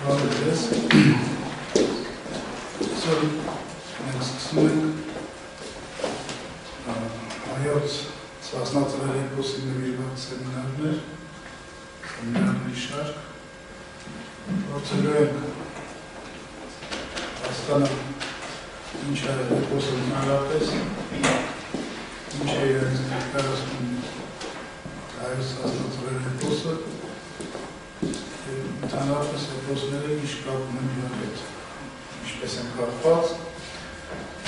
Բարևձեզ։ Այսօր մենք սկսում ենք հայոց սասնածրերի եպոսի նվիրված սեմինարների շարք, փորձելու ենք հասկանալ ինչ է էպոսը ընդհանրապես, ինչ է իրենց ներկայացնում հայոց սասնածրերի էպոսը, ընդհանրապես էպոսները ինչ կապ ունեն իրար հետ, ինչպես են կապված,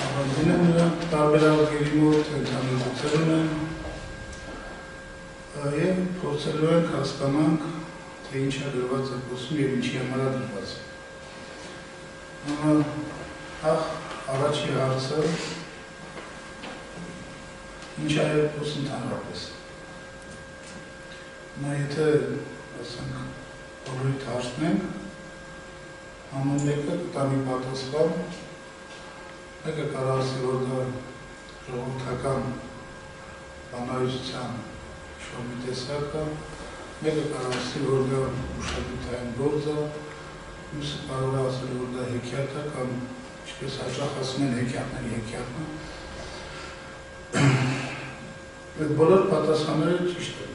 առանձին են նրանք տարբերակների մոտ, ընդհանրություններ ունեն և փորձելու ենք հասկանանք, թե ինչ է գրված էպոսում և ինչի համար է գրված։ Առաջի հարցը ինչ է էպոս ընդհանրապես։ Եթե ասենք բոլորիդ հարցնենք, ամեն մեկը կտա մի պատասխան, մեկը կարող ասի, որ դա ժողովրդական բանահյուսության ինչ-որ մի տեսակ է, մեկը կարող ասի, որ դա ուշադրության գործ է, մյուսը կարող է ասել, որ դա հեքիաթ է կամ ինչպես հաճախ ասում են հեքիաթների հեքիաթն է։ Այդ բոլոր պատասխանները ճիշտ են,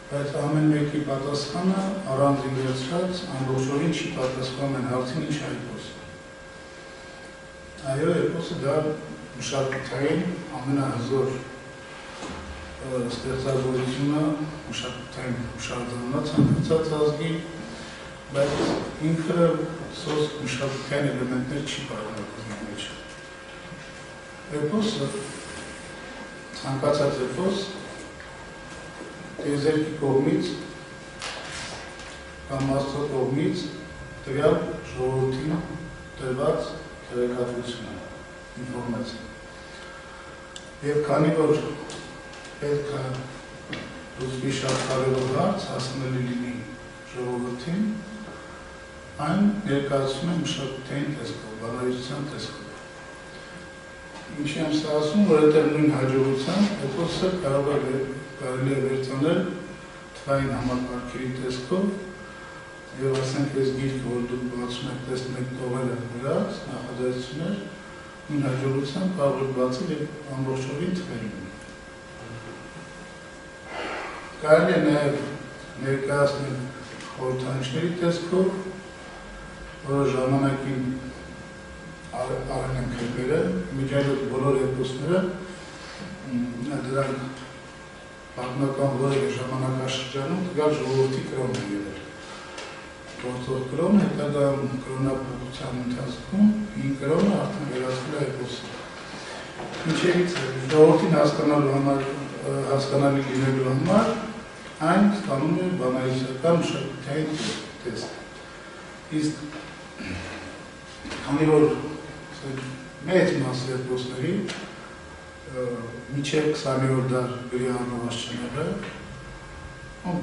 բայց ամեն մեկի պատասխանը առանձին վերցրած ամբողջովին չի պատասխանում են հարցին ինչ է էպոսը։ Այո, էպոսը դա մշակութային ամենահզոր ստեղծագործությունը, մշակութային հուշարձանն է ցանկացած ազգի, բայց ինքը սոսկ մշակութային էլեմենտներ չի պարունակում իր մեջ։ Էպոսը, ցանկացած էպոս, տիեզերքի կողմից կամ Աստծո կողմից տվյալ ժողովրդին տրված տեղեկատվություն է, ինֆորմացիա։ Եվ քանի որ պետք է լուծվի շատ կարևոր հարց, հասանելի լինի ժողովրդին, այն ներկայացում է մշակութային տեսքով, բանահյուսության տեսքով։ Ինչի եմ սա ասում, որ այդ նույն հաջողությամբ էպոսը կարելի է վերցնել թվային համակարգերի տեսքով և ասենք այս գիրքը, որ դուք բացում եք, տեսնում եք տողերը վրաց, նախադասություններ, նույն հաջողությամբ կարող եք բացել և ամբողջովին թվեր ունի։ Կարելի է նաև ներկայացնել խորհրդանիշների տեսքով, որը ժամանակին արեն են քրբերը, միջայլոց բոլոր էպոսները, դրանք պատմական որևէ ժամանակաշրջանում տվյալ ժողովրդի կրոն են եղել։ Գործող կրոն, հետագա կրոնափոխության ընթացքում հին կրոնը արդեն վերածվել է էպոսի։ Ինչևից ժողովրդին հասկանալի լինելու համար այն ստանում է բանահյուսական մշակութային տեսք։ Իսկ քանի որ մեծ մասի էպոսների մինչև 20-րդ դար գրի առնված չները,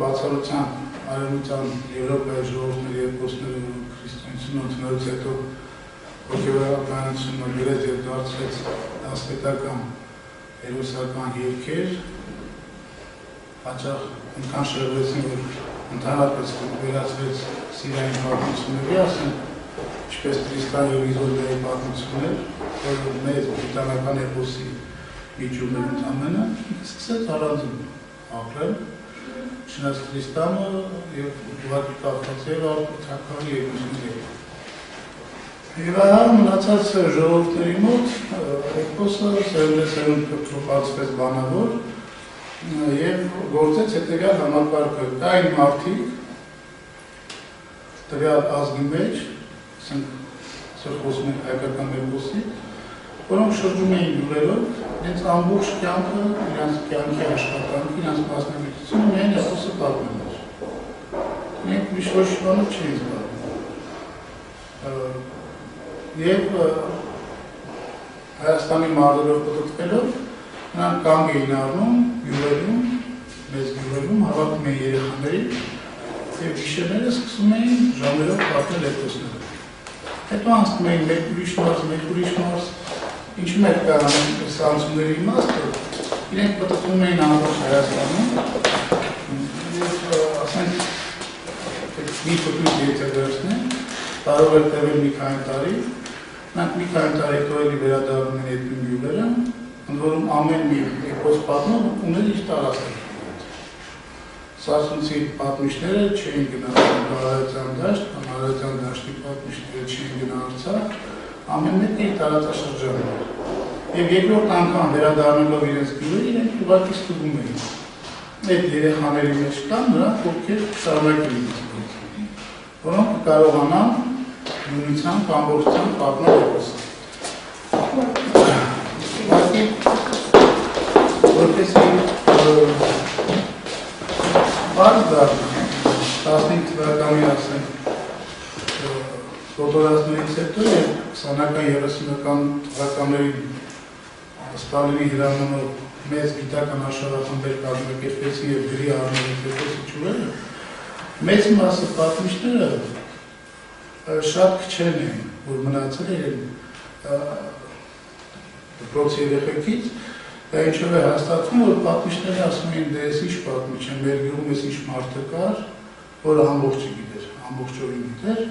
բացառությամբ արևմտյան Եվրոպայի ժողովուրդների էպոսները քրիստոնեությունը ընդունելուց հետո հոգևորականությունը գրեց և դարձրեց ասկետական հերոսական երգեր, հաճախ այնքան շեղվեցին, որ ընդհանրապես վերածվեց Սիրիայի պատմությունների, ասենք, ինչպես Տրիստան և Իզոլդայի պատմություններ, որը մեծ բրիտանական էպոսի միջուկներ ընդամենը, սկսեց առանձին ապրել, չնայած Տրիստանը և ուղղակի կախված և թագավորի երկուսների։ Եվ այա մնացած ժողովուրդների մոտ էպոսը սերունդ փոխանցվեց բանավոր և գործեց հետևյալ համակարգը։ Կային մարդիկ տվյալ ազգի մեջ, ասենք խոսում ենք հայկական էպոսի, որոնք շրջում էին լուրերով, իրենց ամբողջ կյանքը, իրենց կյանքի աշխատանքը, իրենց մասնագիտությունը միայն էպոսը պատմել էր։ Իրենք ուրիշ ոչ բանով չէին զբաղվում։ Եվ Հայաստանի մարզերով պտտվելով, նրանք կանգ էին առնում, գյուղերում, մեծ գյուղերում, հավաքում էին երեխաներին և գիշերները սկսում էին ժամերով պատմել էպոսները։ Հետո անցնում էին մեկ ուրիշ մարզ, ինչու մեկ կա սանցումների իմաստը, իրենք պտտվում էին ամբողջ Հայաստանում և ասենք մի փոքրուց եթե վերցնենք, կարող է տևել մի քանի տարի, մենք մի քանի տարի տոելի վերադառնում են այդ գյուղերը, ընդ որում ամեն մի էպոս պատմող ուներ իր տարածքը։ Սասունցի պատմիչները չէին գնացել Արարատյան դաշտ, կամ Արարատյան դաշտի պատմիչները չէին գնալ Արցախ, ամեն մեկը իր տարածաշրջանում էր։ Եվ երկրորդ անգամ վերադառնալով իրենց գյուղերը, իրենք ուղղակի ստուգում էին։ Այդ երեխաների մեջ կան նրանք, ովքեր շարունակել են, որոնք կարողանան նույնությամբ ամբողջությամբ պատմել էպոսը։ Ուղղակի որպեսզի բարձ դառնա 15 թվականի ասենք ֆոտորազմներից հետո եւ 20-ական 30-ական թվականներին Ստալինի հրամանով մեծ գիտական աշխարհախմբեր կազմակերպեցին եւ գրի առնելու էպոսի ճյուղերը, մեծ մասը պատմիչները շատ քչերն են, որ մնացել են դպրոցի երեխեքից, դա ինչով է հաստատվում, որ պատմիչները ասում են, դե ես ինչ պատմիչ եմ, մեր գյուղում ես ինչ մարդը կար, որը ամբողջը գիտեր, ամբողջովին գիտեր,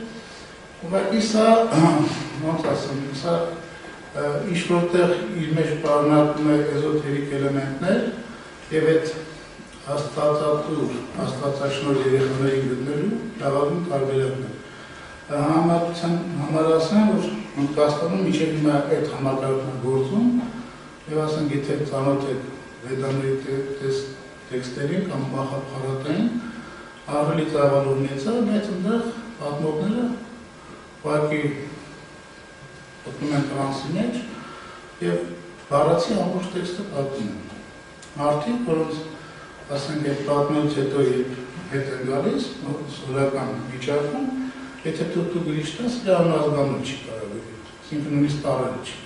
ուղղակի սա, ոնց ասեմ, սա ինչ որտեղ իր մեջ պարունակում է էզոթերիկ էլեմենտներ եւ այդ աստվածատուր, աստվածաշնոր երեխաներին գտնելու լավագույն տարբերակն է։ Համապատասխան համար ասեմ, որ Հնդկաստանում մինչև հիմա այդ համակարգն է գործում եւ ասենք եթե ծանոթ եք վեդաների տեքստերին կամ մահաբհարատային, ավելի ծավալումից է, բայց այնտեղ պատմողները ուղղակի պատմում են տրանսի մեջ և բառացի ամբողջ տեքստը պատմում են։ Մարդիկ, որոնց ասենք այդ պատմելուց հետո երբ հետ են գալիս, սովորական վիճակում, եթե դու գրիշ տաս, դա անազգանուն չի կարող այսինքն նույնիսկ տարերը չի։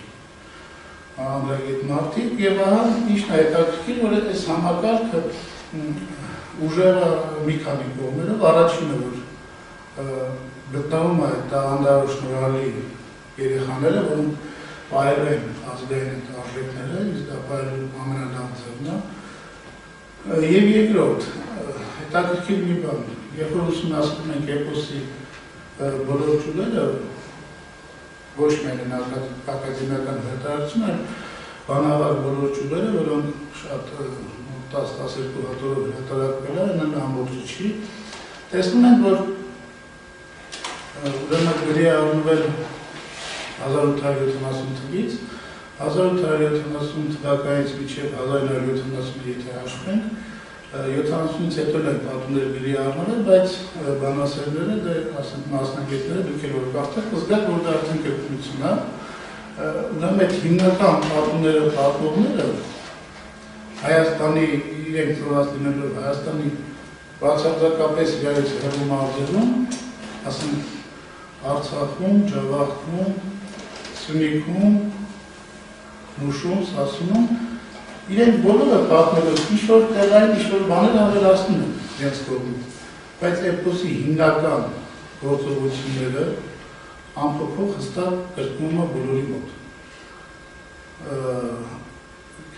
Անդրագետ մարդիկ և ահա ինչն է հետաքրքիր, որ այս համակարգը ուժերը մի քանի կողմերով առաջինը, որ գտնվում է դա անդառու շնորհալի երեխաները, որոնք պայել են ազգային արժեքները, իսկ դա պայելու ամենալավ ձևն է։ Եվ երկրորդ, հետաքրքիր մի բան, երբ որ ուսումնասիրում ենք էպոսի բոլոր ճյուղերը, ոչ միայն ակադեմիական հրատարակություն, այլ բանավար բոլոր ճյուղերը, որոնք շատ 10-12 հատորով հրատարակվել են, ամբողջը չի, տեսնում են, որ ուրեմն գրի առնվել 1870 թվականից, 1870 թվականից մինչև 1970 եթե հաշվենք, 70-ից հետո են պատումներ գրի առնվել, բայց բանասերները, ասենք մասնագետները, դուք էլ որ կարդաք, կզգաք, որ դա արդեն կրկնություն է, ուրեմն այդ հիմնական պատումները պատմողները Հայաստանի իրենք ծնված լինելով Հայաստանի բացարձակապես իրարից հեռու մարզերում, ասենք Արցախում, Ջավախքում, Սյունիքում, Մուշում, Սասունում, իրենք բոլորը պատմելով ինչ-որ տեղային, ինչ-որ բաներ ավելացնում են իրենց կողմից, բայց էպոսի հիմնական գործողությունները ամփոփող հստակ կրկնում է բոլորի մոտ։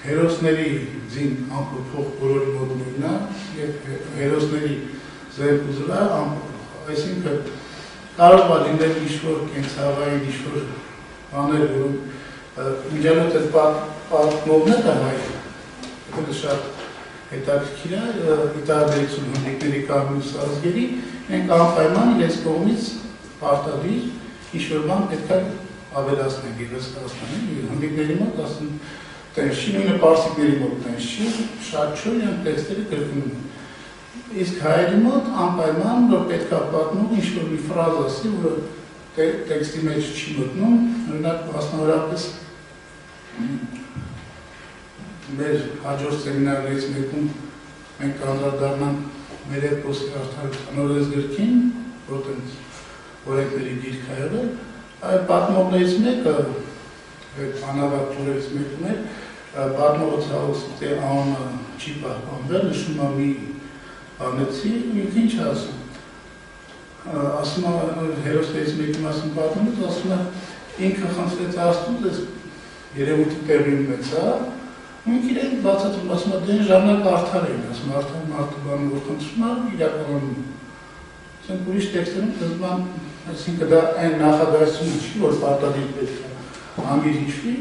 Հերոսների ձին ամփոփող բոլորի մոտ նույնն է, եւ հերոսների զերկուզը ամփոփող, այսինքն կարող է լինել ինչ-որ կենցաղային, ինչ-որ բաներ, որոնք միջանոց այդ պատմողները հայ, դա շատ հետաքրքիր է, ի տարբերություն հնդիկների կամ մյուս ազգերի, մենք անպայման իրենց կողմից պարտադիր ինչ-որ բան պետք է ավելացնենք եւ հսկացնենք, հնդիկների մոտ ասում տենց չի, նույնը պարսիկների մոտ տենց չի, շատ չոր իրենք տեքստերը կրկնում են։ Իսկ հայերի մոտ անպայման, որ պետք է պատմում ինչ-որ մի ֆրազ ասի, որը տեքստի մեջ չի մտնում, օրինակ մասնավորապես մեր հաջորդ սեմինարներից մեկում մենք անդրադառնանք մեր էպոսի արդարության գրքին, որտեղ օրենքների գիրք է եղել, այդ պատմողներից մեկը, այդ անավակտորից մեկում է, պատմողը ցավոք անունը չի պահպանվել, նշում է մի բանեցի, ինքը ինչ ասում։ Ասում է հերոսներից մեկի մասին պատմումից, ասում է ինքը խնդրեց Աստծուց, այս երևույթի տեղի ունեցա, ինքը իրեն բացատրում, ասում է դեն ժամանակ արդար էին, ասում արդար մարդու բանը որ խնդրում է իրականում։ Ասենք ուրիշ տեքստերում տեսնում այսինքն դա այն նախադասությունը չի, որ պարտադիր պետք է հանգիր հիշվի,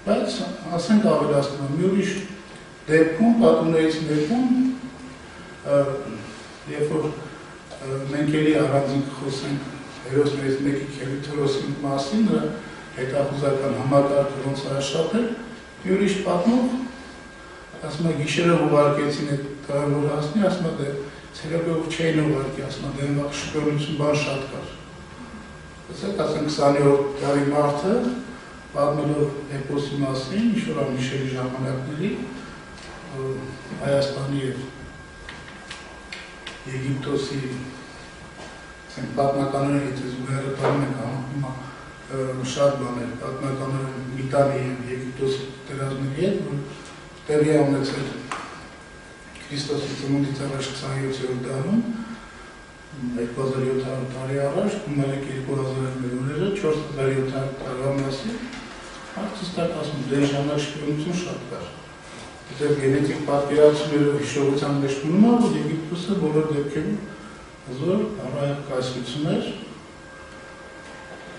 բայց ասենք ավելացնում եմ, մի ուրիշ դեպքում, պատումներից մեկում, երբ որ մենք էլի առանձին խոսենք հերոսներից մեկի Քելիթորոսի մասին, նրա հետախուզական համակարգը ոնց է աշխատել, մի ուրիշ պատմող, ասում է գիշերը ուղարկեցին այդ տղան որ հասնի, ասում է դե ցերեկով չէին ուղարկի, ասում է դե վաղ շփոթություն բան շատ կար։ Ասենք 20-րդ դարի մարդը պատմելով էպոսի մասին, ինչ-որ ամիշերի ժամանակների Հայաստանի և Եգիպտոսի պատմականորեն եթե զուգահեռը տանում ենք համակում շատ բաներ, պատմականորեն Միտանի և Եգիպտոսի տերազների հետ, որ տեղի է ունեցել Քրիստոսի ծնունդից առաջ 27-րդ դարում, 2700 տարի առաջ, գումարեք 2000 օրերը, 4700 տարվա մասին, արդյոք ասում դեն ժամանակ շփոթություն շատ կար։ Դեռ գենետիկ պատկերացումներով հիշողության մեջ մնում է, որ Եգիպտոսը բոլոր դեպքերում հզոր առայեղ կայսրություններ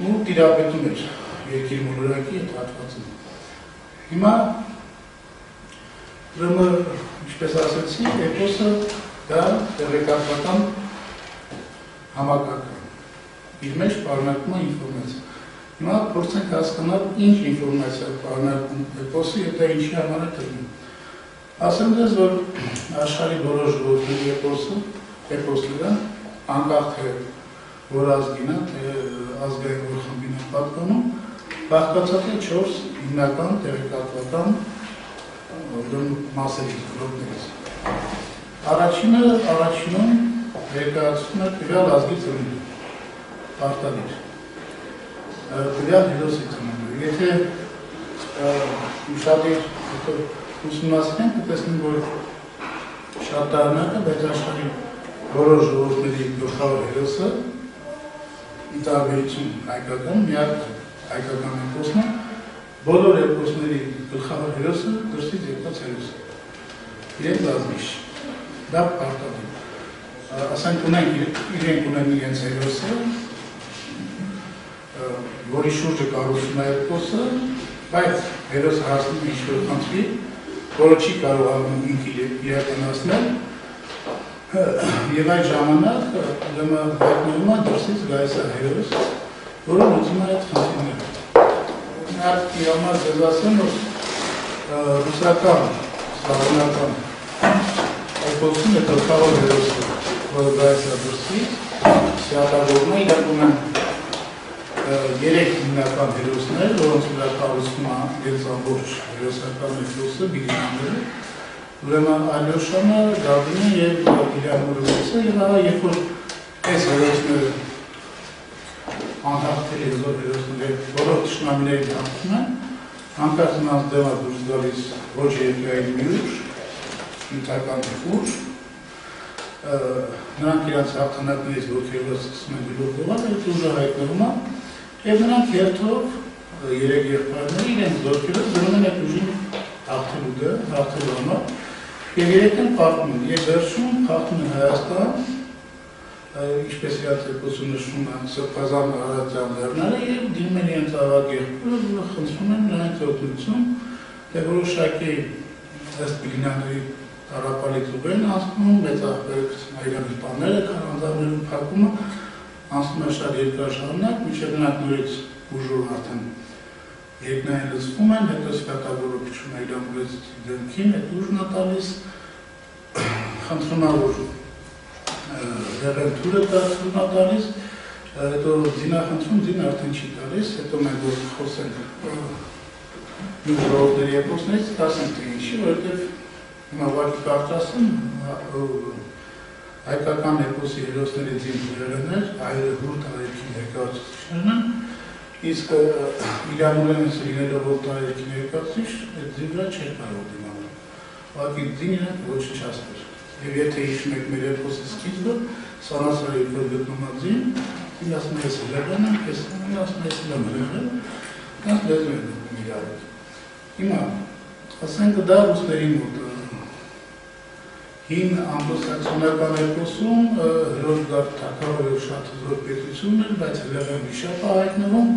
ու տիրապետում էր երկիր մոլորակի հետ հատվածում։ Հիմա ուրեմն, ինչպես ասեցի, էպոսը դա տեղեկատվական համակարգ է։ Իր մեջ պարունակում է ինֆորմացիա։ Հիմա փորձենք հասկանալ ինչ ինֆորմացիա պարունակում էպոսը եւ դա ինչի համար է տրվում։ Ասեմ ձեզ, որ աշխարհի բոլոր ժողովուրդների էպոսները, անկախ թե որ ազգին է, թե ազգային որ խմբին է պատկանում, բաղկացած է 4 հիմնական տեղեկատվական մասերից, բլոկներից։ Առաջինում ներկայացնում է տվյալ ազգի ծնունդը, պարտադիր, տվյալ հերոսի ծնունդը։ Եթե ուշադիր ուսումնասիրենք, կտեսնենք, որ շատ տարօրինակ է, բայց աշխարհի բոլոր ժողովուրդների գլխավոր հերոսը, ի տարբերություն հայկական, միակ հայկական էպոսն է, բոլոր էպոսների գլխավոր հերոսը դրսից եկած հերոս է։ Իրենք լազմիշ, դա պարտադիր։ Ասենք իրենք ունեն իրենց հերոսը, որի շուրջը կառուցվում է էպոսը, բայց հերոսը հասնում է ինչ-որ խնդրի, որը չի կարողանում ինքը իրականացնել, եւ այդ ժամանակ հայտնվում է դրսից գայս է հերոս, որը լուծում է այդ խնդիրները։ Նախ իր համար ձեզ ասեմ, որ ռուսական, սլավոնական էպոսում է գլխավոր հերոսը, որը գայս է դրսից, սիատավորում է, իրականում են 3 հիմնական հերոսներ, որոնց վրա կառուցվում է իրենց ամբողջ հերոսական էպոսը, բիլիանները, ուրեմն Ալյոշանը, Գավրինը և Իլյանորովիցը, և ահա երբ որ այս հերոսները անհաղթել հզոր հերոսները բոլոր թշնամիներին հաղթում են, հանկարծ նրանց դեմ է դուրս գալիս ոչ երկրային մի ուժ, նյութական ուժ, նրանք իրենց հաղթանակներից ոգևորված սկսում են գլուխ գովել, այդ ուժը հայտնվում է, և նրանք երթով 3 եղբայրները իրենց զորքերով գնում են այդ ուժին հաղթելու համար, և 3-ն փախնում են, և վերջում փախնում են Հայաստան, ինչպես իրաց էպոսում նշվում է Սրբազան Արարատյան լեռները և դիմում են իրենց ավագ եղբայրը, որը խնդրում են նրանց օգնություն, թե որոշակի ըստ բիլինյանների տառապալից ուղին անցնում, մեծահբերք հայրենի տաները, քարանձավներում փակումը, անցնում է շատ երկար ժամանակ, մինչև նրանք նորից ուժով արդեն երկնային լցվում են, հետո սպյատավորը փչում է իրան գծի դեմքին, այդ ուժն է տալիս, խնդրում է, որ դեղեն թուրը դարձնում է տալիս, հետո ձինա խնդրում, ձին արդեն չի տալիս, հետո մենք որ խոսենք նույն ժողովուրդների էպոսներից, կասենք թե ինչի, որովհետև հիմա ուղղակի կարծասեմ, հայկական էպոսի հերոսների ձին դերերն էր, այրը հուր տարերքի ներկայացուցիչներն են, իսկ Իլյանորենցը լինելով որ տարերքի ներկայացուցիչ, այդ ձին վրա չէր կարող դիմանալ։ Ուղղակի ձին իրենք ոչնչացներ։ Եվ եթե հիշում եք մեր էպոսի սկիզբը, Սանասարի որ գտնում է ձին, ինձ ասում է ես հրեղեն եմ, ես ասում է ես լեմ հրեղեն, կյանք լեզու են գտնում իրարից։ Հիմա, ասենք դա ռուսների մոտ Հին անգլոսաքսոնական էպոսում հրոժգարդ թագավորը շատ հզոր պետություն էր, բայց հրեղեն վիշապ է հայտնվում,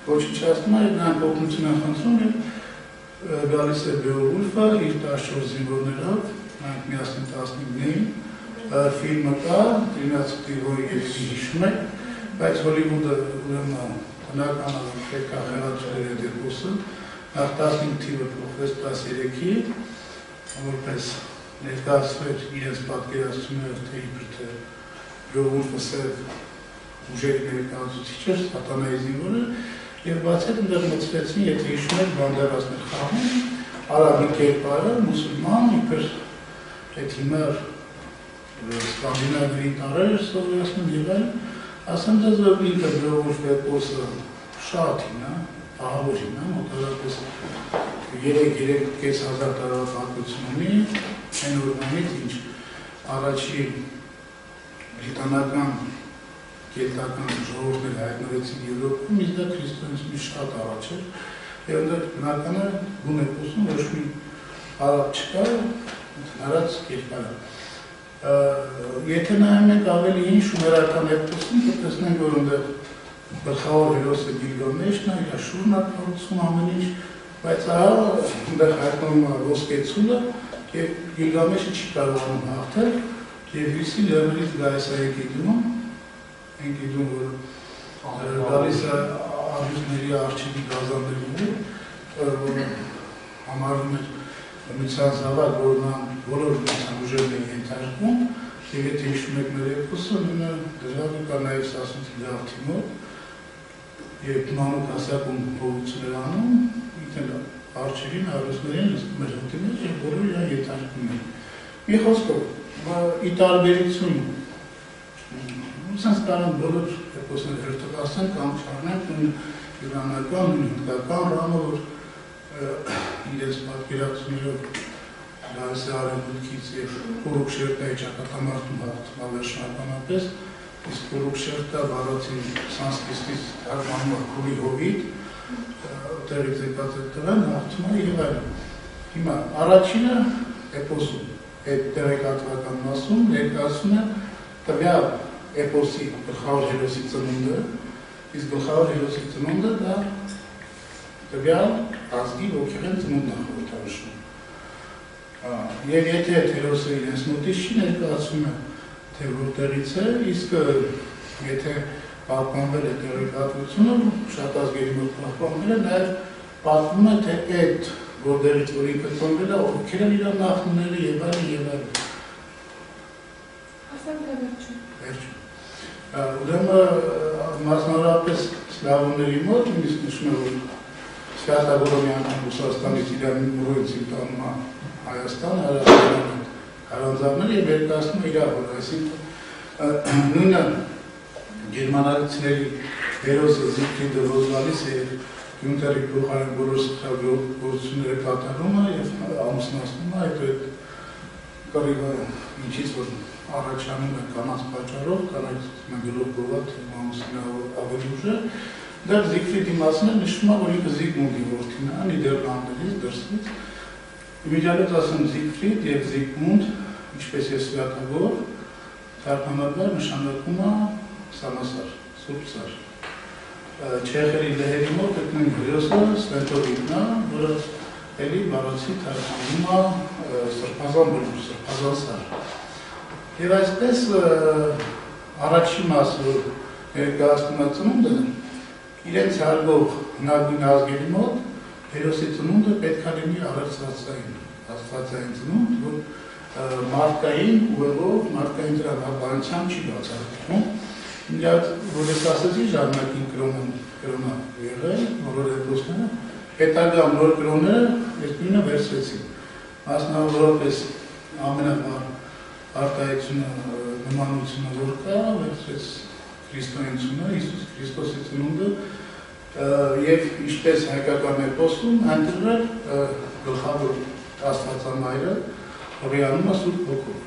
ոչնչացնում է, նրանք օգնություն են խնդրում եւ գալիս է Բեովուլֆը իր 14 զինվորներով, նրանք միասին 15-ին, ֆիլմը կա, Տրինացուտի որի հիշում եք, բայց Հոլիվուդը ուրեմն տնական պետք է խելացուներ այդ էպոսը, նախ 15 թիվը փոխվեց 13-ի, որպես ներկայացվեր իրենց պատկերացումները, թե իբր թե Բեովուլֆը սև ուժերի ներկայացուցիչ էր, սատանայի զինվորը, եւ բաց այդ ընդեղ մտցվեցին, եթե հիշում եք բանդերասներ խաղում, արաբի կերպարը, մուսուլման, իբր այդ հիմար սկանդինավների տարեր սովորացնում եւ այլն, ասեմ ձեզ, որ ինքը Բեովուլֆ էպոսը շատ հին է, ահավոր հին է, մոտավորապես 3-3.5 տարվա պատմություն ունի, այն օրվանից ինչ առաջի բրիտանական կելտական ժողովուրդները հայտնվեցին Եվրոպայում, իսկ դա քրիստոնեացումից շատ առաջ էր, եւ դա բնական է բուն էպոսում ոչ մի արաբ չկա, հնարած կերպար է։ Եթե նայում ենք ավելի հին շումերական էպոսում, կտեսնենք, որ ընդեղ գլխավոր հերոսը Գիլգամեշն է, իր շուրն է փորձում ամեն ինչ, բայց ահա ընդեղ հայտնվում է ոսկեցուլը եւ Գիլգամեշը չի կարողանում հաղթել եւ հյուսի լեռներից գայսայի գիտում, այն գիտում, որ գալիս է արյուսների արջերի գազանների, որ համարվում էր միության զավակ, որ նրան բոլոր միության ուժերն են ենթարկվում, եւ եթե հիշում եք մեր էպոսը, նույնը դժվար կա նաեւ Սասունցի Դավթի մոտ, երբ մանուկ հասակում փողություններ անում, ինքն արջերին, արյուսներին նստում էր հոտի մեջ եւ բոլորը իրան ենթարկվում են։ Մի խոսքով, ի տարբերություն Սենց կարան բոլոր էպոսները հերթակասեն կամ չարնենք նույն իրանական, նույն հնդկական ռամը, որ իրենց պատկերացումներով գալիս է արևմուտքից եւ Կուրուքշերտայի ճակատամարտում հաղթում ավերշնականապես, իսկ Կուրուքշերտը բառացի սանսկրիտից թարգմանվում է քուրի հովիտ, տեղից եկած այդ տղան հաղթում է եւ այլն։ Հիմա առաջինը էպոսում, այդ տեղեկատվական մասում ներկայացնում է տվյալ էպոսի գլխավոր հերոսի ծնունդը, իսկ գլխավոր հերոսի ծնունդը դա տվյալ ազգի ոգեղեն ծնունդն է խորհրդանշում։ Եվ եթե այդ հերոսը իրենց մոտից չի ներկայացում է, թե որտեղից է, իսկ եթե պահպանվել է տեղեկատվությունը, շատ ազգերի մոտ պահպանվել է, նաև պատմում է, թե այդ որտեղից որ ինքը ծնվել է, ովքեր են իր նախնիները եւ այլն եւ այլն։ Ասեմ թե վերջում։ Վերջում։ Ուրեմն մասնավորապես սլավոնների մոտ նույնիսկ նշում է, որ Սվյատագորոմյանը Ռուսաստանից իրան ուղղություն տանում է Հայաստան, Հարանձավները եւ ներկայացնում է իրար, որ այսինքն նույնը գերմանացիների հերոսը Զիգֆրիդը Ռոզվալիս է եւ Գյունտերի փոխարեն բոլոր սխալությունները կատարում է եւ ամուսնացնում է, հետո այդ կռիվը ինչից որ առաջանում է կանանց պատճառով, կանանց գլուխ գովատ ամուսինը ավելի ուժ է, դա Զիգֆրիդի մասին է նշվում է, որ ինքը Զիգմունդի որդին է, Նիդերլանդներից դրսից։ Իմիջիալոց ասում Զիգֆրիդ եւ Զիգմունդ, ինչպես է Սվյատագոր, թարգմանաբար նշանակում է Սամասար, Սուրբ Սար։ Չեխերի լեհերի մոտ այդ նույն հերոսը Սվենտովիթն է, որը էլի բառացի թարգմանում է Սրբազան բնույթ, Սրբազան Սար։ Եվ այսպես առաջին մասը, որ ներկայացնում է ծնունդը, իրենց հարգող հնագույն ազգերի մոտ հերոսի ծնունդը պետք է լինի աստվածային ծնունդ, որ մարդկային ուղեղով, մարդկային տրամաբանությամբ չի բացառվում։ Ինձ որ ես ասեցի ժամանակին կրոնա եղել, բոլոր էպոսները, հետագա նոր կրոնները այս նույնը վերցրեցին։ Մասնավորապես ամենավառ արտահայտությունը նմանությունը որ կա, վերցրեց քրիստոնեությունը, Հիսուս Քրիստոսի ծնունդը եւ ինչպես հայկական էպոսում այնտեղ գլխավոր աստվածամայրը հորիանում է Սուրբ Հոգով։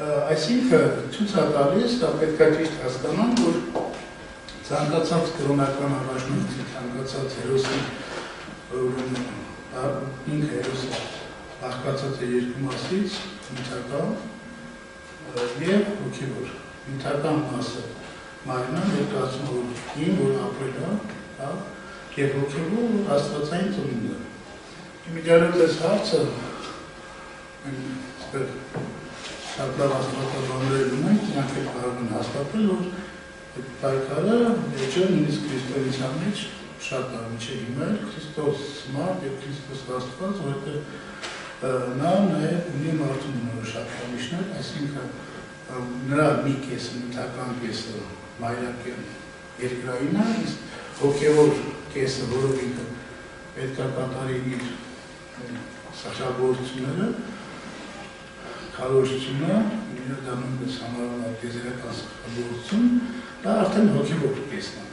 Այսինքն ցույց է տալիս, դա պետք է ճիշտ հասկանանք, որ ցանկացած կրոնական առաջնորդի, ցանկացած հերոսի ինքը հերոսի բաղկացած է երկու մասից, նյութական և հոգևոր։ Նյութական մասը Մարինան ներկայացնում որ ին, որ ապրել է, և հոգևոր աստվածային ծնունդը։ Իմիջիալոց այս հարցը շատ լավ աստվածաբաններ ունենք, նրանք էլ կարող են հաստատել, որ այդ պայքարը երջը նույնիսկ քրիստոնեության մեջ շատ լավ չէ հիմա էլ Քրիստոս մարդ և Քրիստոս աստված, որովհետև նա նաև ունի մարդու շատ կամիշներ, այսինքն նրա մի կեսը, նյութական կեսը մայրական երկրային է, իսկ հոգևոր կեսը, որով ինքը պետք է կատարի իր սախրագործությունները, քարոզությունը, դա նույնպես համարվում է տիեզերական սախրագործություն, դա արդեն հոգևոր կեսն է։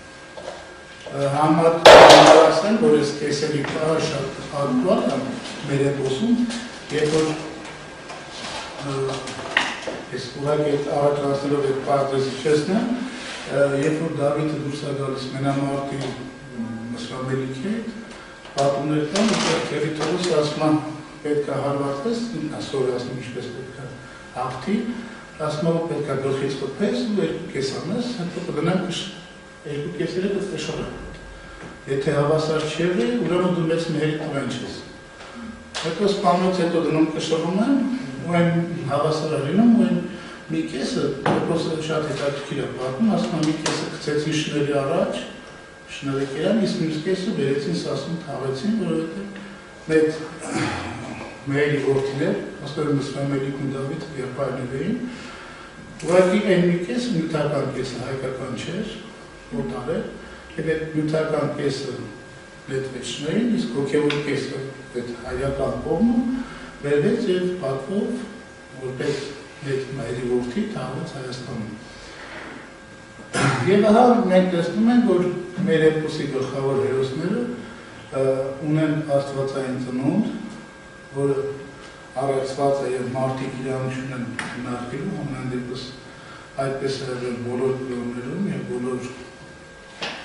Համարասեն, որ այս կեսերի պահը շատ ակտուալ է մեր էպոսում, երբ որ ես ուղղակի առաջացնելով այդ պարտեզի չեսնեմ, երբ որ Դավիթը դուրս է գալիս մենամարտի մսրամելիքի հետ, պատումներ կան, որ Քերիտորոսը ասում է պետք է հարվածես, ասորը ասում ինչպես պետք է հաղթի, ասում է որ պետք է գլխից խփես ու երկու կես անես, հետո կգնանք երկու կեսերը կշռեն։ Եթե հավասար չի եղել, ուրեմն դու մեծ մերի տվեն չես։ Հետո սպանոց հետո դնում կշռում են, ու այն հավասար է լինում, ու այն մի կեսը, դեպոսը շատ հետաքրքիր է պատմում, ասում է մի կեսը գցեցին շների առաջ, շները կերան, իսկ մյուս կեսը բերեցին սասուն թաղեցին, որովհետև մեծ մերի որդիներ, ասում մսրամելիքն ու Դավիթը եղբայրներ էին, ուղղակի այն մի կեսը նյութական կեսը հայկական չէր, օտար էր, և այդ նյութական կեսը նետվեց շներին, իսկ հոգևոր կեսը այդ հայական կողմը բերվեց և պատվով, որպես այդ մայրի որդի թաղվեց Հայաստանում։ Եվ ահա մենք տեսնում ենք, որ մեր էպոսի գլխավոր հերոսները ունեն աստվածային ծնունդ, որը առեղծված է և մարդիկ իրանություն են հնարքելու, ամեն դեպս այդպես է բոլոր կրոններում և բոլոր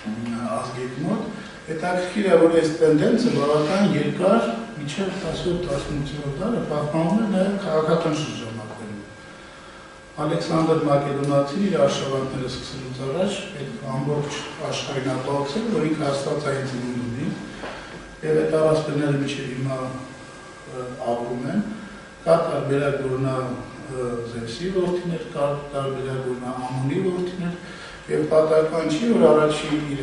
ազգերի մոտ, հետաքրքիր է, որ այս տենդենսը բավական երկար մինչև 17-18 դարը պահպանվում է նաև քաղաքական շրջանակներում։ Ալեքսանդր Մակեդոնացին իր արշավանքները սկսելուց առաջ այդ ամբողջ աշխարհին ապահովել, որ ինքը աստվածային ծնունդ ունի, և այդ առասպելները մինչև հիմա ապրում են, կա տարբերակ, որ նա Զևսի որդիներ, կա տարբերակ, որ նա Ամոնի որդիներ, և պատահական չի, որ առաջի իր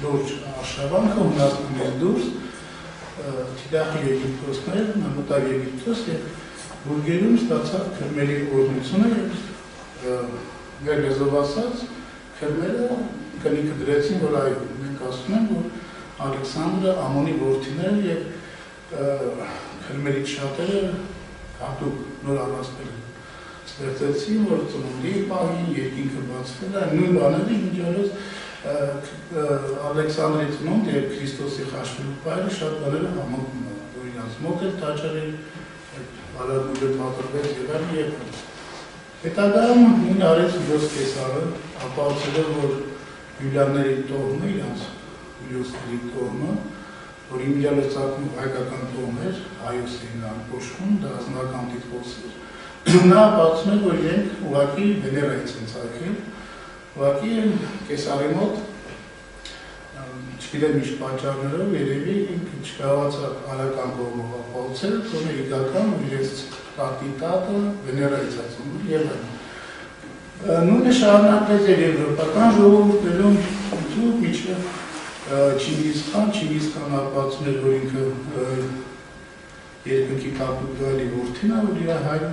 լուրջ արշավանքը Հունաստանից դուրս Թիդախի Եգիպտոսներ, նա մտավ Եգիպտոս և բուրգերում ստացավ քրմերի օրհնությունը և մեր լեզվով ասած քրմերը կնիքը դրեցին, որ այո, մենք ասում ենք, որ Ալեքսանդրը Ամոնի որդիներ և քրմերից շատերը հատուկ նոր առասպել ստեղծեցին, որ ծնունդի պահին, երկինքը բացվել է, նույն բաների միջոցով Ալեքսանդրի ծնունդ և Քրիստոսի խաչվելու պահերը շատ բաները համընկնում են, որ իրանց մոտ էլ տաճարել, արագուլը պատրվեց և այլ և հետագայում նույն արեց Հյուլիոս Կեսարը, ապահովելով, որ հյուլյանների տոհմը, իրանց հյուլիոսների տոհմը, որ իմիջիալոց ծագում հայկական տոհմ էր, Հայոս էին նրան կոչվում, դա ազնվական տիտղոս էր, նա ապացուցում է, որ իրենք ուղղակի Վեներայից են ծագել, ուղղակի Կեսարի մոտ, չգիտեմ ինչ պատճառներով, երևի ինքը չկարողացավ արական կողմով ապահովել, թողնել իրական ու իրենց տատի տատը Վեներայից ծնվում եւ այլն։ Նույնը շարունակվեց եվրոպական ժողովուրդներում մինչև Չինգիզխան ապացուցում էր, որ ինքը երկնքի կապուկ գալի որդին է, որ իր հայրը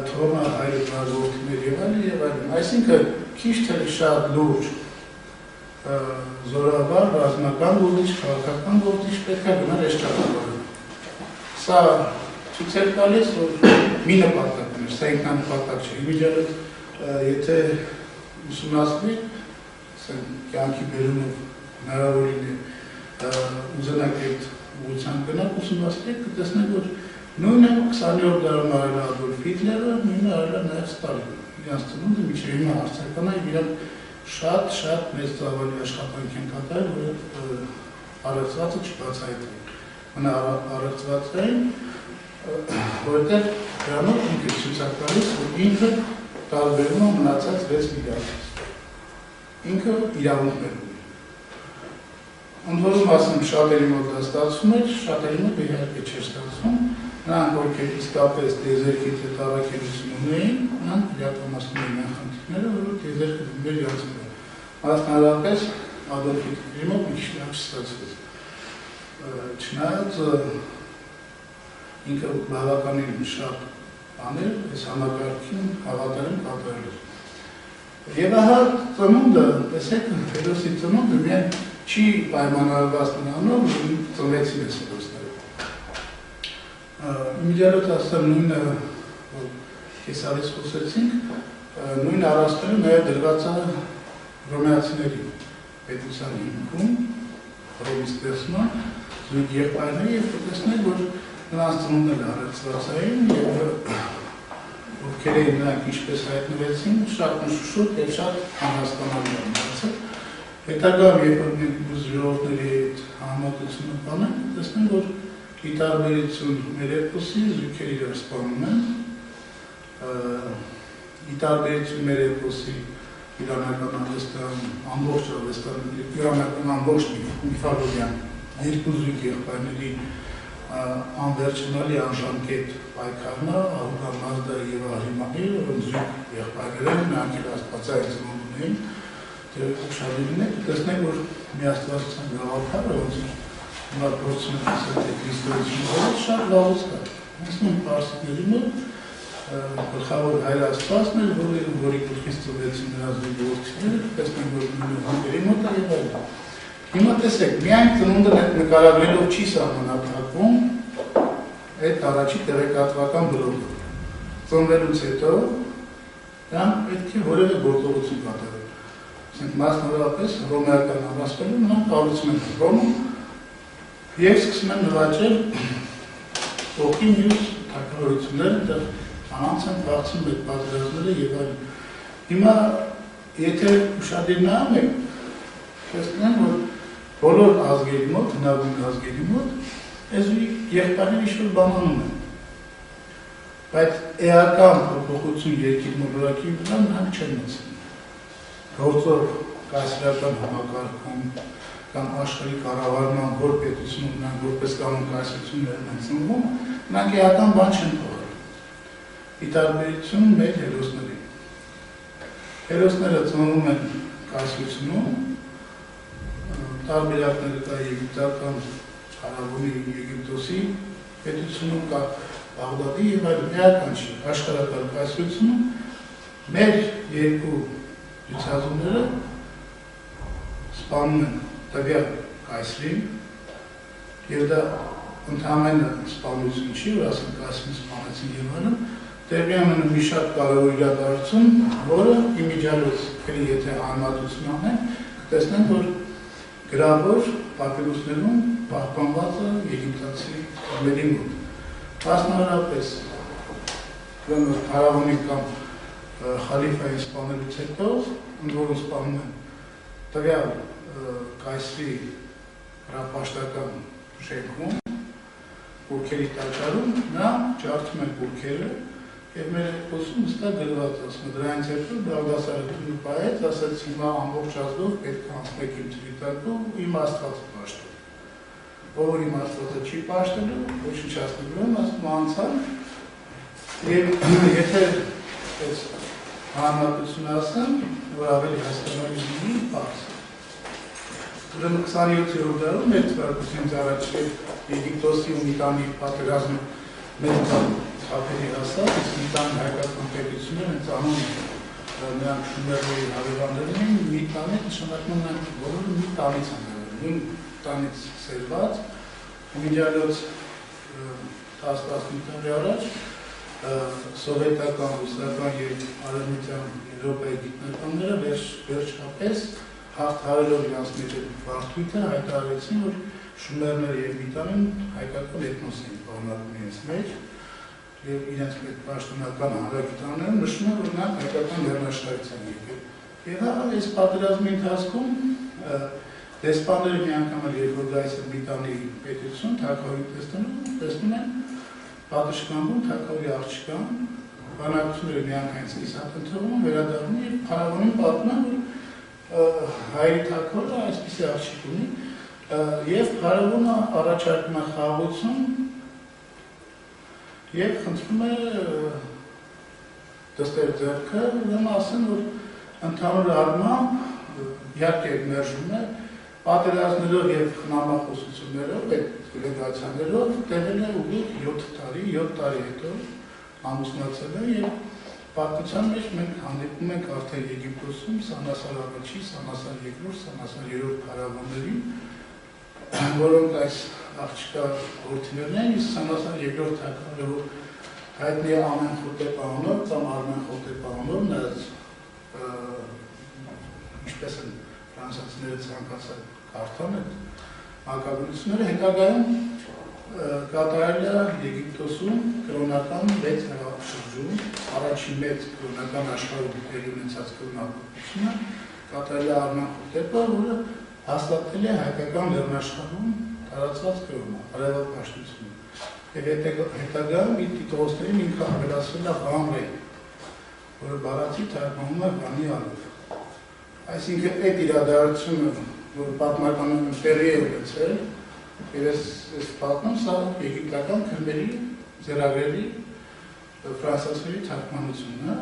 թողնա հայրը դար որդիներ եւ այլն, այսինքն քիչ թե շատ լուրջ զորավար, ռազմական գործիչ, քաղաքական գործիչ պետք է գնար այս ճանապարհով։ Սա ցույց է տալիս, որ մի նպատակ ուներ, սա ինքնանպատակ չէ։ Իմիջիալոց եթե ուսումնասիրի, կյանքի բերումով հնարավորին է ուզենակ այդ ուղղությամբ գնալ ուսումնասիրեք, կտեսնեք, որ նույնը 20-րդ դարում արել է Ադոլֆ Հիտլերը, նույնը արել է նաև Ստալինը։ Իրանց ծնունդը մինչև հիմա հարցական է, իրանք շատ մեծ ծավալի աշխատանք են կատարել, որ առեղծվածը չբացահայտվի։ Մնա առեղծված էին, որտեղ դրանով ինքը ցույց է տալիս, որ ինքը տարբերում է մնացած 6 միլիարդից։ Ինքը իրավունքներ ունի։ Ընդ որում ասեմ, շատերի մոտ դա ստացվում էր, շատերի մոտ իհարկե չէր ստացվում։ Նրանք, ովքեր իսկապես տիեզերքի տարակերություն ունեին, նրանք իրականացնում էին այն խնդիրները, որ տիեզերքը դիմեր իրացել։ Մասնավորապես Ադոլֆ Հիտլերի մոտ մի քիչ լավ չստացվեց։ Չնայած ինքը բավականին շատ բաներ այս համակարգին հավատարիմ կատարել էր։ Եվ ահա ծնունդը, տեսեք, Հերոսի ծնունդը միայն չի պայմանավորված նրանով, որ ծնվեցին այս հերոսները։ Իմիջիալոց ասեմ նույնը, որ կեսարից խոսեցինք, նույն առաստերում նաև դրված է ռոմեացիների պետության հիմքում, Հռոմից տեսնում, զույգ եղբայրների և տեսնենք, որ նրանց ծնունդները առեղծված էին և ովքեր էին նրանք ինչպես հայտնվեցին, շատ մշուշոտ և շատ անհասկանալի են դարձել։ Հետագայում, երբ որ մենք ժողովուրդների հետ համեմատությունը կանենք, տեսնենք, որ ի տարբերություն մեր էպոսի զույգեր իրար սպանում են, ի տարբերություն մեր էպոսի իրանական արվեստան, ամբողջ արվեստան, իրանական ամբողջ միֆոլոգիան, երկու զույգ եղբայրների անվերջանալի անժամկետ պայքարն է, Ահուկա Մազդա և Ահրիմանի, որոնց զույգ եղբայրներ են, նրանք էլ աստվածային ծնունդ ունեին, ուշադրին եք, տեսնենք, որ մի աստվածության գաղափարը, ոնց հիմա փորձում ենք ասել, թե քրիստոնեությունը շատ վաղուց կա։ Ասում ենք պարսիկների մոտ գլխավոր հայրաստվածն էր, որի գլխից ծնվեցին նրա զույգ որդիները, տեսնենք, որ հունների մոտ է և այլն։ Հիմա տեսեք, միայն ծնունդը նկարագրելով չի սահմանափակվում այդ առաջի տեղեկատվական բլոկը։ Ծնվելուց հետո նրանք պետք է որևէ գործողություն կատարել։ Ասենք մասնավորապես հռոմեական առաստերում նրանք կառուցում են Հռոմը և սկսում են նվաճել ողքի մյուս թագավորությունները, այնտեղ անց են բացում այդ պատերազմները և այլն։ Հիմա եթե ուշադիր նայում եք, տեսնենք, որ բոլոր ազգերի մոտ, հնագույն ազգերի մոտ, այս եղբայրները ինչ-որ բանանում են։ Բայց էական փոփոխություն երկիր մոլորակի վրա նրանք չեն մտցնում։ Գործող կայսրական համակարգում կամ աշխարհի կառավարման որ պետությունում նրանք որպես կանոն կայսրություններ են ծնվում, նրանք էական բան չեն թողել։ Ի տարբերություն մեր հերոսների։ Հերոսները ծնվում են կայսրությունում, տարբերակները կա եգիպտական Փարավոնի Եգիպտոսի պետությունում կա Բաղդադի և այլն էական չի, աշխարհական կայսրությունում մեր երկու լուսազունները սպանում են տվյալ կայսրին և դա ընդհանրապես սպանություն չի, որ ասենք կայսրին սպանեցին և այլն, տեղի ունենում մի շատ կարևոր իրադարձություն, որը իմիջիալոց գրի եթե համեմատություն անենք, կտեսնենք, որ գրավոր պապիրուսներում պահպանված է եգիպտացի կողմերի մոտ։ Մասնավորապես Փարավոնի կամ խալիֆայի սպանելուց հետո, ընդ որում սպանում են տվյալ կայսրի հրապաշտական շենքում, բուրքերի տաճարում, նա ջարդում են բուրքերը և մեր էպոսում հստակ գրված է, ասում է դրանից հետո Բաղդասարը թույլ պահեց, ասաց հիմա ամբողջ ազգով պետք է անցնեք իմ թվիտակով ու իմ աստվածը պաշտել։ Ով իմ աստվածը չի պաշտելու, ոչնչացնելու են, ասում անցան և եթե այս համեմատությունը ասեմ, որ ավելի հասկանալի լինի, պարզ։ Ուրեմն 27-րդ դարում մեր թվարկությունից առաջ Եգիպտոսի ու մի քանի պատերազմի մեծ խաղերի հասավ, իսկ մի քանի հայկական պետություններ հենց անուն նրանք շումերների հարևաններն էին, մի տանի նշանակում նրանք բոլորը մի տանից են եղել, նույն տանից սերված, իմիջիալոց 10-15 տարի առաջ սովետական, ռուսական և արևմտյան Եվրոպայի գիտնականները վերջապես հաղթահարելով իրանց մեջ վարդույթը հայտարարեցին, որ շումերները և միտանին հայկական էթնոս էին պարունակում իրենց մեջ և իրենց մեջ պաշտոնական հանրագիտաներում նշում են, որ նրանք հայկական լեռնաշարից են եկել։ Եվ այս պատերազմի ընթացքում դեսպանները մի անգամ էլ երբ որ գալիս են միտանի պետություն, թագավորի տեսնում են, պատշգամբում թագավորի աղջկան, բանակցությունները միանգամից կիսապնդվում, վերադառնում եւ փարավոնին պատմում, որ հայերի թագավորը այսպիսի աղջիկ ունի եւ փարավոնը առաջարկում է խաղաղություն եւ խնդրում է դստեր ձեռքը, ուրեմն ասեն, որ ընդհանուր առմամբ իհարկե մերժում է պատերազմներով եւ խնամախոսություններով, այդ դելեգացիաներով տևել է ուղիղ 7 տարի հետո ամուսնացել է եւ պատմության մեջ մենք հանդիպում ենք արդեն Եգիպտոսում Սանասար առաջի, Սանասար երկրորդ, Սանասար երրորդ փարավոններին, որոնք այս աղջկա որդիներն են, իսկ Սանասար երկրորդ թագավորը, որ հայտնի է Ամենխոտեպ անունով կամ Արմենխոտեպ անունով, նրանց ինչպես են ֆրանսիացիները ցանկացած կարդան այդ մակագրությունները հետագայում կատարել է Եգիպտոսում կրոնական 6 հեղաշրջում, առաջին մեծ կրոնական աշխարհում տեղի ունեցած կրոնականությունը կատարել է Արմենխոտեպը, որը հաստատել է հայկական լեռնաշխարհում տարածված կրոնը, արևապաշտությունը։ Եվ հետագայում իր տիտղոսներին ինքը ավելացրել է Վանրե, որը բառացի թարգմանվում է Վանի անունով։ Այսինքն այդ իրադարձությունը, որ պատմականորեն տեղի է ունեցել, եւ այս պատմում սա եգիպտական քրմերի ձեռագրերի ֆրանսիացիների թարգմանությունն է։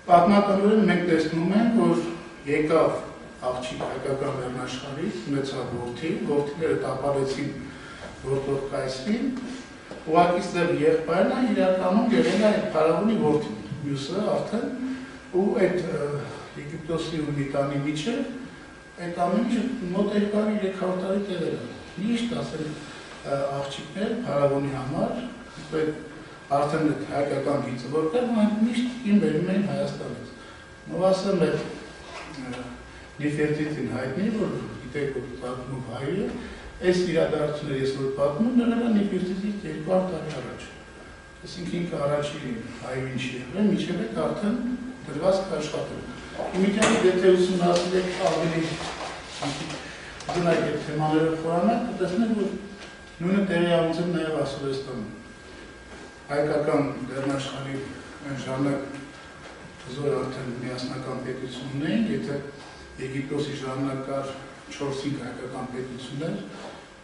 Պատմականորեն մենք տեսնում ենք, որ եկավ աղջիկ հայկական լեռնաշխարհից, ունեցավ որդի, որդիները տապալեցին որտեղ կայսրին, ուղղակի ստեղ եղբայրն է իրականում եղել է այդ փարավոնի որդին, մյուսը արդեն, ու այդ Եգիպտոսի ու Միտանի միջև այդ ամենը մոտ 300 տարի տևել է։ Միշտ ասել աղջիկներ փարավոնի համար, արդեն այդ հայկական գիծը որ կար, մենք միշտ ին բերում էին Հայաստանից։ Ու ասեմ այդ Նիֆերտիտին հայտնի, որ գիտեք որ պատմում հայրը, այս իրադարձությունները ես որ պատմում, նրան Նիֆերտիտից 200 տարի առաջ։ Այսինքն ինքը առաջի հայրը ինչի եղել, միջև այդ արդեն դրված կաշխատել։ Իմիջիայինի դետեյություն ասել եք ավելի դնայք այդ թեմաները խորանակ, կտեսնենք, որ նույնը տեղի անցել նաև Ասորեստանում։ Հայկական լեռնաշխարհի այն ժամանակ զոր արդեն միասնական պետություն ունեին, եթե Եգիպտոսի ժամանակ կար 4-5 հայկական պետություններ,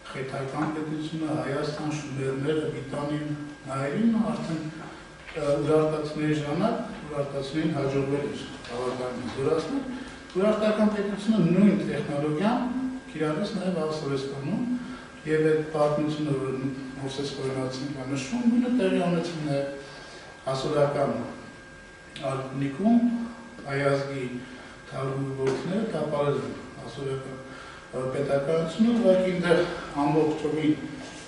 Խեթայական պետությունը, Հայաստան, Շումերները, Միտանին, Նայրին, արդեն Ուրարտացիների ժամանակ Ուրարտացիներին հաջողվել էր հավաքարին զորացնել, Ուրարտական պետությունը նույն տեխնոլոգիան կիրառեց նաև Ասորեստանում եւ այդ պատմությունը, որ Մովսես Խորենացին կա նշում, նույնը տեղի ունեցել նաև ասորական ալպնիկում Այազգի թագուհի որդիները տապալել են ասորական պետականությունը, ուղղակի այնտեղ ամբողջովին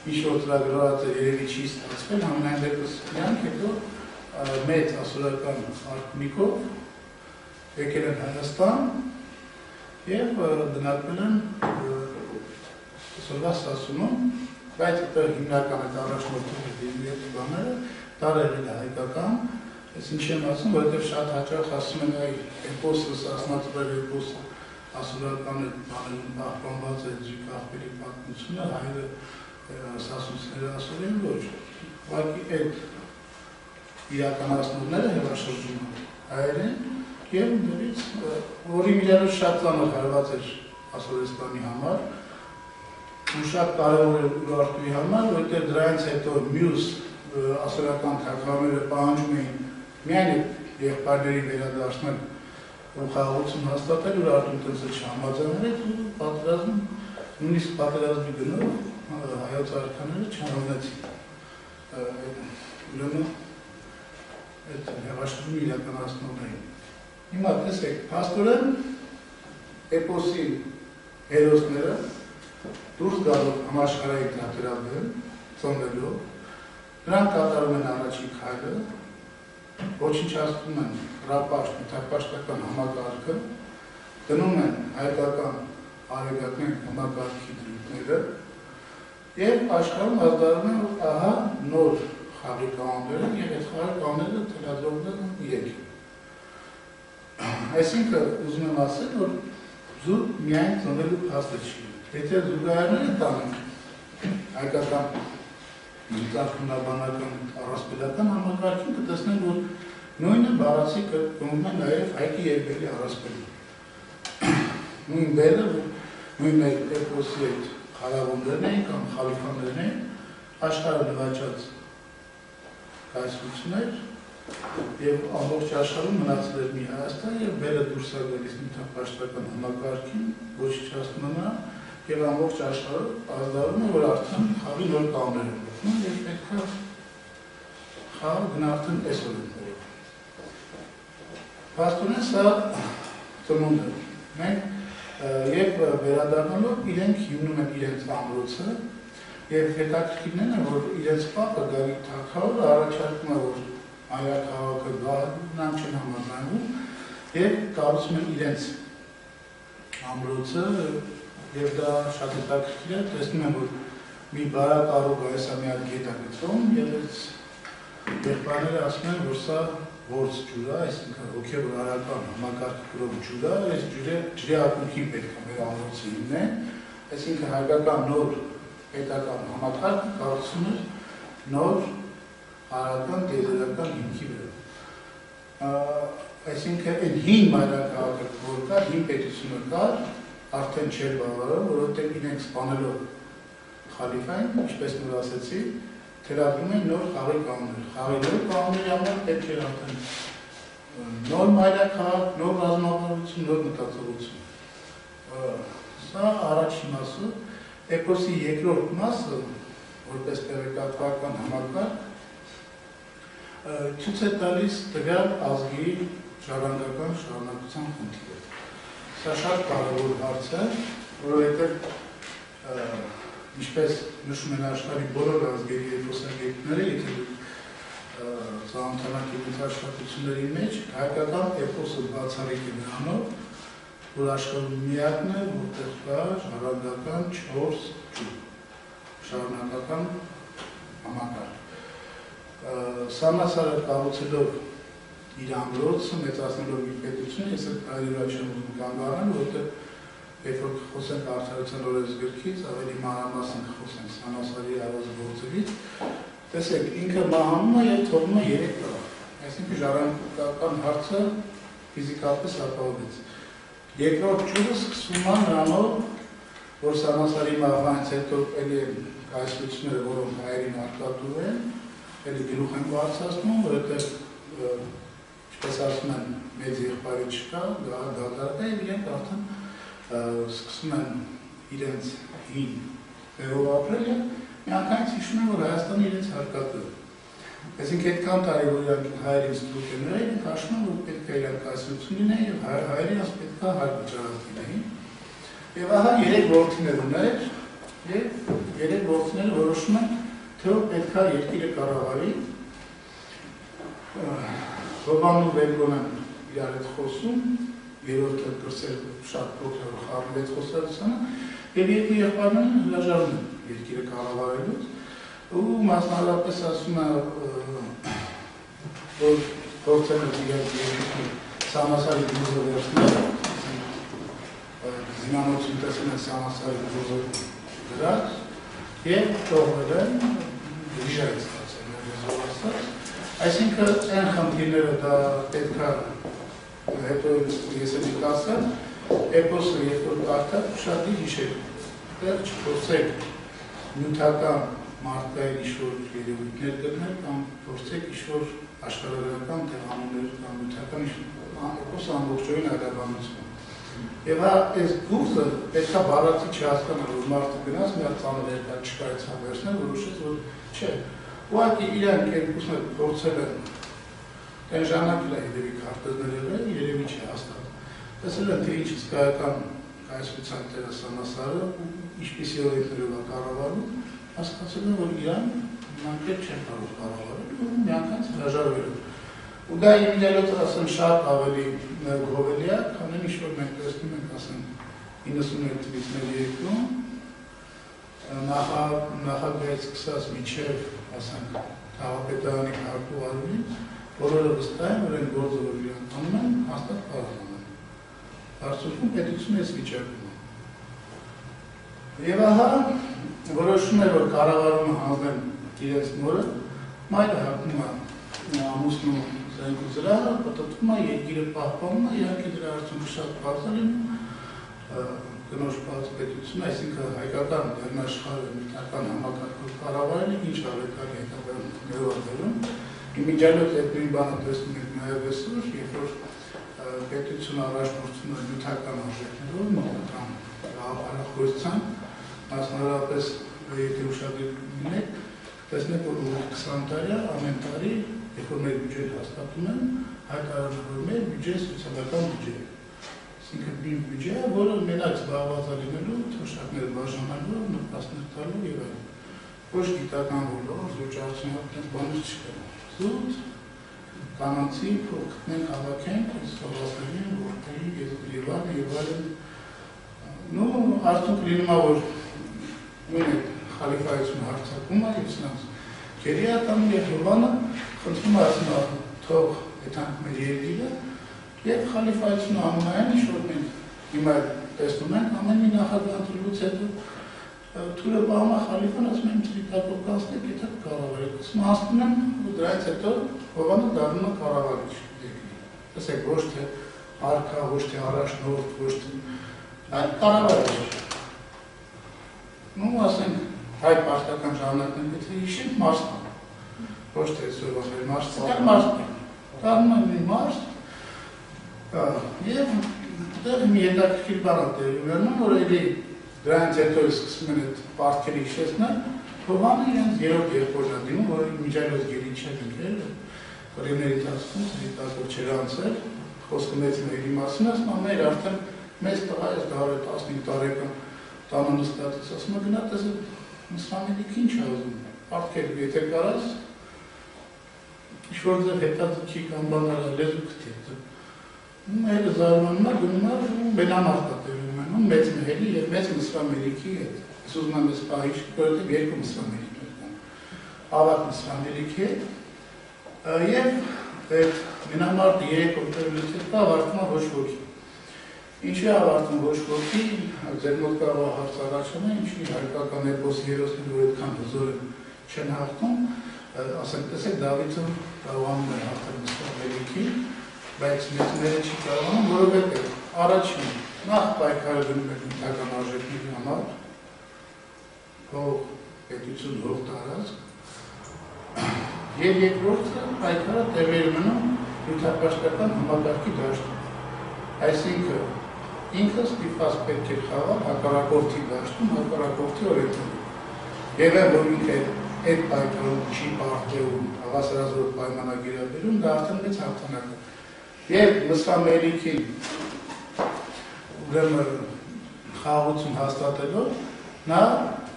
ինչ-որ ծրագրված է երևի չի ստացվել, համենայն դեպս նրանք հետո մեծ ասորական ալպնիկով եկել են Հայաստան եւ բնակվել են Սորվա Սասունում, բայց այդտեղ հիմնական այդ առաջնորդները դիվիետ բաները տարերել է հայկական, այս ինչ եմ ասում, որովհետև շատ հաճախ ասում են այ էպոսը, սասնածվեր էպոսը ասորական այդ բաներում պահպանված է ձուկ աղբերի պատմությունը, հայերը սասունցները ասել են ոչ, ուղղակի այդ իրականացնողները հեղաշրջում հայեր են եւ դրից որին իրարու շատ ծանոթ հարված էր Ասորեստանի համար ու շատ կարևոր էր Ուրարտուի համար, որտեղ դրանից հետո մյուս ասորական թագավորները պահանջում էին միայն եղբայրների վերադարձնել ու խաղաղություն հաստատել, Ուրարտուն տենց չհամաձայնել ու պատերազմ, նույնիսկ պատերազմի գնով հայոց արքաները չհանձնեցին։ Ուրեմն այդ հեղաշրջումը իրականացնողներին։ Հիմա տեսեք, փաստորեն էպոսի հերոսները դուրս գալով համաշխարհային թատերաբեմ, ծնվելով, նրանք կատարում են առաջին քայլը, ոչնչացնում են հրապաշտ, թափաշտական համակարգը, դնում են հայկական արեգակներ համակարգի դրույթները եւ աշխարհում ազդարում են, որ ահա նոր խաղի կանոններ են եւ այդ խաղի կանոնները թելադրողներ են իրենք։ Այսինքն ուզում եմ ասել, որ զուտ միայն ծնվելու փաստը չի։ Եթե զուգահեռները տանենք հայկական Միտախնաբանական առասպելական համակարգին կտեսնեն, որ նույնը բառացի կրկնում է նաև հայքի և բելի առասպելը։ Նույն բելը, նույն էպոսի այդ խարավոնդերն էին կամ խալիֆաներն էին, աշխարհը նվաճած կայսրություններ և ամբողջ աշխարհում մնացել էր մի Հայաստան և բելը դուրս է գալիս միտապաշտական համակարգին, ոչնչացնում է նա և ամբողջ աշխարհը ազդարում է, որ արդեն խաղի նոր կանոններ են գործում և պետք է խաղը գնա արդեն այսօր են վերում։ Փաստորեն սա ծնունդ է։ Մենք և վերադառնալով իրենք հիմնում են իրենց ամրոցը և հետաքրքիրն է, որ իրենց պապը Գագիկ թագավորը առաջարկում է, որ մայրաքաղաքը նրանք չեն համաձայնվում և կառուցում են իրենց ամրոցը և դա շատ հետաքրքիր է, տեսնում եմ, որ մի բարակարող այսա մի հատ գետ է գծում և այս եղբայրները ասում են, որ սա որս ջուր է, այսինքն հոգևոր արական համակարգի կրող ջուր է, այս ջրի ակունքին պետք է մեր ամրոցը հիմնեն, այսինքն հայկական նոր պետական համակարգը կառուցում էր նոր արական տիեզերական հիմքի վրա։ Այսինքն այն հին մայրաքաղաքը, որ կար, հին պետությունը կար, արդեն չէր բավարարում, որովհետև իրենք սպանելով խալիֆային, ինչպես նոր ասեցի, թելադրում են նոր խաղի կանոններ։ Խաղի նոր կանոնների համար պետք էր արդեն նոր մայրաքաղաք, նոր ռազմավարություն, նոր մտածողություն։ Սա առաջին մասը, էպոսի երկրորդ մասը, որպես տեղեկատվական համակարգ, ցույց է տալիս տվյալ ազգի ժառանգական շարունակության խնդիրը։ Սա շատ կարևոր հարց է, որովհետև ինչպես նշում են աշխարհի բոլոր ազգերի էպոսագետները, եթե ծանոթանաք իրենց աշխատությունների մեջ, հայկական էպոսը բացառիկ է նրանով, որ աշխարհում միակն է, որտեղ կա ժառանգական 4 ջուր, շարունակական համակարգ։ Սանասարը կառուցելով իր ամրոցը, մեծացնելով իր պետությունը, ես այդ կարիրա չեմ ուզում կանգ առնել, որովհետև երբ որ խոսենք Արդարության օրենսգրքից, ավելի մանրամասն կխոսենք Սանասարի արված գործերից, տեսեք, ինքը մահանում է և թողնում է 3 տղա, այսինքն ժառանգական հարցը ֆիզիկապես ապահովեց։ Երկրորդ ջուրը սկսվում է նրանով, որ Սանասարի մահվանից հետո էլի կայսրությունները, որոնք հայերին արտադրում են, էլի գլուխ են բարձրացնում, որովհետև ինչպես ասում են, մեծ եղբայրը չկա, դա դատարկ է, և իրենք արդեն սկսում են իրենց հին տեղով ապրել և միանգամից հիշում են, որ Հայաստանը իրենց հարկատու է։ Այսինքն այդքան տարի, որ իրանք հայերին ստրուկ են եղել, իրենք հաշվում են, որ պետք է իրանք կայսրություն լինեն և հայերին ասում պետք է հարկ վճարած լինեին։ Եվ ահա 3 որդիներ ուներ և 3 որդիները որոշում են, թե որ պետք է երկիրը կառավարի։ Հովանն ու Բելգոնն իրար հետ խոսում, երրորդը կրսել շատ փոքր խառնվեց խոսակցությանը, և երկու եղբայրները հրաժարվում են երկիրը կառավարելուց, ու մասնավորապես ասում է, որ փորձել են իրենց երկիրը Սանասարի դուզը վերցնել, զինանոցում տեսել են Սանասարի դուզը դրած, և թողվել են դիժայից ստացել, ներեզով ասած, այսինքն այն խնդիրները դա պետք է հետո ես եմ կասել, էպոսը երբ որ կարդաք շատ հիշել, դեռ չփորձեք նյութական մարդկային ինչ-որ երևույթներ գտնել կամ փորձեք ինչ-որ աշխարհագրական տեղանուններ կամ նյութական էպոսը ամբողջովին այլաբանություն։ Եվ այս գուզը պետք է բառացի չհասկանալ, որ մարդը գնաց, մի հատ ծանր երկար չկայցան վերցնել, որոշեց, որ չէ։ Ուղղակի իրանք երկուսն էլ փորձել են այն ժամանակել է հետևի քարտեզներ եղել, երևի չի հաստատ։ Տեսել են, թե ինչ հսկայական կայսրության տերը Սանասարը ու ինչպիսի օրենքներով է կառավարում, հասկացել են, որ իրան նույնպես չեն կարող կառավարել ու միանգամից հրաժարվել են։ Ու դա իմիջիայլոց ասեմ շատ ավելի գովելի է, քան ինչ որ մենք տեսնում ենք, ասեմ 91 թվականից մեր երկրում նախագահից սկսած մինչև ասենք Թաղապետարանի քարտուղարին, բոլորը վստահ են, որ այն գործը, որ իրանք անում են, հաստատ կարող են։ Արդյունքում պետությունը այս վիճակում է։ Եվ ահա որոշում է, որ կառավարումը հանձնեն իրենց մորը, մայրը հակնում է ամուսնու զենքու զրահը, պտտվում է, երկիրը պահպանում է, իհարկե դրա արդյունքը շատ բարձր է լինում, կնոջ պետությունը, այսինքն հայկական դերնաշխարհը միտական համակարգով կառավարել է, ինչ ավետարի հետագայում ներառվելուն։ Իմիջիալոց այդ նույն բանը տեսնում ենք նաև այսօր, երբ որ պետությունը առաջնորդում է նյութական արժեքներով, նույնական հարախոսության, մասնավորապես եթե ուշադրություն ունենք, տեսնենք, որ 20 տարի ամեն տարի, երբ որ մեր բյուջեն հաստատում են, հայտարարվում է բյուջեն սոցիալական բյուջե։ Այսինքն մի բյուջե, որը մենակ զբաղված է լինելու, թոշակներ բաժանելու, նպաստներ տալու եւ այլն։ Ոչ գիտական ոլորտ, ոչ արդյունավետ բաներ չկա։ Զուտ կանանցի փող գտնենք, հավաքենք, սովորածներին, որտեղի եւ այլն։ Ну, արդյունք լինում է, որ նույն խալիֆայությունը հարձակվում է եւ սրանց գերի է տանում եւ Հովանը խնդրում է ասում թող այդանք մեր երկիրը եւ խալիֆայությունը ամենայն ինչ որ մենք հիմա տեսնում ենք ամեն մի նախագծելուց հետո թուրը բաղում է խալիֆան ասում եմ դիտակով կանցնեք եթե կառավարեք ասում հասնում եմ ու դրանից հետո Հովանը դառնում է կառավարիչ երկրի ասեք ոչ թե արքա ոչ թե առաջնորդ ոչ թե այլ կառավարիչ ну ասենք հայ պարտական ժամանակներում եթե հիշենք Մարսն ոչ թե այսօրվա մեր Մարսը այլ Մարսն դառնում է մի Մարս եւ դեռ մի հետաքրքիր բան է տեղի ունենում, որ էլի դրանից հետո սկսում են այդ պարտքերը հիշեցնել, Հովանը իրենց երրորդ եղբորն է դիմում, որ իմիջիալոց գերի չեն ընկել, օրենքների ընթացքում դիտակով չէր անցել, խոսքը մեծ մերի մասին, ասում է մեր արդեն մեծ տղա է դարը 15 տարեկան տանը նստած, ասում է գնա տես Մուսլմանների ինչ է ուզում, պարտքեր եթե կարաս ինչ-որ ձև հետաձգի կամ բանալ լեզու քթի Մերը զարմանում է, գնում է, բենամարդ է տևում են, մեծ մհերի և մեծ մսրամերիքի հետ, ես ուզում եմ ես պահիշ, որովհետև երկու մսրամերիքներ կան, ավակ մսրամերիքի հետ, և այդ բենամարդը 3 օգտևելուց հետո ավարտում է ոչ ոքի։ Ինչի ավարտում ոչ ոքի, ձեր մոտ կարող է հարց առաջանա, ինչի հայկական էպոսի հերոսներ, որ այդքան հզոր չեն հաղթում, ասենք տեսեք Դավիթը կարողանում է հաղթել մսրամերիքի բայց մեծները չի կարողանում, որովհետև առաջին նախ պայքարը գնում է նյութական արժեքների համար, փող, պետություն, հող տարածք, եւ երկրորդը պայքարը տեղի է ունենում նյութապաշտական համակարգի դաշտում։ Այսինքն ինքը ստիպված պետք է խաղալ հակառակորդի դաշտում, հակառակորդի օրենքներում։ Եվ որ ինքը այդ պայքարում չի պարտեում, հավասարազոր պայմանագիր է բերում, դա արդեն մեծ հաղթանակ է։ Եվ մսրամերիքին ուրեմն խաղաղություն հաստատելով, նա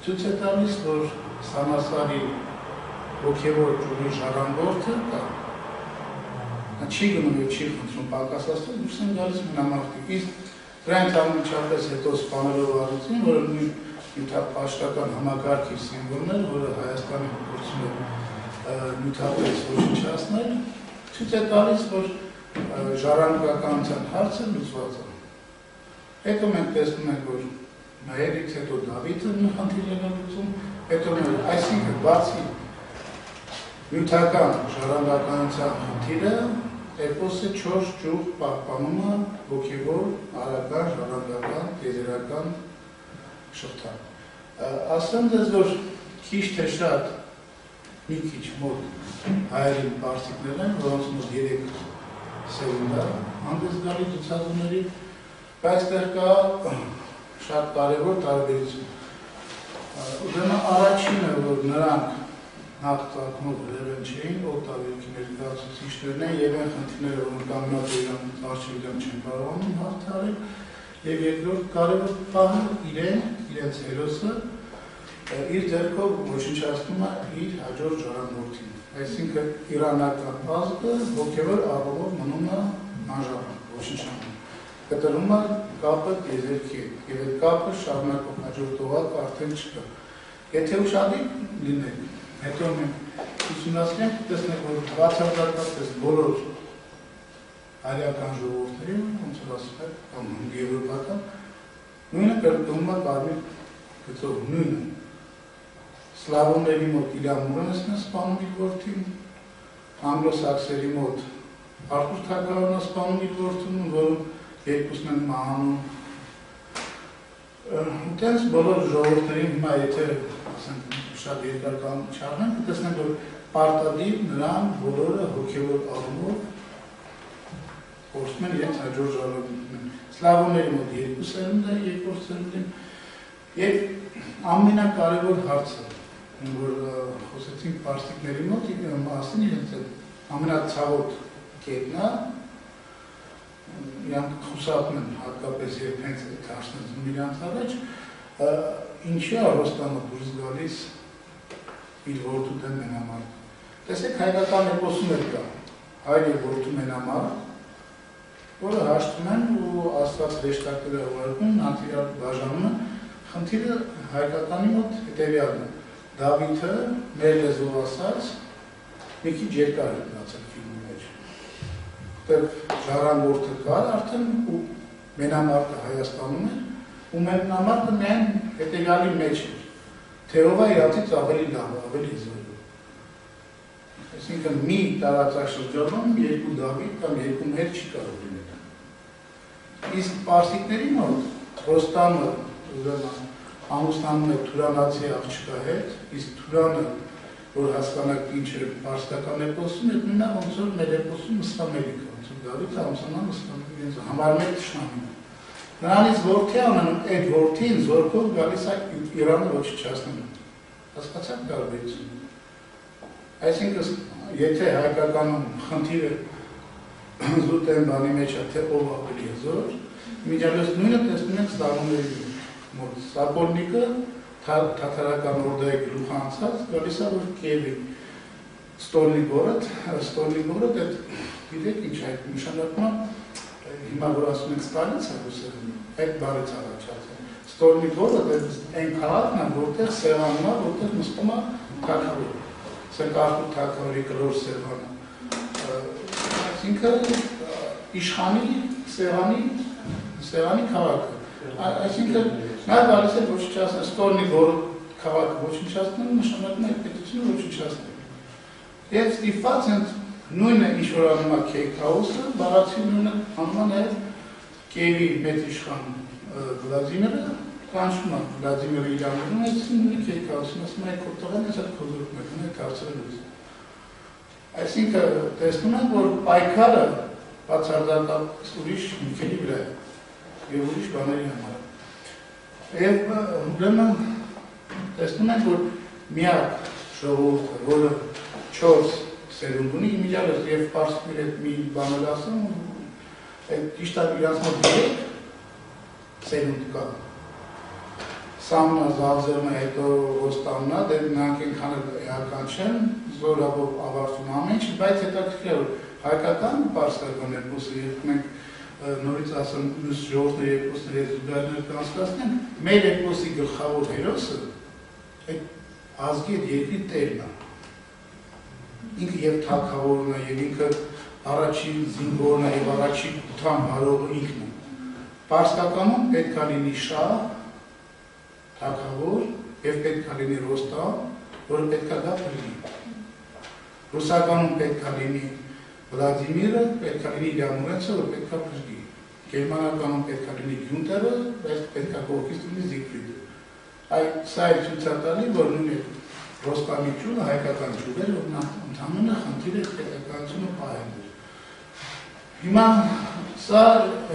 ցույց է տալիս, որ Սանասարի ոգևոր ճյուղի ժառանգորդը կա։ Նա չի գնում եւ չի խնդրում պակասացնել, դուրս են գալիս մենամարտիկ։ Իսկ դրանից անմիջապես հետո սպանելով առուցին, որը նույն նյութապաշտական համակարգի սիմվոլն էր, որը Հայաստանը փորձում է նյութապես ոչնչացնել, ցույց է տալիս, որ ժառանգականության հարցը լուծված է։ Հետո մենք տեսնում ենք, որ նայելից հետո Դավիթը խնդիրներ է լուծում, հետո այսինքն բացի նյութական ժառանգականության խնդիրը, էպոսը 4 ճյուղ պահպանում է ոգևոր, արական, ժառանգական, տիեզերական շղթան։ Ասեմ ձեզ, որ քիչ թե շատ մի քիչ մոտ հայերին պարսիկներ են, որոնց մոտ 3 սերունդա հանդես գալի ցուցադրումների, բայց դեռ կա շատ կարևոր տարբերություն։ Ուրեմն առաջինը, որ նրանք նախ ծագումով վերևեն չէին, օգտավերքի ներկայացուցիչներն են եւ այն խնդիրները, որոնք ամենատարբերական արժեքներն չեն կարողանում հաղթահարել, եւ երկրորդ կարևոր բանը իրենց հերոսը իր ձեռքով ոչնչացնում է իր հաջորդ ժառանգորդին։ Այսինքն իրանական ազգը ոգևոր առումով մնում է անժառանգ, ոչնչանում։ Կտրում է կապը տիեզերքի հետ, եւ այդ կապը շարունակող հաջորդողակ արդեն չկա։ Եթե ուշադիր լինենք, հետո մենք ուսումնասիրենք, տեսնենք, որ բացարձակապես բոլոր արիական ժողովուրդների, ոնց որ ասում է, կամ եվրոպական, նույնը կրկնում է կարմիր գծով, նույնը Սլավոնների մոտ Իլյան Մուրենսն է սպանում իր որդին, անգլոսաքսերի մոտ Արթուր Թագավորն է սպանում իր որդուն, որում երկուսն են մահանում։ Ուտենց բոլոր ժողովուրդներին հիմա եթե շատ երկար կան չառնենք, կտեսնենք, որ պարտադիր նրան բոլորը հոգևոր առումով փորձում են իրենց հաջորդ ժառանգությունն։ Սլավոնների մոտ երկու սերունդ է, երկրորդ սերունդին, եւ ամենակարևոր հարցը, որ խոսեցինք պարսիկների մոտ, մասին իրենց ամենացավոտ կետն է, իրանք խուսափում են հատկապես երբ հենց այդ հարցնեցնում իրանց առաջ, ինչի է Ռոստամը դուրս գալիս իր որդու դեմ մենամարտ։ Տեսեք հայկական էպոսում էլ կա հայր և որդու մենամարտ, որը հաշտում են ու աստված հեշտակները ուղարկում, նատիրար բաժանում, խնդիրը հայկականի մոտ հետևյալն է։ Դավիթը մեր լեզվով ասած մի քիչ երկար է մնացել ֆիլմի մեջ։ Ժառանգորդը կար արդեն ու մենամարտը Հայաստանում էր ու մենամարտը միայն հետևյալի մեջ էր, թե ով է իրացից ավելի լավ, ավելի զոր։ Այսինքն մի տարածաշրջանում երկու Դավիթ կամ երկու մեր չի կարող լինել։ Իսկ պարսիկների մոտ Ռոստամը ամուսնանում է Թուրանացի աղջկա հետ, իսկ Թուրանը, որ հասկանաք ինչ է պարսկական էպոսում, այդ նույնը ոնց որ մեր էպոսում Մսխամելիք, ոնց որ Դավիթը ամուսնանում Մսխամելիք, համար մեկ թշնամին։ Նրանից որդի անանում, այդ որդին զորքով գալիս է Իրանը ոչնչացնում։ Հասկացաք տարբերությունը։ Այսինքն, եթե հայկականում խնդիրը զուտ են բանի մեջ է, թե ով ավելի է զոր, միջալոց նույնը տեսնում ենք Սլավոնների մոտ։ Սապորնիկը թաթարական օրդայի գլուխ անցած, գալիս է, որ Կիևի Ստոլնի գորդ, գիտեք ինչ այդ նշանակում է, հիմա որ ասում ենք Ստալինց է ռուսերեն, այդ բառից առաջացել։ Ստոլնի գորդ այն քաղաքն է, որտեղ Սևանն է, որտեղ նստում է թագավոր։ Սենկարտու թագավորի կլոր Սևանը։ Այսինքն իշխանի Սևանի քաղաքը։ Այսինքն նա գալիս է ոչնչացնել, Ստոլնի գորդ քաղաքը ոչնչացնել, նշանակում է այդ պետությունը ոչնչացնել։ Եվ ստիպված են նույնը ինչ-որ անում է Քեյքհաուսը, բառացի նույնը անում է Կիևի մեծ իշխան Վլադիմիրը, կանչում է Վլադիմիրը իրանում, այսինքն նույնը Քեյքհաուսն ասում է քո տղան ես այդ քոզորում եք, ունեք հարցրելուց։ Այսինքն տեսնում ենք, որ պայքարը բացարձակապես ուրիշ հիմքերի վրա է և ուրիշ բաների համար։ Եվ ուրեմն տեսնում ենք, որ միակ ժողովուրդը, որը 4 սերունդ ունի, իմիջիալոց և պարսիկների հետ մի բանել ասում, ճիշտ է իրանց մոտ 3 սերունդ կա։ Սամնա, Զավզերմը, հետո Ռոստամնա, դեր նրանք ենքան էական չեն, զորավով ավարտում ամեն ինչ, բայց հետաքրքիր է, որ հայկական պարսկական էպոսը, երբ մենք նորից ասեմ, մյուս ժողովուրդների էպոսների հետ զուգահեռներ կանցկացնենք, մեր էպոսի գլխավոր հերոսը այդ ազգի այդ երկրի տերն է։ Ինքը և թագավորն է, և ինքը առաջին զինվորն է, և առաջին ութան հարողը ինքն է։ Պարսկականում պետք է լինի շահ, թագավոր, և պետք է լինի Ռոստամ, որը պետք է դա փրկի։ Ռուսականում պետք է լինի Վլադիմիրը, պետք է լինի Իլյան Մուրենցը, որ պետք է փրկի։ Գերմանականում պետք է լինի Գյունտերը, բայց պետք է կողքից լինի Զիգֆրիդը։ Սա է ցույց է տալի, որ նույն Ռոստամի ճյուղը հայկական ճյուղ էր, որ նա ընդհանրապես խնդիրը պետականությունը պահել էր։ Հիմա սա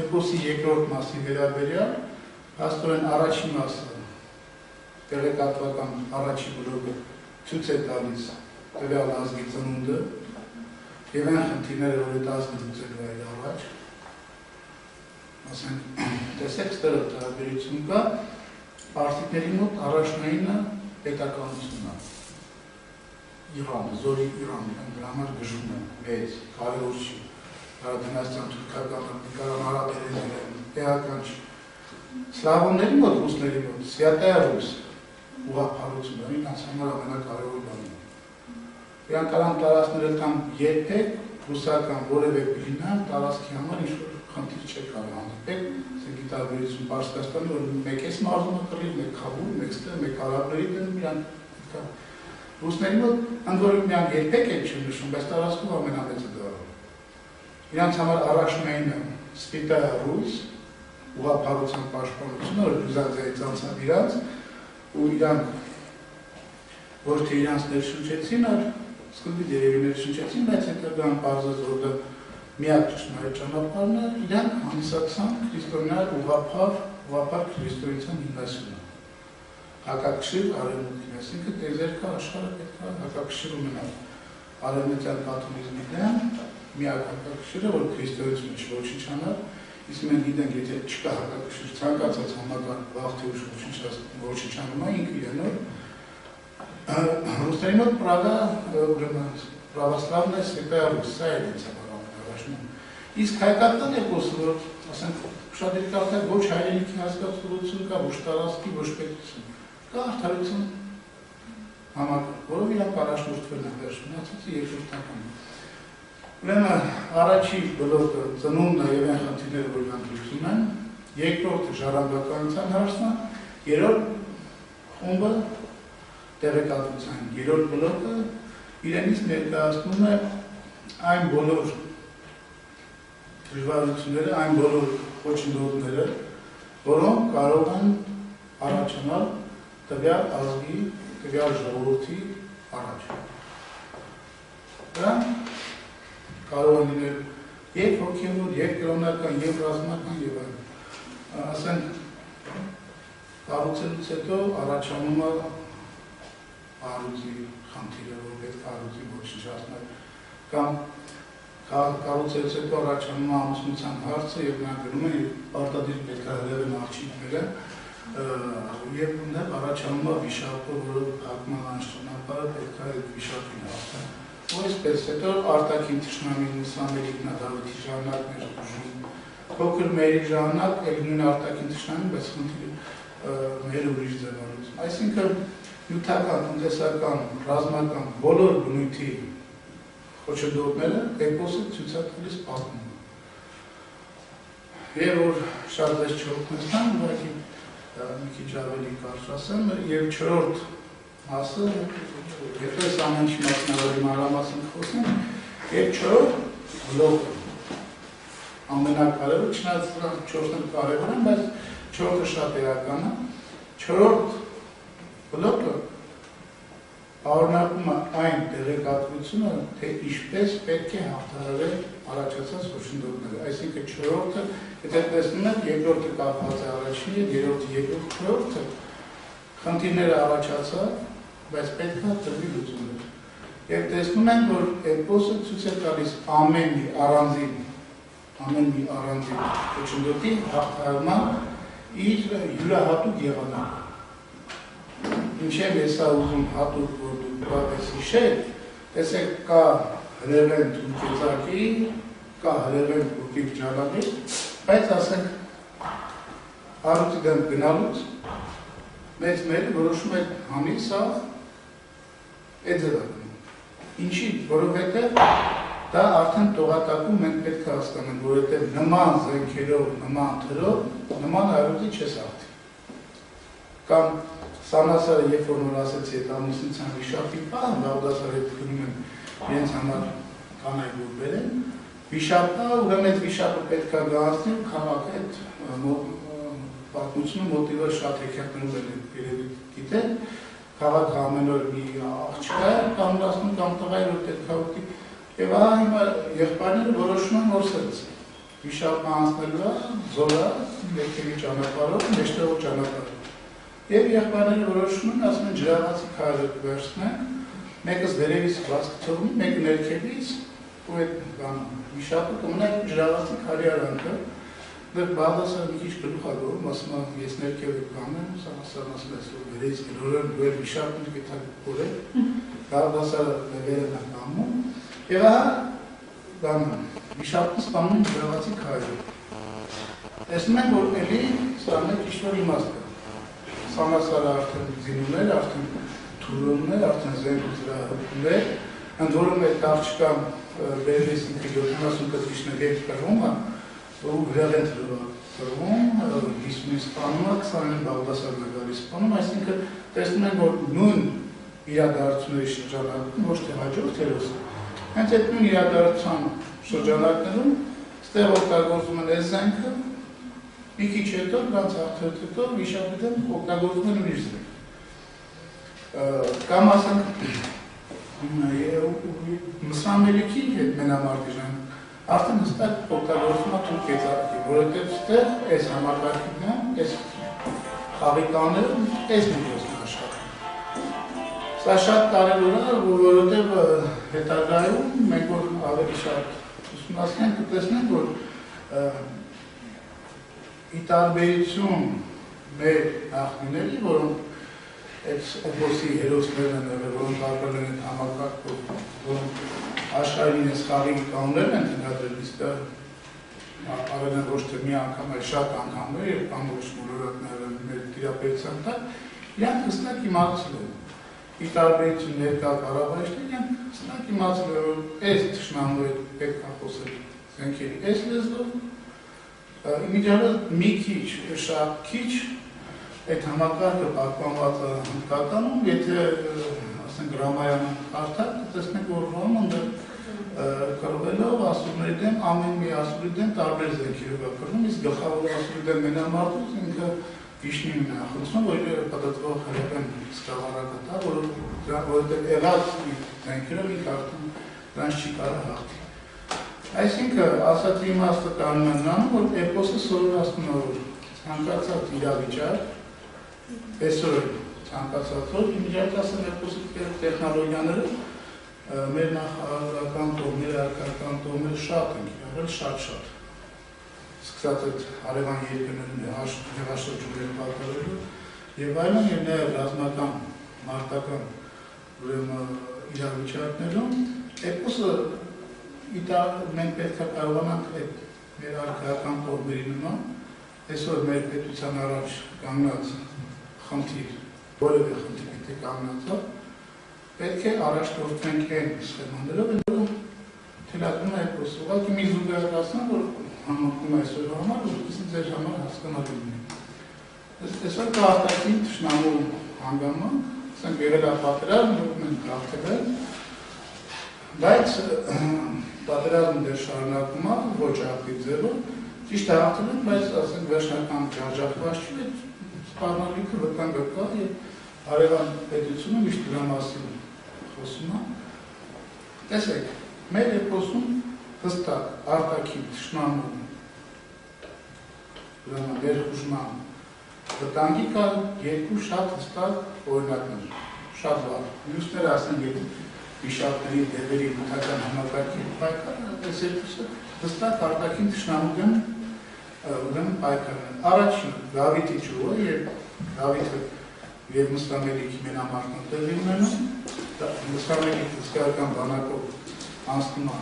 էպոսի երկրորդ մասի վերաբերյալ, հաստորեն առաջին մասը, տեղեկատվական առաջի բլոգը ցույց է տալիս տվյալ ազգի ծնունդը և այն խնդիրները, որ այդ ազգը լուծելու է առաջ։ Ասենք, տեսեք, ստերը տարբերություն կա, պարսիկների մոտ առաջնայինը պետականությունն է։ Իրանը, զորի Իրանը, դրա համար գժում է, մեծ, կարևոր չի, դինաստիան թուրքական, նկարանարաբերեները, տեղական չի։ Սլավոնների մոտ, ռուսների մոտ, Սվյատայա Ռուս, ուղղափառությունը, ինձ համար ամենակարևոր բանը։ Իրանք կարան տարածքները կամ երբեք ռուսական որևէ բիզնես տարածքի համար ինչ-որ խնդիր չէ կարող հանդիպել, ասենք տարբերություն Պարսկաստանի, որ մեկ էս մարզումը կռիվ, մեկ Քաբուլ, մեկ ստեղ, մեկ արաբների դեմ, իրանք պետք է։ Ռուսների մոտ անգորիկ միան երբեք էլ չի նշում, բայց տարածքում ամենամեծը դառնում։ Իրանց համար առաջնայինը Սպիտա Ռուս, ուղղափառության պաշտպանությունը, որ Բյուզանդիայից անցավ իրանց, ու իրանք ոչ թե իրանց ներշնչեցին, այլ սկզբից երևի ներշնչեցին, բայց հետագայում պարզեց, որ դա միակ ճշմարիտ ճանապարհն է, իրանք հանդիսացան քրիստոնյա ուղղափառ քրիստոնեության հիմնասյունը։ Հակակշիռ արևմուտքին, այսինքն տեզերքը աշխարհը պետք է հակակշիռ ունենալ արևմտյան կաթոլիզմի դեմ, միակ հակակշիռը, որ քրիստոնեությունը չոչինչ անել, իսկ մենք գիտենք, եթե չկա հակակշիռ, ցանկացած համակարգ վաղ թե ուշ ոչինչ անում է ինքը իրենով, ռուսների մոտ Պրագա պրավասլավն է Սվետայա Ռուս, սա է ինձ առաջնում։ Իսկ հայկական էպոսը, որ ասենք շատ երկարդակ ոչ հայրենիքի հասկացություն կա, ոչ տարածքի, ոչ պետություն, կա արդարություն համակարգ, որով իրանք առաջնորդվել են վերջ մնացածը երկրորդականում։ Ուրեմն առաջի բլոկը ծնունդն է եւ այն խնդիրները, որ իրանք լուծում են, երկրորդը ժառանգականության հարցն է, երրորդ խումբը տեղեկատվության, երրորդ բլոկը իրենից ներկայացնում է այն բոլոր դժվարությունները, այն բոլոր խոչընդոտները, որոնք կարող են առաջանալ տվյալ ազգի, տվյալ ժողովրդի առաջ։ Դրանք կարող են լինել եւ հոգեվոր, եւ կրոնական, եւ ռազմական, եւ այլն։ Ասենք կառուցելուց հետո առաջանում է առուծի խնդիրը, որ պետք է առուծի ոչնչացնել, կամ կառուցելուց հետո առաջանում է ամուսնության հարցը եւ նա գրում է պարտադիր պետք է հրավեն աղջիկները եւ ունեն առաջանում է վիշապը, որը հակման անշտանապարը պետք է վիշապին հաղթան։ Ու այսպես հետո արտաքին թշնամին Ամերիկն է Դավիթի ժամանակներ ուժում, փոքր մերի ժամանակ էլ նույն արտաքին թշնամին, բայց խնդիրը մեր ուրիշ ձևավորում։ Այսինքն նյութական, տնտեսական, ռազմական բոլոր բնույթի խոչընդոտները էպոսը ցույց է տալիս պատմում։ Եվ որ շատ դες չօգնեցան, ուղղակի մի քիչ ավելի կարճ ասեմ, եւ չորրորդ մասը, եթե այս ամեն ինչի մասնավորի մանրամասն խոսենք, եւ չորրորդ բլոկը ամենակարևորը, չնայած դրանք չորսն կարևոր են, բայց չորրորդը շատ էական է, չորրորդ բլոկը Պարունակում է այն տեղեկատվությունը, թե ինչպես պետք է հաղթահարել առաջացած խոչընդոտները։ Այսինքն չորրորդը, եթե տեսնում եք, երկրորդը կապված է առաջինի հետ, երրորդը երկրորդը, խնդիրները առաջացավ, բայց պետք է տրվի լուծումներ։ Եվ տեսնում ենք, որ էպոսը ցույց է տալիս ամեն մի առանձին խոչընդոտի հաղթահարման իր յուրահատուկ եղանակը։ Ինչև ես ուզում հատուկ, որ դուք պատես հիշել, տեսեք կա հրևեն թուրքեզակի, կա հրևեն ուկիվ ջալավի, բայց ասենք առուծի դեմ գնալուց, մեծ մերը որոշում է հանի սա էձերակնում։ Ինչի, որովհետև դա արդեն տողատակում մենք պետք է հասկանանք, որովհետև նման զենքերով, նման թրով, նման առուծի չես հաղթի։ Կամ Սանասարը երբ որ նոր ասեցի այդ ամուսնության վիշապի պահ, Բաղդասարը հետ գնում են իրենց համար կանայք որ բերեն, վիշապը, ուրեմն այդ վիշապը պետք է գանցնի ու քաղաքը այդ պատմությունը մոտիվը շատ հեքիաթներով են երևի գիտեն, քաղաքը ամեն օր մի աղջկա է կանգնացնում կամ տղա է որ պետք է ուտի, եւ ահա հիմա եղբայրները որոշում են որսելուց։ Վիշապը անցնելու է զորա, երկրի ճանապարհով, մեջտեղով ճանապարհով։ Եվ եղբայրները որոշում են, ասում են ջրաղացի քարը վերցնենք, մեկը վերևից բաց կթողնի, մեկը ներքևից, ու այդ վիշապը կմնա ջրաղացի քարի արանքը, դեռ Բաղդասարը մի քիչ գլուխ է գոռում, ասում է ես ներքև կանեմ, Սանասարն ասում է որ վերևից գլորեն, դու էլ վիշապն գտա կորել, Բաղդասարը վերևն է կանգնում, եւ ահա վիշապը սպանում ջրաղացի քարը։ Տեսնում ենք, որ էլի սա մեկ ինչ-որ իմաստ կա։ Սանասարը արդեն զինումներ, արդեն թուրումներ, արդեն զենքներ, ընդ որում այդ աղջկան վերևից ինքը 70 կտրիչներ երբ կրվում է, ու վրեղ են տրվում, 50-ին սպանում է, 20-ին Բաղդասարն է գալիս սպանում, այսինքն տեսնում ենք, որ նույն իրադարձությունների շրջանակում, ոչ թե հաջորդերս, հենց այդ նույն իրադարձության շրջանակներում ստեղ օգտագործում են այս զենքը, մի քիչ հետո, դրանց հաղթերից հետո վիշապի դեմ օգտագործում են ուրիշ զենք։ Կամ ասենք Մսրամելիքի հետ մենամարտիժան արդեն հստակ օգտագործում է թուրք եզակի, որովհետև ստեղ այս համակարգիքն, այս խաղիկաները, այս միջոցն աշխատում։ Սա շատ կարևոր է, որովհետև հետագայում մենք որ ավելի շատ ուսումնասիրենք կտեսնենք, որ ի տարբերություն մեր նախնիների, որոնք այդ օպոսի հերոսներն են եղել, որոնք ապրել են այդ համակարգով, որոնք աշխարհին այս խաղի կանոններն են ընդդիմադրել, իսկ արել են ոչ թե մի անգամ, այլ շատ անգամներ եւ ամբողջ մոլորակները մեր դիապետության տակ, իրանք հստակ իմացել են։ Ի տարբերություն ներկա կառավարիչների, իրանք հստակ իմացել են, որ այս թշնամու հետ պետք է խոսել զենքերի այս լեզվով, իմիջիալը մի քիչ, շատ քիչ այդ համակարգը պահպանված է հնդկատանում, եթե ասենք Ռամայանը կարդալ, կտեսնենք, որ Ռոմանը կռվելով ասուրների դեմ, ամեն մի ասուրի դեմ տարբեր զենքերով է կռվում, իսկ գլխավոր ասուրի դեմ մենամարտուց ինքը Վիշնին է խնդրում, որ պատտվող հրապեն սկավառակը տա, որովհետև եղած զենքերով ինքը արդեն դրանց չի կարող հաղթի։ Այսինքն, ասածի իմաստը կանում են նրանում, որ էպոսը սովորացնում է, որ ցանկացած իրավիճակ, այսօր ցանկացած որ իմիջիայնացան էպոսի տեխնոլոգիաները մեր նախարարական տողները, արկական տողները շատ են կիրառել, շատ։ Սկսած այդ հարևան երկրներում հեղաշրջումներ պատահելու եւ այլն եւ նաեւ ռազմական մարտական իրավիճակներում էպոսը մենք պետք է կարողանանք այդ մեր արկական տողերի նման այսօր մեր պետության առաջ կանգնած խնդիր, որևէ խնդիր եթե կանգնած պետք է առաջնորդենք այն սխեմաներով, որը թելադրում է էպոսը։ Ուղղակի մի զուգահեռացնեմ, որ համակում է այսօրվա համար, որպեսզի ձեր համար հասկանալի լինի։ Այսօր կա արտաքին թշնամու հանգամանք, ասենք եղել է պատերազմ, որ մենք հաղթել, բայց պատերազմը դեռ շարունակվում է, ոչ ակտիվ ձևով, ճիշտ է հաղթել են, բայց ասենք վերջնական ջարդապաշտ չի, սպառնալիքը վտանգը կա եւ հարևան պետությունը միշտ դրա մասին խոսում է։ Տեսեք, մեր էպոսում հստակ արտաքին թշնամու ներխուժման վտանգի կա երկու շատ հստակ օրինակներ, շատ լավ։ Մյուսները ասեն, եթե վիշապների դեպերի մտական համակարգի պայքարը, այս երկուսը հստակ արտաքին թշնամու դեմ պայքարն են։ Առաջինը Դավիթի ճյուղը եւ Դավիթը եւ Մսրամելիքի մենամարտն տեղի ունենում, Մսրամելիքը հսկայական բանակով անցնում է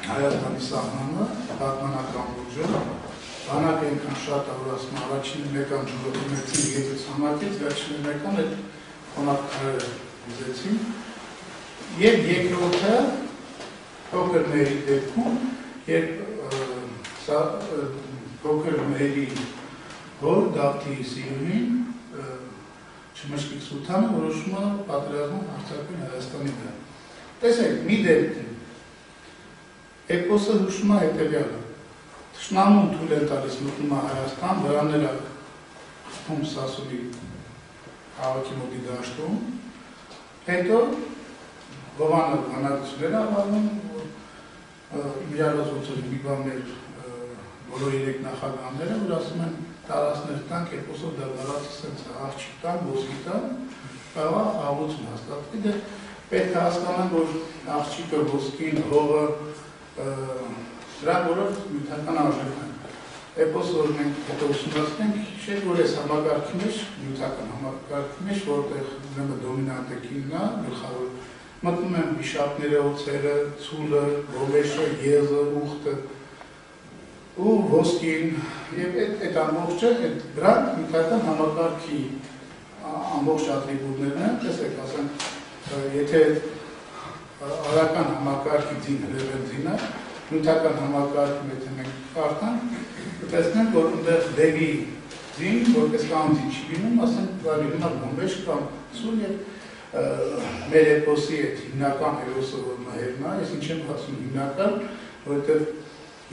Հայաստանի սահմանը, պատմանական ուժը, բանակը այնքան շատ է, որ ասում առաջին մեկան ժողովրդի գետից համակից, վերջին մեկան այդ խոնավ քարերը ուզեցին, եւ երկրորդը փոքր մերի դեպքում, երբ փոքր մերի հոր Դավթի սիրունին Չմշկիկ Սուլթանը որոշում է պատերազմում հարձակվել Հայաստանի վրա։ Տեսեք, մի դեպքում էպոսը հուշում է հետևյալը. Թշնամուն թույլ է տալիս մտնում է Հայաստան, վրաները խփում Սասունի քաղաքի մոտի դաշտում, հետո Գովանը բանակցություններ ավարտում, իրարացուցել մի բան մեր բոլոր երեք նախագահները, որ ասում են տարածքներ տանք, էպոսով դարդարացի սենց աղջիկ տան, ոսկի տան, կարող է աղություն հաստատվի, դե պետք է հասկանանք, որ աղջիկը, ոսկին, հողը, դրանք որով նյութական արժեք են։ Էպոսը, որ մենք հետո ուսումնասիրենք, հիշեք, որ այս համակարգի մեջ, նյութական համակարգի մեջ, որտեղ ուրեմն դոմինանտը կինն է, գլխավոր մտնում են վիշապները, օձերը, ցուլը, գոբեշը, եզը, ուխտը ու ոսկին եւ այդ ամբողջը դրանք նյութական համակարգի ամբողջ ատրիբուտներն են, տեսեք, ասենք, եթե արական համակարգի ձին հրևենձին է, նյութական համակարգում եթե մենք կարդանք, կտեսնենք, որ ընդեղ դեպի ձին, որպես կանձի չի լինում, ասենք, լինում է գոմբեշ կամ ցուլ եւ մեր էպոսի այդ հիմնական հերոսը որ մահերն է, ես ինչ եմ ասում հիմնական, որովհետև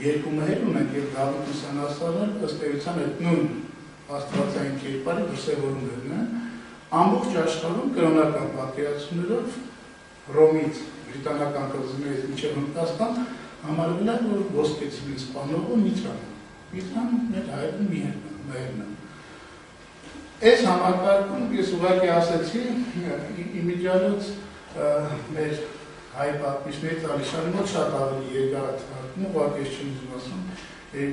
երկու մահեր ունենք եւ Դավիթ Ուսանասարը ըստ էության այդ նույն աստվածային կերպարի դրսևորումներն են, ամբողջ աշխարհում կրոնական պատկերացումներով Ռոմից բրիտանական կղզիներից մինչև Հնդկաստան համարվել է որ ոսկեցին սպանողը Միտրան մեր հայրն մահերն են։ Այս համակարգում ես ուղղակի ասացի իմիջիալոց մեր հայ պատմիչներից Ալիշանի մոտ շատ ավելի երկար թվարկում, ուղղակի ես չեմ ուզում ասում,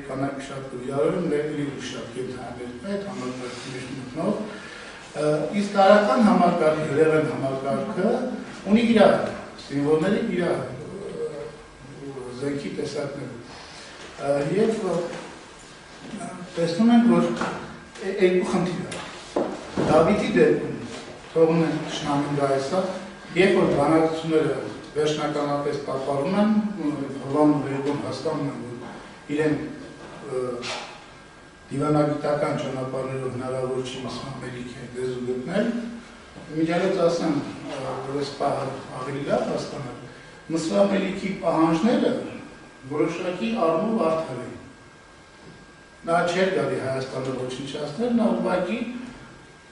կանայք շատ կվիրավորում, լեգրի շատ կենթաներ այդ համակարգի մեջ մտնող, իսկ արական համակարգի, հրևեն համակարգը ունի իր սիմվոլների իր զենքի տեսակները և տեսնում ենք, որ երկու խնդիր է։ Դավիթի դեպքում թողում են շնամին գայսա, երբ որ բանակցությունները վերջնականապես պահպանում են, հովան ու վերգում հասկանում են, որ իրեն դիվանագիտական ճանապարհներով հնարավոր չի մուսուլմանների լեզու գտնել, միջալից ասեմ, որ այս պահը ավելի լավ հասկանալ, մուսուլմանների պահանջները որոշակի առումով արդար են։ Նա չէր գալի Հայաստանը ոչնչացնել, նա ուղղակի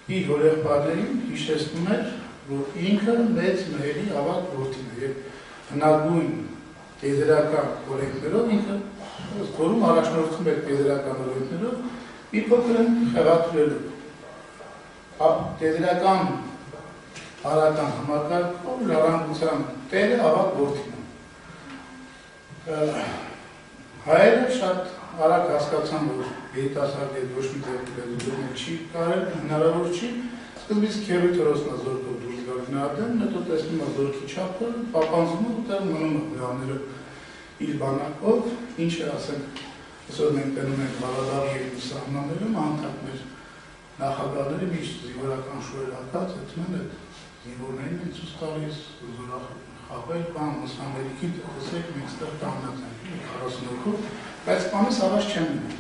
իր հորեղբայրներին հիշեցնում էր, որ ինքը մեծ մահերի ավագ որդին է եւ հնագույն տեզերական օրենքներով ինքը որում առաջնորդում էր տեզերական օրենքներով մի փոքր խեղաթյուրելու։ Տեզերական արական համակարգով ժառանգության տերը ավագ որդին է։ Հայերը շատ արագ հասկացան, որ երիտասարդի ոչ մի դեպքում չի կարել, հնարավոր չի, սկզբից Քերուի Թորոսնա զորքով դուրս գալ գնահատեն, հետո տեսնում է զորքի չափը, պապանձում ու տեղ մնում է նրաները իր բանակով, ինչ է ասենք, այսօր մենք տենում ենք Բաղդադի սահմաններում, անդակներ նախագահները միշտ զինվորական շուեր հակած, այդում են այդ զինվորներին են ցույց տալիս, խաղեր կամ մուսուլմանների տեսեք մենք ստեղ կանգնած ենք 40 հոգով, բայց սպանես ավաշ չեն մնում։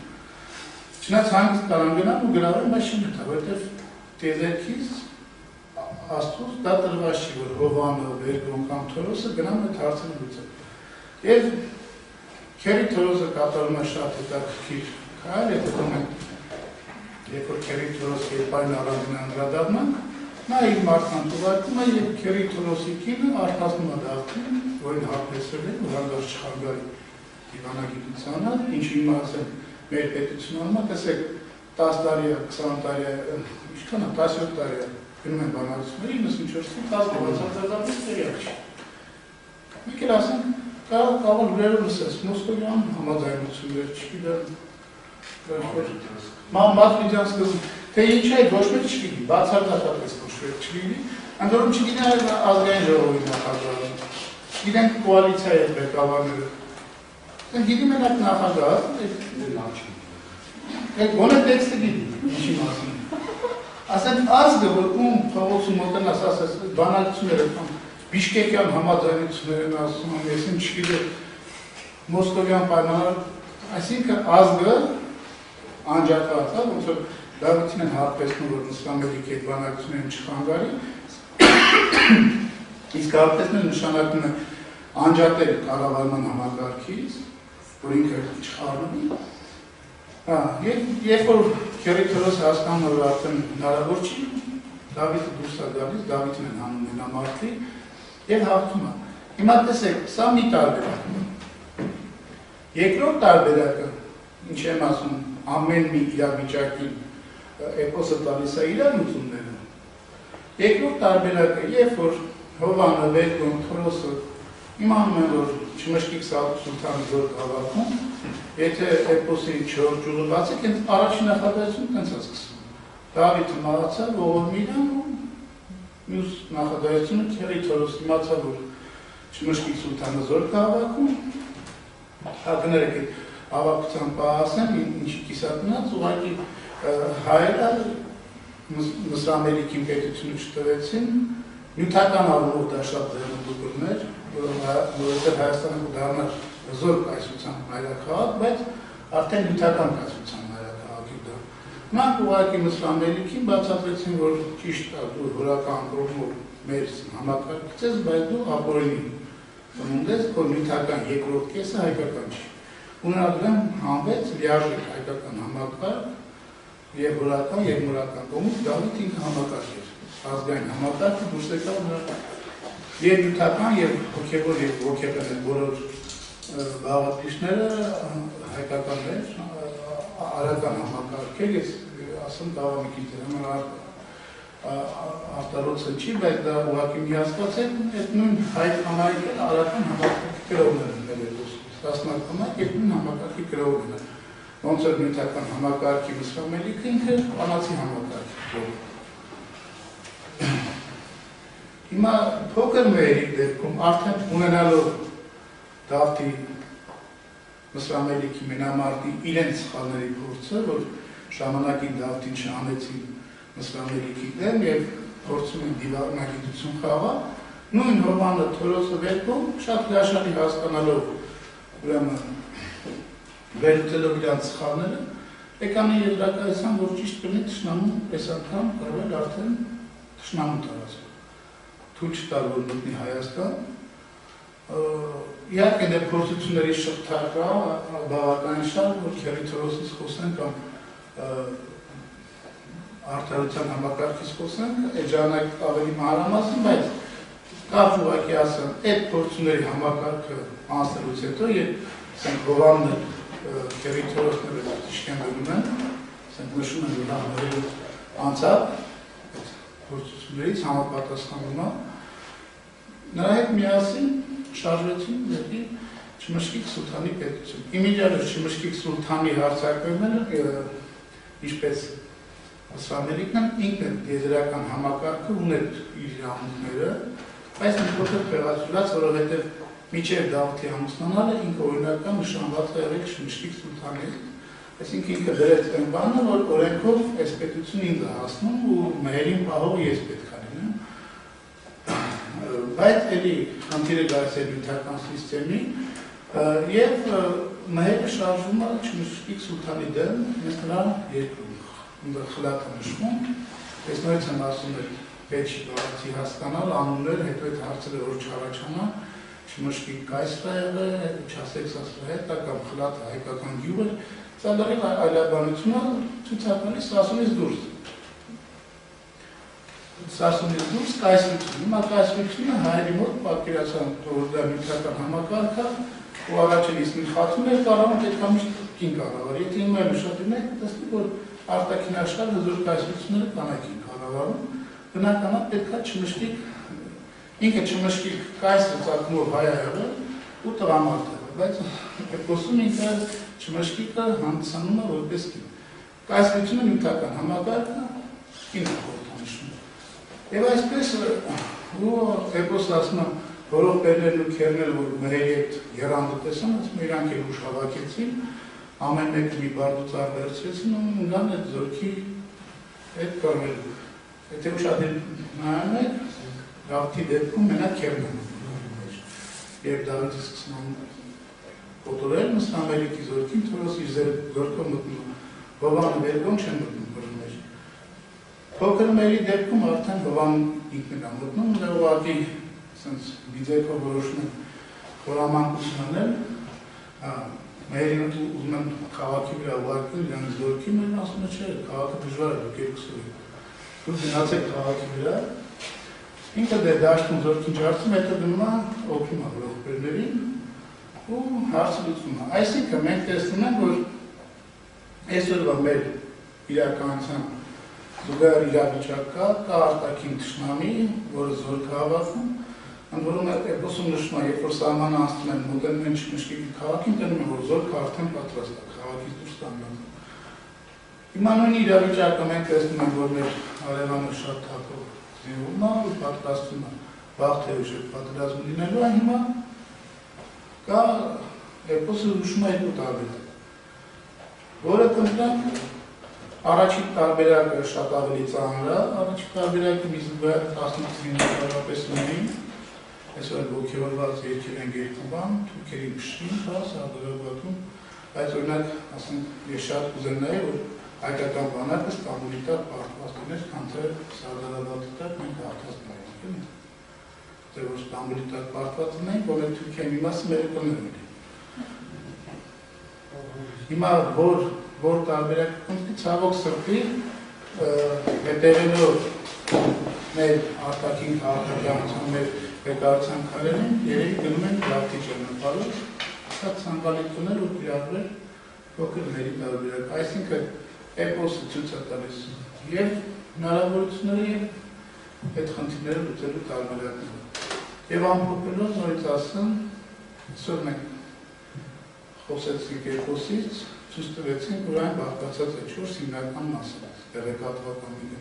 Չնայած հանգիստ կարան գնան ու գրավեն, բայց չեն մտա, որովհետև տեզերքից Աստծուց դա տրված չի, որ Հովանը, Վերգոն կամ Թորոսը գնան այդ հարցերը լուծեն։ Եվ Քերի Թորոսը կատարում է շատ հետաքրքիր քայլ, հետո մենք երբ որ Քերի Թորոսը կերպարին առանձին անդրադառնանք, նա իր մարդկանց ուղարկում է եւ Քերի Թորոսի կինը արտասնում է դաղթին, որին հապեցրել են ու հանդարտ չխանգարի դիվանագիտությանը, ինչի իմացել մեր պետությունում, տեսեք 10 տարի, 20 տարի, ինչքան է, 17 տարի գնում են բանակցությունները, 94-ին 10 գովացածածապես տեղյակ չի։ Մեկ էլ ասենք, կարող լուրերը լսես, Մոսկովյան համաձայնություններ չգիտեմ, Մատվիդյան սկզբում, թե ինչ է ոչ մեկ չգիտի, բացարձակապես ոչ մեկ չգիտի, ընդորում չգիտի ազգային ժողովի նախագահը, գիտենք կոալիցիայի ղեկավարները, գիտի մենակ նախագահը, գոնե տեքստը գիտի, ինչի մասին։ Ասենք ազգը, որ ում փողոցում մոտենաս ասես, բանակցությունները Բիշկեկյան համաձայնություններ են ասում, ես ինչ չգիտեմ, Մոսկովյան պայմաններ, այսինքն ազգը անջատված է, ոնց որ Դավիթին են հատպեցնում, որ մուսուլմանների այդ բանակցություններին չխանգարի, իսկ հատպեցնելը նշանակում է անջատել կառավարման համակարգից, որ ինքը չխառնվի, երբ որ Քերի Թորոսը հասկանում որ արդեն հնարավոր չի, Դավիթը դուրս է գալիս, Դավիթին են հանում մենամարտի եւ հաղթում է։ Հիմա տեսեք, սա մի տարբերակ է։ Երկրորդ տարբերակը, ինչ եմ ասում, ամեն մի իրավիճակին էպոսը տալիս է իր լուծումները։ Երկրորդ տարբերակը, երբ որ Հովանը, Վերգոն, Թորոսը իմանում են, որ չմշկիկ Սուլթանը զոր հավաքում, եթե էպոսի 4 ջուրը բացեք, առաջին նախադասությունը տենց է սկսվում։ Դավիթը մահացավ, ողորմի իրան ու մյուս նախադասությունը Քերի Թորոսը իմացավ, որ չմշկիկ Սուլթանը զոր հավաքում, հակներեք այդ ավակության պահասեն, ինչի կիսատնած, ուղղակի հայերը Մուսրամերիկին պետությունը չտվեցին, նյութական առումով դա շատ ձեռնտուկներ, որովհետև Հայաստանը կդառնար զոր կայսրության մայրաքաղաք, բայց արդեն նյութական կայսրության մայրաքաղաքի դա Մենք ուղղակի Մսրամելիքին բացատրեցին, որ ճիշտ է, դու հորական կողմով մեր համակարգից ես, բայց դու ապօրինի ծնունդ ես, քո նյութական երկրորդ կեսը հայկական չի։ Ունենալու եմ հանվեց լիարժեք հայկական համակարգ եւ հորական եւ մորական կողմից Դավիթ ինքը համակարգ էր։ Ազգային համակարգը դուրս եկավ նրա եւ նյութական եւ հոգեվոր եւ հոգեբան բոլոր բաղադրիչները հայկականներ արական համակարգեր, ես ասում կարող մի քիչ դրանք արտարոցը չի, բայց դա ուղղակի միացված է, այդ նույն հայ համայնքը արական համակարգի կրողներն են դերս, տասնական եւ նույն համակարգի կրողներն են։ Ոնց որ նյութական համակարգի Մսրամելիքը ինքը անացի համակարգ է։ Հիմա փոքր մերի դեպքում արդեն ունենալով Դավթի Մսրամելիքի մենամարտի իրենց սխալների փորձը, որ ժամանակին Դավթին չանեցին Մսրամելիքի դեմ եւ փորձում են դիվանագիտություն խաղալ, նույն Հովանը Թորոսը վերքում շատ հրաշալի հասկանալով ուրեմն վերլուծելով իրանց սխալները, եկան եզրակացան, որ ճիշտ կլինի թշնամու այս անգամ կարող է արդեն թշնամու տարածել։ Թույլ չտալ, որ մտնի Հայաստան, իհարկե դե փորձությունների շղթա կա, բավականին շատ, որ Քերի Թորոսից խոսեն կամ արդարության համակարգից խոսենք, այդ ժամանակ ավելի մանրամասն, բայց կապ ուղղակի ասեմ, այդ փորձությունների համակարգը անցնելուց հետո եւ ասենք Հովանն Քերի Թորոսները ճիշտ գնում են, ասենք նշում են, որ համարելու անցավ այդ փորձություններից համապատասխանում է, նրա հետ միասին շարժվեցին դեպի Չմշկիկ Սուլթանի պետություն։ Իմիջիալը Չմշկիկ Սուլթանի հարձակվելը ինչպես Մսրամելիքն ինքն եզրական համակարգը ուներ իր իրավունքները, բայց մի փոքր խեղացրած, որովհետև մինչև Դավթի ամուսնանալը ինքը օրինական նշանված է եղել Չմշկիկ Սուլթանի, այսինքն ինքը դրեց այն բանը, որ օրենքով այս պետությունը ինձ է հասնում ու մահերին պահող ես պետք է լինեմ, բայց էլի խնդիրը գալիս է նյութական սիստեմի եւ մահերը շարժվում է Չմշկիկ Սուլթանի դեմ, ես նրա երկրում խլատ է նշվում, ես նորից եմ ասում էր պետք չի բաղացի հասկանալ, անուններ, հետո այդ հարցերը որ չառաջանա, Չմշկիկ կայսր է եղել, չասեք սասրահետ, կամ խլատ հայկական գյուղ էր, սա լրիվ այլաբանությունը ցուցակալի Սասունից դուրս։ Սասունից դուրս կայսրություն, հիմա կայսրությունը հայերի մոտ պատկերացան, որ դա նյութական համակարգ է, ու առաջին իսկ մի խաթուն էր կառավարում, պետք է միշտ կին կառավարի, եթե հիմա էլ ուշադրում եք, տեսնեք, որ արտաքին աշխարհ հզոր կայսրությունները կանայքին կառավարում, բնականաբար պետք է Չմշկիկ, ինքը Չմշկիկ կայսրը ծագումով հայ է եղել ու տղամարդ է, բայց էպոսում ինքը Չմշկիկը հանդիսանում է որպես կին։ Կայսրությունը նյութական համակարգը կին է խորհրդանշում։ Եվ այսպես ու էպոսը ասում է, որով պերներն ու քերնել, որ մրերի հետ եռանդը տեսան, ասում իրանք էլ ուշ հավաքեցին, ամեն մեկը մի բարդուծար վերցրեցին ու ունգան այդ զորքի հետ կարվելու։ Եթե ուշադիր նայում եք, Դավթի դեպքում մենակ քերն են մտնում։ Երբ Դավիթը սկսում կոտորել Մսրամելիքի զորքին, Թորոսը իր զորքով մտնում, Հովանը վերգոն չեն մտնում բռներ։ Փոքր մերի դեպքում արդեն Հովանն ինքն է մտնում, նա ուղղակի սենց դիզայքով որոշում են խորամանկություն անել, մերին ուզում են քաղաքի վրա ուղարկել իրան զորքի, մերին ասում է չէ, քաղաքը դժվար է, դուք երկուսով եք։ Դուք գնացեք քաղաքի վրա, ինքը դե դաշտում զորքին ջարդում, հետո գնում է օգնում է ողբերներին ու հարցը լուծում է։ Այսինքն մենք տեսնում ենք, որ այսօրվա մեր իրականության զուգահեռ իրավիճակ կա արտաքին թշնամի, որը զորք է հավաքում, ընդ որում էպոսում նշում է, երբ որ սահմանը անցնում են մոտենում են Չմշկիկի քաղաքին, տենում են, որ զորքը արդեն պատրաստ է քաղաքից դուրս տանելու։ Հիմա նույն իրավիճակը մենք տեսնում ենք, որ մեր հարևանը շատ թափով զինվում է ու պատրաստվում է վաղ թե ուշ պատերազմ լինելու է, հիմա կա էպոսը նշում է երկու տարբերակ, որը կընտրենք առաջին տարբերակը շատ ավելի ծանր է, առաջին տարբերակը մի զուգահեռ 18-ին տարապես ունեին, այսօր ոգևորված երկիր են գերկուբան, թուրքերի մշրին, սարդարավատում, բայց օրինակ, ասենք, ես շատ կուզեմ նայել, որ հայկական բանակը Ստամբուլի տակ պարտված ուներ, քան թե Սարդարաբադի տակ մենք հաղթած նայենք։ Թե որ Ստամբուլի տակ պարտված ունենք, որ այդ Թուրքիայի մի մասը մեր կներ ունի։ Հիմա որ տարբերակի ցավոք սրտի հետևելով մեր արտաքին քաղաքականության մեր ղեկավարության քայլերին երևի գնում են լավթի ճանապարհով, սա ցանկալի տուներ ու իրավներ փոքր մերի տարբերակ, այսինքն էպոսը ցույց է տալիս եւ հնարավորությունները եւ այդ խնդիրները լուծելու տարբերակները։ Եվ ամփոփելով նորից ասեմ, այսօր մենք խոսեցինք էպոսից, ցույց տվեցինք, որ այն բաղկացած է 4 հիմնական մասից, տեղեկատվականների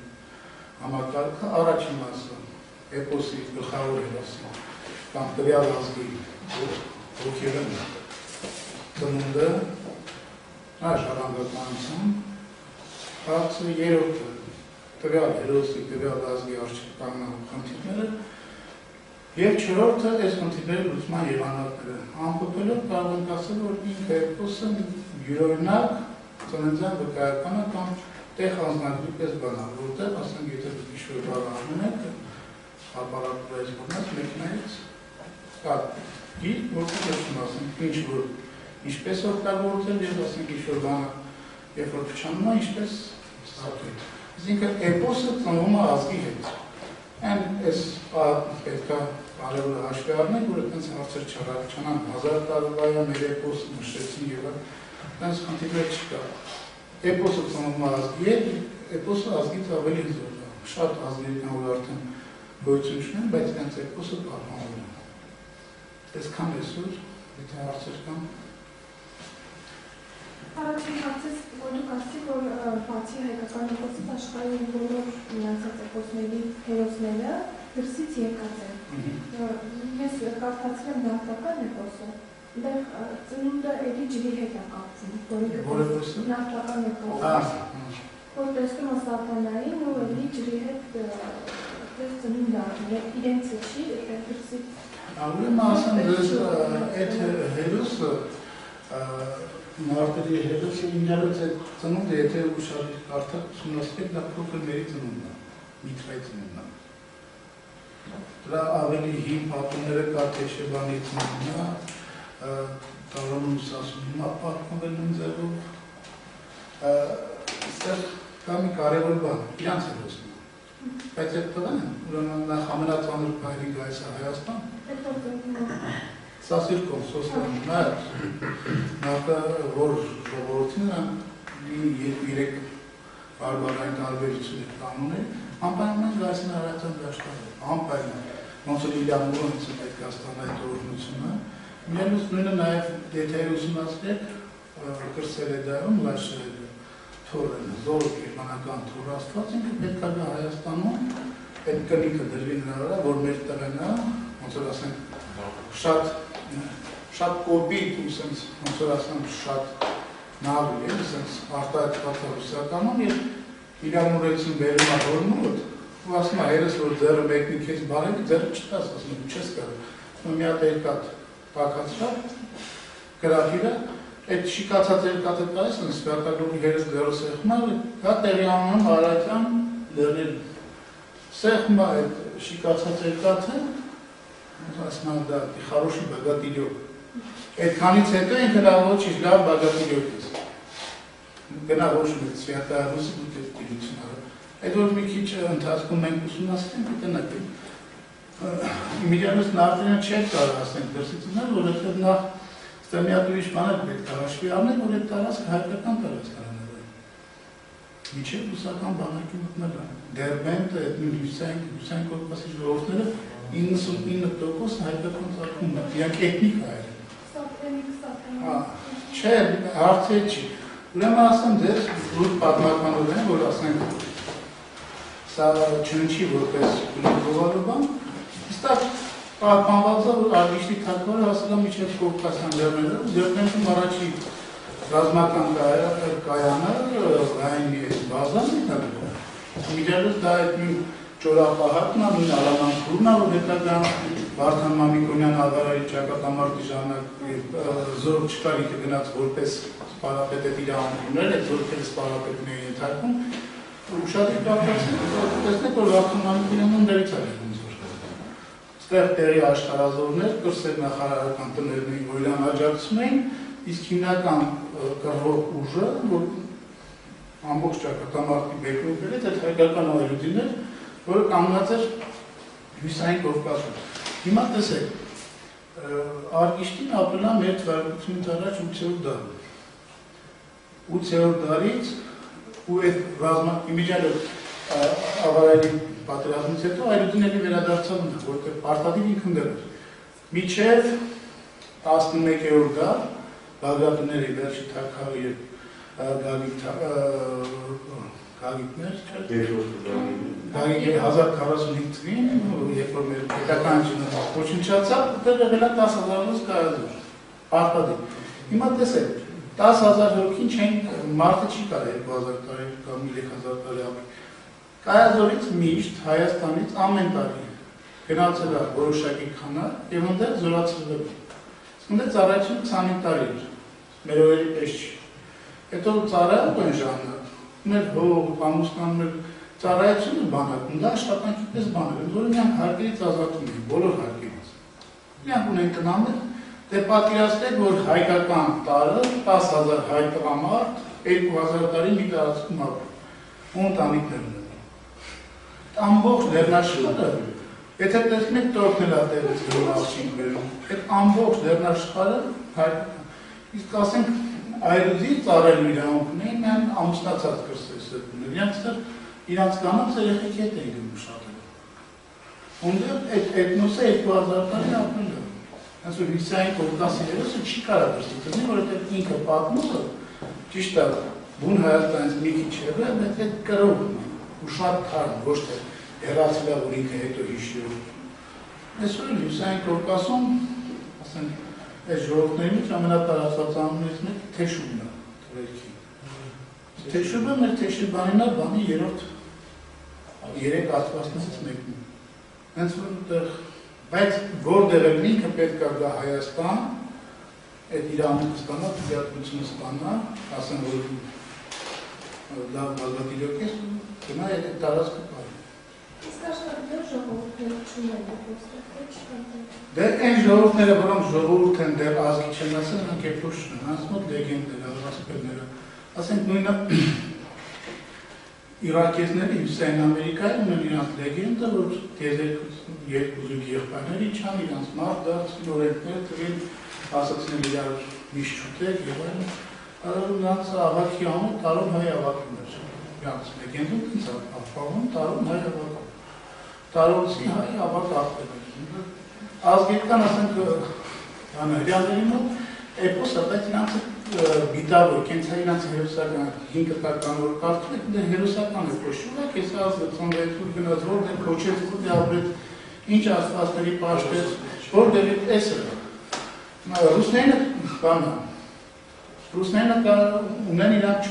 համակարգը, առաջին մասը էպոսի գլխավոր հերոսը, կամ տվյալ ազգի ոգևորն ծնունդը, ժառանգականություն, հարցը երրորդը տվյալ հերոսի, տվյալ ազգի առջև կանգնող խնդիրները, եւ չորրորդը այս խնդիրների լուծման եղանակները։ Ամփոփելով կարող ենք ասել, որ ինքը էպոսը յուրօրինակ ծննդյան վկայականը կամ տեղ անձնագրի պես բան է, որտեղ ասենք եթե դուք ինչ-որ բան անում եք, հապարակուրայից բնած մեքենայից կա գիր, որտեղ եմ ասենք ինչ-որ ինչպես օգտագործել եւ ասենք ինչ-որ բանը երբ որ փչանում է, ինչպես ստացվել։ Այսինքն էպոսը ծնվում է ազգի հետ։ Այն այս պետք է կարևորը հաշվի առնել, որ այդպես հարցեր չառաջանան 1000 տարվա մեր էպոսը նշեցին եւ այդպես խնդիրներ չկա։ Էպոսը ծնվում է ազգի հետ, էպոսը ազգից ավելի զոր է։ Շատ ազգեր կան, որ արդեն գոյություն չունեն, բայց իրենց էպոսը պահպանվում է։ Այսքան այսօր, եթե հարցեր կան։ Առաջին հարցից, որ դուք ասացիք, որ բացի հայկական էպոսից աշխարհի բոլոր մնացած էպոսների հերոսները դրսից եկած են։ Ես կարդացել եմ նավթական էպոսը, դեռ ծնունդը էլի ջրի հետ է կապվում, որ էպոսը? Նավթական էպոսը, որ տեսնում է Սատանային ու էլի ջրի հետ ծնունդ առնել, իրենցը չի, դրսից։ Ուրեմն ասեմ, այդ հերոսը Մարտերի հերոսը ինձանից է ծնունդը, եթե ուշարի կարդակ ուսումնասիրեք, դա փոքր մերի ծնունդն է, միթրայի ծնունդն է։ Դրա ավելի հին պատումները կա Թեշեբանի ծնունդն է, Տարոնումս ասում հիմա պարքնվել նույն ձևով, այստեղ կա մի կարևոր բան, իրանց հերոսն է։ Բայց այդ տղան է, ուրեմն նախ ամենածանր փայլի գայս է Հայաստան։ Սասիրկոն, սոսկան, նախը, որ ժողովորդին երեք բարբարային տարբերություններ կանոներ, անպայման գայսին հարայցան դաշտարը, անպայման, ոնց որ իրան ուրոնց է պետք աստան այդ օրհնությունը, միանուց նույնը նաև դետայի ուսումնասիրեք կրսել է դայում, լաշել է թորեն, զորը գերմանական թոր աստված, ինքը պետք է Հայաստանում այդ կնիքը դրվի նրա վրա, որ մեր տղենա, ոնց որ ասենք, շատ կոպիտ ու սենց, ոնց որ ասեմ, շատ նավի է, սենց արտահայտված է ռուսականում և իրան ուրեցին բերում է հորմոտ, ու ասում է հերս, որ ձերը մեկնի քեզ բարևի, ձերը չտաս, ասում է, չես կարող, մի հատ երկատ պակացրավ, գրավիրը, այդ շիկացած երկատը տայս, սենց վյատագրուղի հերս ձերը սեղմա, դա տեղի անում հարայցան լերել, սեղմա այդ շիկացած երկատը, ասում է, դա խարոշի բագատիրյոկ, այդքանից հետո ինքը նա ոչիշ լավ բագատիրյոկ ես, գնա ոչ մեկ սվյատահարուսի դուք այդ տիրություն արը, այդ որ մի քիչ ընթացքում մենք ուսումնասիրենք, կտնակ ենք, Միջանոց նավտերին չեք կարող ասենք դրսից ունել, որովհետև նախ ստեմիատ ուրիշ բաներ պետք է հաշվի առնել, որ այդ տարածքը հայկական տարածքարաններ է։ Միջև ռուսական բանակի մտնելը։ Դերբենտը, այդ նույն Հյուսային Կովկասի ժողովուրդները 99% հայկական ծագում են, իրանք էթնիկ հայեր են։ Չէ, հարցը չի։ Ուրեմն ասեմ ձեզ, լուր պատմականով են, որ ասենք սա չնչի որպես գլուխովալու բան, Ստակ պահպանված է, որ Արգիշտի թագավորը հասել է միջև Կովկասյան լեռներով, Դերբենտում առաջի ռազմական կայանը, Ռայնի բազան է կարգում։ Միջևս դա այդ նույն ճորապահատն է, նույն Ալաման քուրն է, որ հետագան Վարդան Մամիկոնյան ադարարի ճակատամարտի ժամանակ զորք չկար ինքը գնաց որպես սպարապետ այդ իր անուններ, այդ զորքերը սպարապետն էին ենթարկվում, ուշադիր տեսնեք, որ Վարդան Մամիկոնյանն դերից է եղում զորքը։ Ստեղ տեղի աշխարհազորներ, կրսեր նախարարական տներն էին, որ իրան աջակցում էին, իսկ հիմնական կռվող ուժը, որ ամբողջ ճակատամարտի բեկրում բերեց, այդ հայկական այրուդիներ, որը կանգնած էր Հյուսային Կովկասում։ Հիմա տեսեք, Արգիշտին ապրել է մեր թվարկությունից առաջ 8-րդ դարում։ 8-րդ դարից ու այդ իմիջիալով ավարայելի պատերազմից հետո այրուդիների վերադարձավն է, որտեղ պարտադիր ինքն դեր էր։ Մինչև 11-րդ դար, Բաղդադների վերջի թագավորի եւ Գագիկներ, Գագիկը 1045 թվականին, երբ որ մեր պետականությունը ոչնչացավ, դեռ եղել է 10,000 կայազոր, պարտադիր։ Հիմա տեսեք, 10,000 հոգին չեն, մարդը չի կարել 2000 տարի կամ 3000 տարի ապրել։ Կայազորից միշտ Հայաստանից ամեն տարի գնացել է որոշակի քանակ եւ այնտեղ զորացրել է։ Այնտեղ առաջին 25 տարի էր, մեր օրերի պես չի։ Հետո ծառայում են ժամանակ, մեր հող, ամուսնան, մեր ծառայությունը բանակում, դա աշխատանքի պես բաներ են, որը միանք հարկերից ազատում են, բոլոր հարկերից։ Միանք ունեն կնամեր, դե պատկերացրեք, որ հայկական տարը 10,000 հայ տղամարդ 2000 տարի մի տարածքում ապրում, ու ընտանիքներ ունեն։ Ամբողջ լեռնաշխարհը, եթե տեսնեք տորքնել է տեղից որ աղջիկ բերում, այդ ամբողջ լեռնաշխարհը հայկական, իսկ ասենք այրուդի ծառայելու իրավունք ունեին, միայն ամուսնացած կրսեր, իրանց կանանց երեխեքի հետ էին գնում շատերը։ Ունդեղ այդ էթնոսը 2000 տարի ապրել է։ Հենց որ Հյուսային Կովկասի հերոսը չի կարա դրսի տնի, որովհետև ինքը պատմումը ճիշտ է, բուն Հայաստանից մի քիչ եղել, բայց այդ կրող ու շատ թարմ, ոչ թե հեռացել է, որ ինքը հետո հիշի։ Այսօր Հյուսային Կովկասում, ասենք, այս ժողովուրդներից ամենատարածված անուններից մեկը Թեշուբն է, թվերքի։ Թեշուբը մեր Թեշիբանին է բանի երեք աստվածներից մեկն է։ Հենց որտեղ, բայց որտեղ ինքը պետք է գա Հայաստան, այդ իր անունը ստանա, դիակնությունը ստանա, ասեն, որ լավ բազատիրոք է, գնա այդ տարածքը պարի։ Իսկ աշխատել ժողովուրդները չունեն ոստեղ, դե այն ժողովուրդները, որոնք ժողովուրդ են դեռ ազգի չեն ասել, նրանք եփուշ չեն, նրանց մոտ լեգենդներ, ասպերները, ասենք նույնը Իրաքեզների Հյուսային Ամերիկայում ունեն իրանց լեգենդը, որ երկու զույգ եղբայրներ իջան, իրանց մարդ դարձին, օրենքներ տվին, ասացին իրար միշտ չուտեք եւ այլն, նրանց ավագի անունը Տարոն հայ ավագն էր, իրանց լեգենդում ինձ ապահովում Տարոն հայ ավագ, Տարոնցի հայ ավագ աղբեր էր, ազգեկան ասենք հրյանների մոտ էպոսը, բայց իրանցը գիտավոր, կենց է իրանց հերոսական 5 տական որ կարդում եք, դե հերոսական է պոշում եք, ես ազգը ծանդայցուր գնաց, որտեղ կոչեց, որտեղ ապրեց, ինչ աստվածների պաշտեց, որտեղ էս է։ Ռուսները ունեն իրանք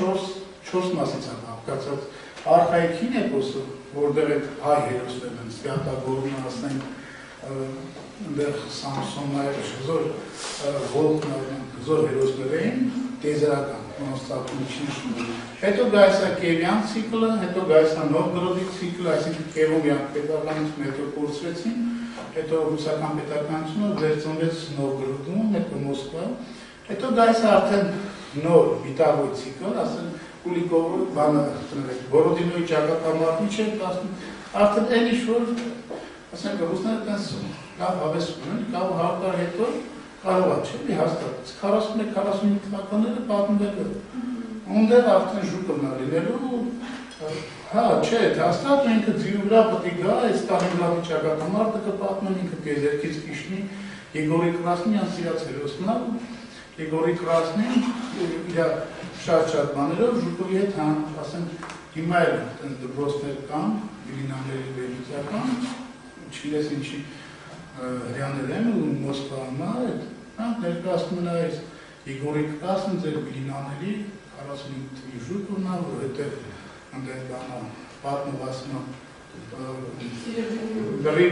4 մասից են հապկացած, արխայքին էպոսը, որտեղ այդ հայ հերոսներն են, Սվյատագորն ասենք, այնտեղ Սամսոնները զոր հերոսներ էին, տեզերական, նոստատում չնշում։ Հետո գայսա Կևյան ցիկլը, հետո գայսա Նովգորոդի ցիկլը, այսինքն Կևոմյան պետականությունը հետո կորցրեցին, հետո ռուսական պետականությունը վերցնվեց Նովգորոդում, հետո Մոսկվայում, հետո գայսա արդեն նոր Վիտավոյ ցիկլ, ասեն Կուլիկովը, բանը, Բորոդինոյի ճակատամարտի չէր, արդեն այն ինչ-որ ասենք ռուսները տենց լավ հավեսում են, կավ 100 տարի հետո կարող է չէ, հաստատ, 41-45 թվականները պատմվելու է, ունդեղ արդեն ժուկն է լինելու, հա, չէ, հաստատ ինքը ձիրու վրա պտի գա, այս Ստալինգրադի ճակատամարտը կպատմեն, ինքը գեզերքից կիշնի, Եգորի Կրասնյան սիրած հերոսն է, Եգորի Կրասնին իր շատ բաներով ժուկովի հետ հան, ասենք, հիմա էլ դպրոցներ կան, Իլինաների վերլուծական, չգիտես ինչի հրյաներ են ու Մոսկվայում ներկայացնում են այս Եգորի Կրասնին ձեր Իլինաների 45 թվի ժուկովն է, որ հետև պատմվածնա Գրի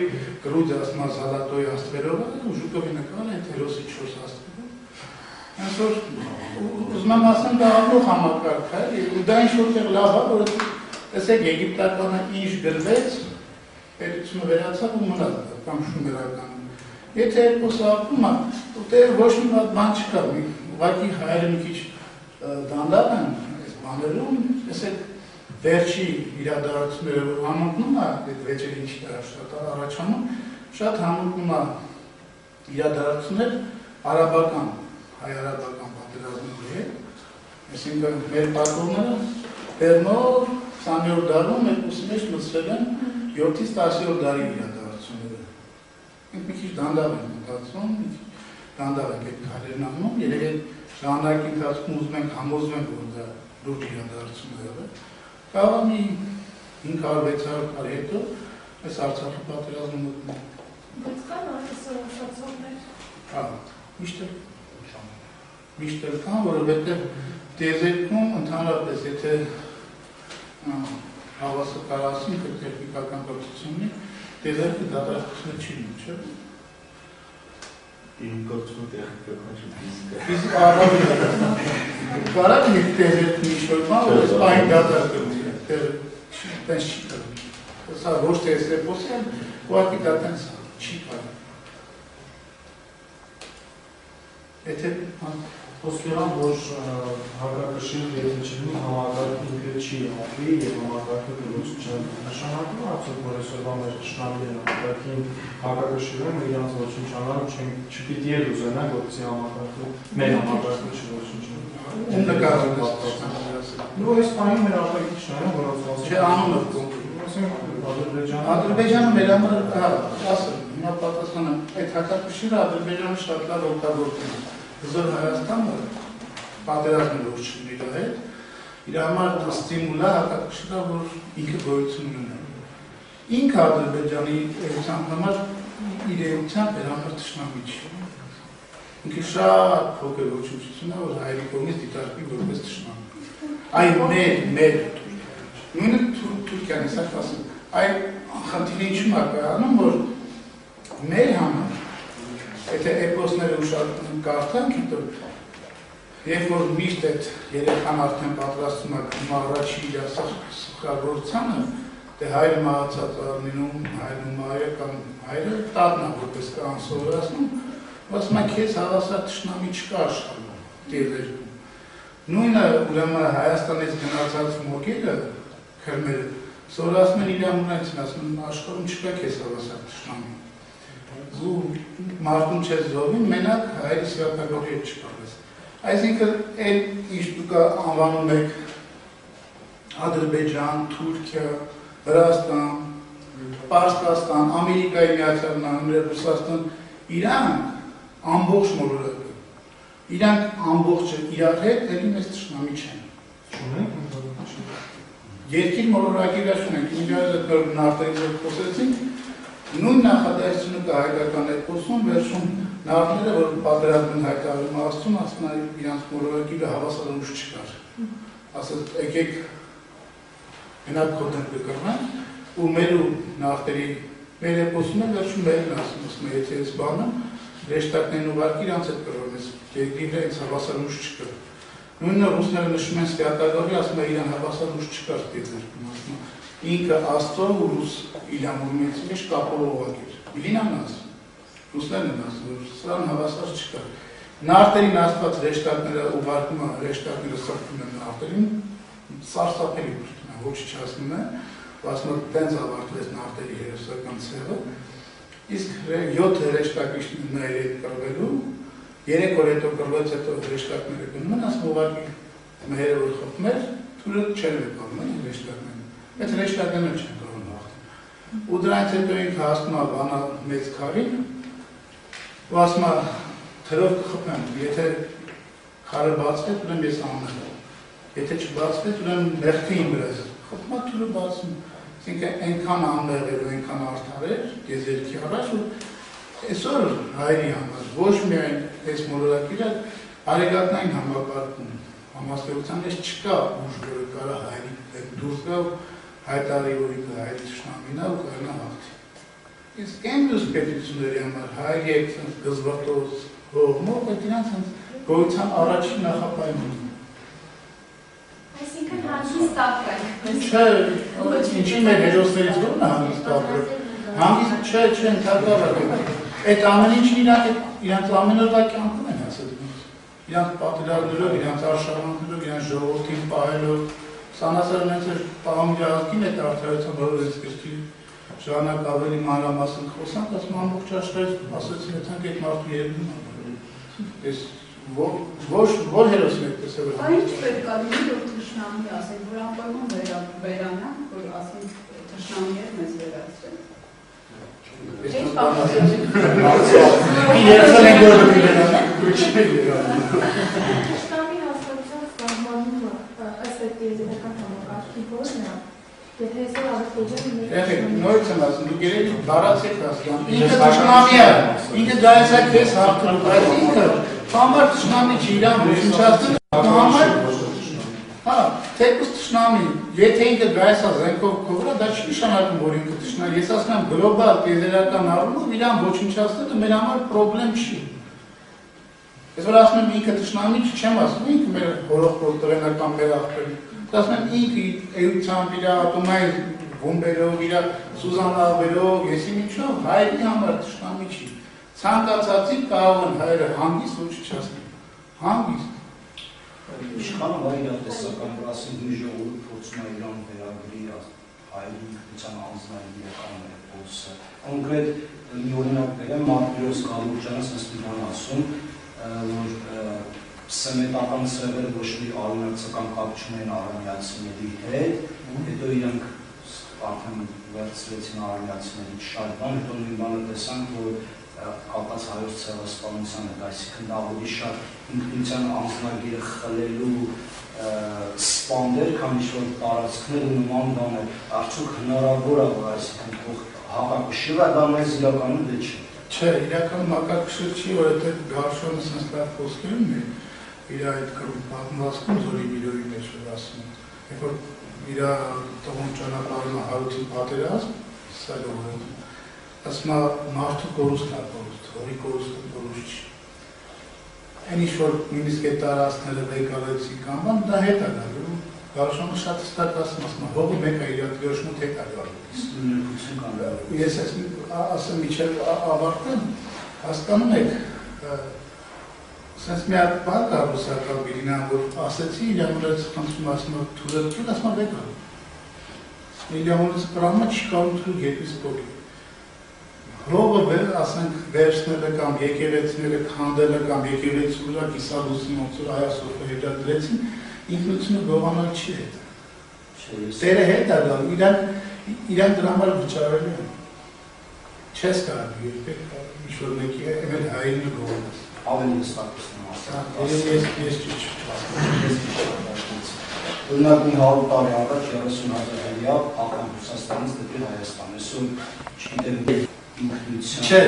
գրուձը ասմա զալատոյի աստվերով ու ժուկովի նկար են հերոսի 4 աստվերով այսօր ուզում եմ ասեմ դա ալող համակարգ է ու դա ինչ-որտեղ լավ է, որ տեսեք եգիպտականը ինչ գրվեց պետությունը վերացավ ու մնաց կամ շումերականում եթե երկուսը ապրում է ուտեղ ոչ մի բան չկա ուղղակի հայերը մի քիչ դանդաղ են այս բաներում տեսեք վերջի իրադարձությունները որ համընկնում է այդ վեճերի ինչ դրա շատ առաջանում շատ համընկնում է իրադարձություններ արաբական հայ-արաբական պատերազմների հետ այսինքն մեր պատմողները Բեռնոր 20-րդ դարում երկուսի մեջ մտցրել են 7-ից 10-րդ դարի իրադարձությունները մենք մի քիչ դանդաղ ենք մտածում դանդաղ ենք այդ քայլերն անում երևի ժամանակի ընթացքում ուզում ենք համոզվենք որ դա լուրջ իրադարձություններ է Կարող մի 500-600 տարի հետո այս Արցախի պատերազմը մտնում։ Բայց կան արդյոք շացողներ։ Միշտ կան, որովհետև տեզերքում ընդհանրապես եթե հավասար կարասին տեխնիկական կրթությունի տեզերքը դատարակությունը չի լինում, չէ՞։ Իմ կրթությունը տեխնիկական չի ֆիզիկա առավել կարա մի տեզերք մի շորմա, որ այս պահին դատարակություն Տենց չի կրում, սա ոչ թե ես էպոսի են, ուղղակի դա տենց չի կրում Եթե խոսքերան, որ հակակշիռ եթե չլինի համակարգը ինքը չի ապրի և համակարգը գրոչության նշանակում արդյոք որ այսօրվա մեր ճշնամիներն համակարգին հակակշիռում իրանց ոչնչանալու չպիտի էլ ուզենան, որպեսզի համակարգը մեր համակարգը չոչնչանա Ում նկարում ես Նու այս պահին մեր արտաքիչները, որոնց Չէ, անունը Ադրբեջանը մեր համար ասեմ, հիմա պատասխանը այդ հակակշիռը Ադրբեջանը շատ լավ օգտագործում է Հզոր Հայաստանը պատերազմը որ չունի իր հետ, իր համար ստիմուլ է հակակշիռը, որ ինքը գոյություն ունենա Ինքը Ադրբեջանի էության համար իր էությամբ իր համար թշնամի չի Ինքը շատ փոքր ոչնչություն է, որ հայերի կողմից դիտարկվի որպես թշնամի Այ մեր նույնը Թուրքիան է, սա ասում, այ խնդիրը ինչու՞մ է կայանում, որ մեր համար, եթե էպոսները ուշադրություն կարդանք, երբ որ միշտ այդ երեխան արդեն պատրաստում է առաջի իր սխրագործությանը, դե հայրը մահացած լինում, հայրը մայրը կամ հայրը տատն է որպես կան սովորացնում, ասում է քեզ հավասար թշնամի չկա աշխարհում, տերերում Նույնը ուրեմն Հայաստանից գնացած մոգերը, քրմերը, սովորացնում են իրան ունեցին, ասում են աշխարհում չկա քեզ հավասար թշնամի ու մարդուն չես զոհվում, մենակ հայերի սվյատագորի հետ չկարես Այսինքն, այդ ինչ դուք անվանում եք Ադրբեջան, Թուրքիա, Վրաստան, Պարսկաստան, Ամերիկայի Միացյալ Նահանգներ, Ռուսաստան, իրանք ամբողջ մոլորակ Իրանք ամբողջը իրար հետ էլի մեզ թշնամի չեն Երկիր մոլորակի վրա չունենք, իրար հետ նոր նավթերից հետ խոսեցինք Նույն նախադասությունը կա հայկական էպոսում, վերջում նավթերը, որ պատերազմն հայտարարում աստում, ասում են իրանց մոլորակի վրա հավասար ուժ չկար Ասած, եկեք հենակ կոդենք կկրնանք ու մեր ու նավթերի մեր էպոսում է վերջում մերն ասում եթե ես բանը Ռեշտակներն ուղարկի իրանց հետ կրվում ես, երկրի վրա ինձ հավասար ուժ չկար Նույնը ռուսները նշում են Սվյատագորի, ասում է իրան հավասար ուժ չկար տեզերքում, ասում է ինքը աստծո ու ռուս իլամուրմից մեջ կապոլողակ էր, իլինան ասում, ռուսներն են ասում, որ սրան հավասար չկար Նավթերին ասված ռեշտակները ուղարկում է, ռեշտակները սրբում են նավթերին, սարսափելի բրտում է, ոչ չասնում է, ասում է տենց ավարտվեց նավթերի հերոսական ցեղը Իսկ 7 հրեշտակիչների հետ կրվելու, 3 օր հետո կրվեց հետո հրեշտակները գնում են, ասում ուղղակի մհերը որ խփում էր, թուրը չեն վեկանում են հրեշտակները Այդ հրեշտակները չեն կրվում վաղթին Ու դրանից հետո ինքը հասնում է բանա մեծ քարին ու ասում է թրով կխփեմ, եթե քարը բացվեց, ուրեմն ես անեմ Եթե չբացվեց, ուրեմն մեղքը իմ վրա է Խփում է թուրը բացում Այսինքն այնքան անմեղ էր ու այնքան արդար էր, գեզերքի առաջ ու այսօր հայերի համար, ոչ միայն այս մոլորակի վրա արեգակնային համակարգում համաստեղության մեջ չկա ուժ, որը կարա հայերի դուրս գա հայտարարի որ ինքը հայ թշնամին է ու կարողանա հաղթի։ Իսկ այն մյուս պետությունների համար հայ գզվարտոց հողմով այդ իրանց գոյության առաջին նախապայմանն է։ Այսինքն հանգիստ ապրենք։ Չէ, ինչի մեր հերոսներից ո՞րն է հանգիստ ապրել։ Հանգիստ չէ, ընդհանրապես։ Այդ ամեն ինչն իրանց ամենօրյա կյանքում են հասել։ Իրանց պատերազմներով, իրանց արշավանքներով, իրանց ժողովրդին պահելով, սանասարն հենց պահամջահատքին այդ արդարացան, որ այս գրքի ժամանակ ավելի մանրամասն խոսանք, ասում ամբողջ աշխարհից ասեցին, այդքան այդ մարդու երևում է։ Որ հերոսն եք տեսել։ Ինչ պետք է լինի, որ թշնամի ասենք, որ անպայման վերանանք, որ ասենք թշնամիներ մեզ վերացրել։ Թշնամի հաստատության սահմանումը ըստ այդ տիեզերական համակարգի որն է, եթե այսօր ավարտել նորից եմ ասում, դուք երևի բառացեք հասկանում, ինքը թշնամի է, ինքը գայս է քեզ հաղթում, բայց ինքը համար թշնամի չի իրան ոչնչացնում, համար թեկուզ թշնամի, եթե ինքը գայս է զենքով քովրա, դա չի նշանակում, որ ինքը թշնամի, ես ասում եմ գլոբալ տիեզերական առումով իրան ոչնչացնելը մեր համար պրոբլեմ չի։ Ես որ ասում եմ ինքը թշնամի չեմ ասում, ինքը մեր հորոխորդ տրենական մեր աղբերի, ասում եմ ինքը էությամբ իր ատոմային բոմբերով, իր սուզանավերով, եսի միջով հայերի համար թշնամի չի։ Ցանկացածի կարող են հայերը հանգիստ ոչնչացնել, հանգիստ։ Իշխանը վայ իրատեսական ասին մի ժողովուրդ փորձում է իրան վերագրի հայերի ինքնության անձնային իրականները փորձը։ Կոնկրետ մի օրինակ բերեմ, Մարտիրոս Գալուրջյանը ասես իրան ասում, որ սեմետական սևեր ոչ մի արմենացական կապ չունեն արմենացիների հետ, հետո իրանք արդեն վերցրեցին արմենացիների շատ բան, հետո նույն բանը տեսանք, որ կապած հայոց ցեղասպանության հետ, այսինքն ավելի շատ ինքնության անձնագիրը խլելու սպանդեր, քան ինչ-որ տարածքներ ու նման բաներ, արդյոք հնարավոր է, որ այսինքն հակակշիռ է, դա մեզ իրականում դե չի։ Չէ, իրականում հակակշիռ չի, որովհետև Գարշոնը սենց լավ խոսքերում է, իր այդ պատմվածքում Զորի Միրոյի մեջ որ ասում, երբ որ իր տղուն ճանապարհում հարուցի պատերազմ, սա գողը ասում է մարդու կորուստ է կորուստ, հորի կորուստը կորուստ չի։ Այն ինչ-որ նույնիսկ այդ տարածքները վեկալեցի կանվան, դա հետ է գալու, Գարշոնը շատ հստակ ասում, հողը մեկ է իր դրոշմութ հետ է գալու։ Ես ասեմ միջև ավարտեմ, հասկանում եք, սենց մի հատ բան կա ռուսական բիրինան, որ ասեցի իրամուրեց խնդրում ասում է թուրեցություն, ասում է վեկալու։ Իրամուրեց պրամը չի կարում թուրք երկիս պոկի։ Հողը ասենք վերցնելը կամ եկեղեցիները քանդելը կամ եկեղեցի ուրա կիսալուսին ոնցոր Այա Սոֆիա հետադրեցին, ինքնությունը գողանալ չի հետ։ Տերը հետ է գալու, իրան դրա համար վճարել են։ Չես կարելի երբեք ինչ-որ մեկի էլ հայինը գողանալ։ Ավելի հստակություն Ես Օրինակ մի 100 տարի առաջ 30,000 հրյա աղան Ռուսաստանից դեպի Հայաստան, այսօր չգիտեմ Չէ,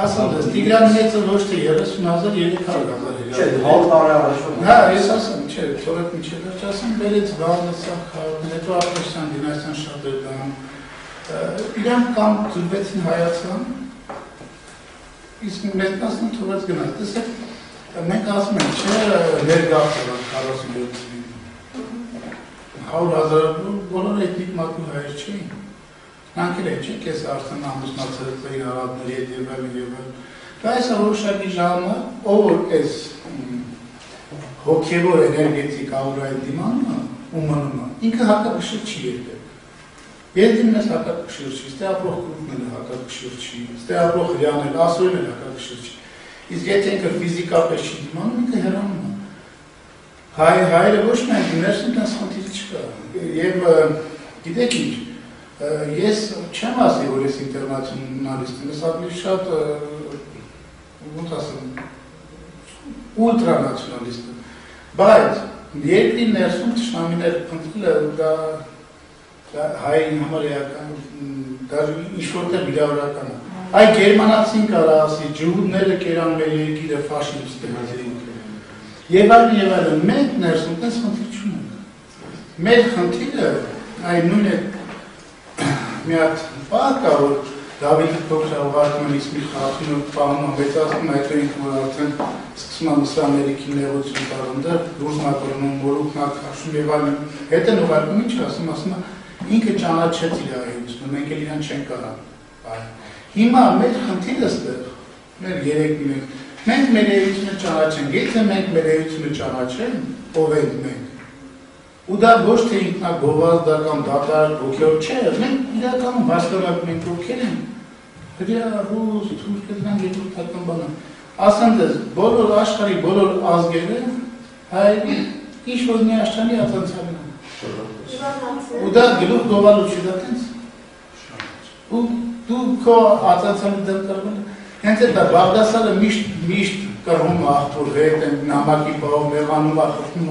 ասում ես, Տիգրան մեծը ոչ թե 30,000, 300,000 հրյա։ Չէ, 100 տարի առաջ։ Հա, ես ասում, չէ, թորակ միջև վերջ ասում, բերեց Վարդասախ քաղաքն, հետո Արտաշյան դինաստիան շատ էր դան։ Իրանք կամ ծրվեցին Հայաստան, իսկ մեզ ասում թողեց գնաց։ Տեսեք, մենք ասում ենք, չէ, ներգաղթել 47-ին։ 100,000 բոլոր էթնիկ մատու հայեր չէին։ Նրանք էլ չէ, կես արդեն ամուսնացրած էին արաբների հետ եւ այլն։ Բայց որոշակի ժամանակ ով որ էս հոգեվոր էներգետիկ աուրայի դիմանում ու մնում է, ինքը հակակշիռ չի երբեք։ Երբեք մեզ հակակշիռ չի, ստե ապրող կրուկները հակակշիռ չի, ստե ապրող հրյաներ, ասորեն էլ հակակշիռ չի։ Իսկ եթե ինքը ֆիզիկապես չի դիմանում, ինքը հեռանում է։ Հայերը ոչ միայն ներսում տես խնդիր չկա։ Եվ գիտեք ինչ, ես չեմ ասի, որ ես ինտերնացիոնալիստ եմ, ես ավելի շատ ոնց ասեմ, ուլտրանացիոնալիստ եմ, բայց երկրի ներսում թշնամիներ փնտրելը դա հայերի համար էական, դա ինչ-որտեղ վիրավորական է։ Այ գերմանացին կարա ասի, ջհուդները կերան մեր երկիրը ֆաշիստը եւ այլն, մենք ներսում տես խնդիր չունենք։ Մեր խնդիրը, այ նույն է մի հատ բան կա, որ Դավիթը փոքր ուղարկումից մի խախտում պահում մեծացնում, հետո ինքը որ արդեն սկսում է Մսր Ամերիկի նեղություն տարնդը, դուրս մակրոնում, մորուքն ակաշում եւ այլն, հետ են ուղարկում ինչ ասում է, ինքը ճանաչեց իր հայությունը, մենք էլ իրան չենք կարող։ Հիմա մեր խնդիրը ստեղ, մեր երեքին ենք, մենք մեր հայությունը ճանաչենք, եթե մենք մեր հայությունը ճանաչենք, ով ենք մենք։ Ու դա ոչ թե ինքնագովազդ կամ դատարկ ոգեոր չէ, մենք իրականում հասկանալու ենք ովքեր են, հրյա, ռուս, թուրք, դրան երկրորդական բանը։ Ասեմ դες, բոլոր աշխարհի բոլոր ազգերը հայերի ինչ-որ միաշճանի ածանցալին են։ Ու դա գլուխ գովալու չի դա տենց։ Ու դու քո ածանցալի դեմ կրվում ես։ Հենց այդ Բաղդասարը միշտ կռվում աղբոր հետ, նամակի բաղում, եղանում աղբում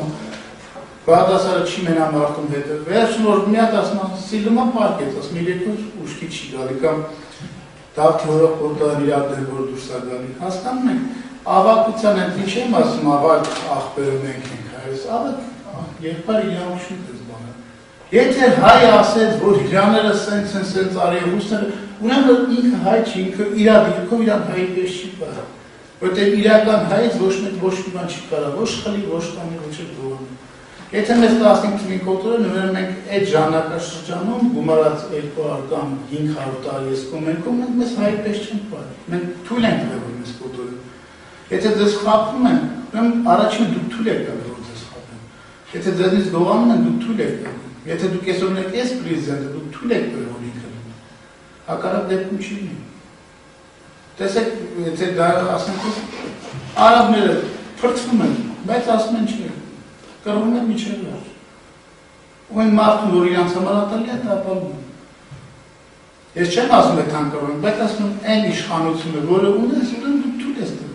Բաղդասարը չի մենա մարդում հետը, վերջն որ մի հատ ասում է, սիլում է պարկեց, ասում իրեքոց ուշքի չի գալի, կամ դավթի հորով որտան իրար դեր որ դուրս է գալի, հասկանում ենք, ավակության են, ինչ եմ ասում, ավակ աղբերը մենք ենք հայրս, ավակ եղբար իրանություն դες բանը, եթե հայ ասեց, որ իրաները սենց արի է հուսները, ունեմ ինքը հայ չի, ինքը իրա դիրքով իրան հայի պես չի պարը, որտեղ իրական հայից ոչ մի բան չի կարա, ոչ խլի, ոչ տանի, ոչ է գողանում Եթե մեզ 15 թվին կողտրել, ուրեմն մենք այդ ժամանակաշրջանում գումարած 200 կամ 500 տարի ես կոմենքում, մենք մեզ հայ պես չենք պարել, մենք թույլ ենք տվել, որ մեզ կողտրել։ Եթե ձեզ խաբում են, ուրեմն առաջին դուք թույլ եք տվել, որ ձեզ խաբեն։ Եթե ձեզնից գողանում են, դուք թույլ եք տվել։ Եթե դուք այսօր եք ես պրեզիդենտը, դուք թույլ եք տվել, որ ինքը լինի։ Հակառակ դեպքում չի լինի։ Տեսեք, եթե դա ասենք, արաբները փրկվում են, բայց ասում են չի կռվում են միջև վերջ։ Ու այն մարդուն, որ իրանց համար ատալի է, դա ապալում են։ Ես չեմ ասում է թան կռվում, բայց ասում եմ այն իշխանությունը, որը ունես, ուրեմն դու թույլ ես տվել։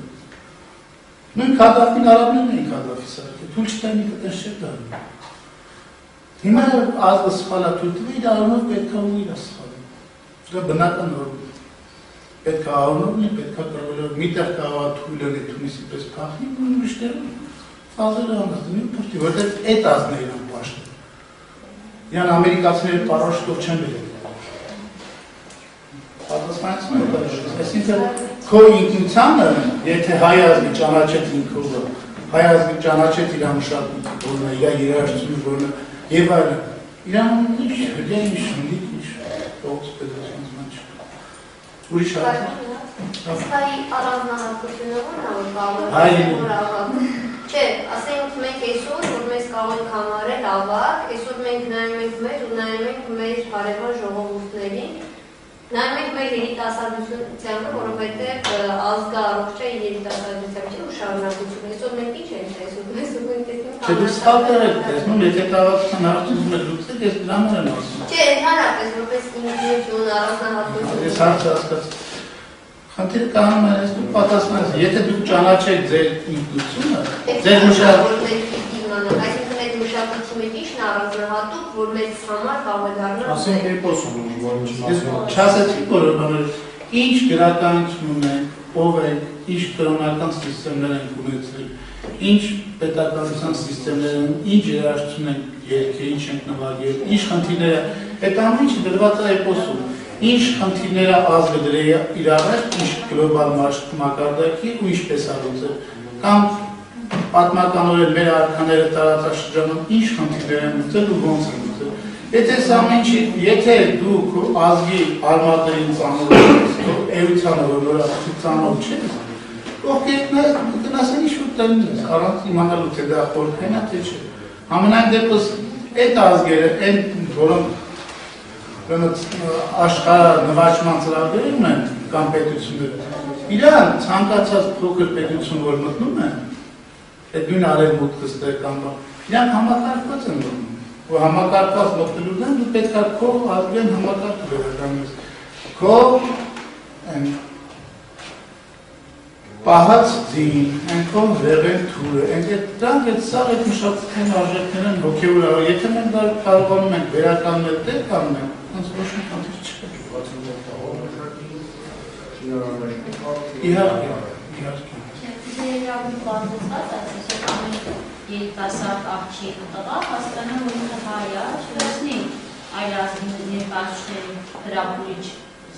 Նույն Քադաֆին արաբներն էին Քադաֆի սարքը, թույլ չտային ինքը տես չէր դառնում։ Հիմա ազգը սխալ է թույլ տվել, իր առումով պետք է ունի իր սխալը։ Դա բնական որ պետք է առումով ունի, պետք է կռվելով, միտեղ կարող է թույլ լինի Թունիսի պես փախնի, ու ուրիշներում Fazla anlatılmıyor, çünkü orada et azneyle başlıyor. Yani Amerikası'nın paraşütü uçan bile. Fazlasıyla mı karışıyor? Aslında koyu insanlar, yete hayazlı canaçetin kurulu, hayazlı canaçet ilamışlar kuruluna, ya yerleştirmiş kuruluna, yebayla. İran'ın iş, ödeymiş, şimdiymiş, doğrusu pedagojimiz ben çıkıyor. Bu iş artık. Սայի առանձնահատկություններն ան Հայր Չէ, ասենք մենք այսօր, որ մեզ կարող ենք համարել ավակ, այսօր մենք նայում ենք մեզ ու նայում ենք մեր հարևան ժողովուրդներին, նայում ենք մեր երիտասարդությանը, որովհետև ազգը առողջ է երիտասարդությամբ չէ ու շարունակություն։ Այսօր մենք ինչ ենք տեսնում, այսօր մենք տեսնում Չէ, դու սխալ եք տեսնում, եթե տարածքն արդյունքում է լուծել, ես դրան եմ ասում։ Չէ, ընդհանրապես որպես ինքնություն, առանձնահատկություն։ Ես հարցը հասկացա։ Խնդիրը կանում է, ես դուք պատասխանես, եթե դուք ճանաչեք ձեր ինքնությունը, ձեր մշակույթը, այսինքն այդ մշակույթի մեջ ի՞նչն առանձնահատուկ, որ մեզ համար կարող է դառնալ։ Ասենք էպոսում, որ ես չասեցի, որ ինչ գրականություն ունենք, ով ենք, ինչ կրոնական սիստեմներ ենք ունեցել, ինչ պետականության սիստեմներ են, ինչ երաժշտություն ենք երգել, ինչ ենք նվագել, ինչ խնդիրները, այդ ամեն ինչը դրված է էպոսում։ Ինչ խնդիրները ազգը դրել իր առաջ, ինչ գլոբալ մակարդակի ու ինչպես արուցել, կամ պատմականորեն մեր արքաները տարածաշրջանում ինչ խնդիրներ են ուծել ու ոնց են ուծել։ Եթե սա ինչի, եթե դու քո ազգի արմատներին ծանոթ ես, քո էությանը որոշակի ծանոթ չես, ովքեր կնասեն ինչ-որ տեն ես, առանց իմանալու թե դա խորհրդային է թե չէ։ Ամենայն դեպս այդ ազգերը, այն որոնք աշխարհ նվաճման ծրագրերում են կամ պետությունները, իրան ցանկացած փոքր պետություն, որ մտնում են, այդ նույն արևմուտքը ստեղ կամ իրան համակարգված են մտնում, ու համակարգված մտնելու դեմ դու պետք է քո ազգային համակարգը վերականգնես, քո պահած ձին, քո վերեն թուրը, դրանք այդ սաղ այդ մշակութային արժեքներ են հոգևոր, եթե մենք դա կարողանում ենք վերականգնել դեր կանենք, Անց ոչ մի խնդիր չկա։ Իհարկե։ Երրորդ բանտված այսօր ամեն երիտասարդ աղջիկ տղա հասկանա որ ինքը հայ է, չլսնի այլազգին ներկայացուցիչների հրապուրիչ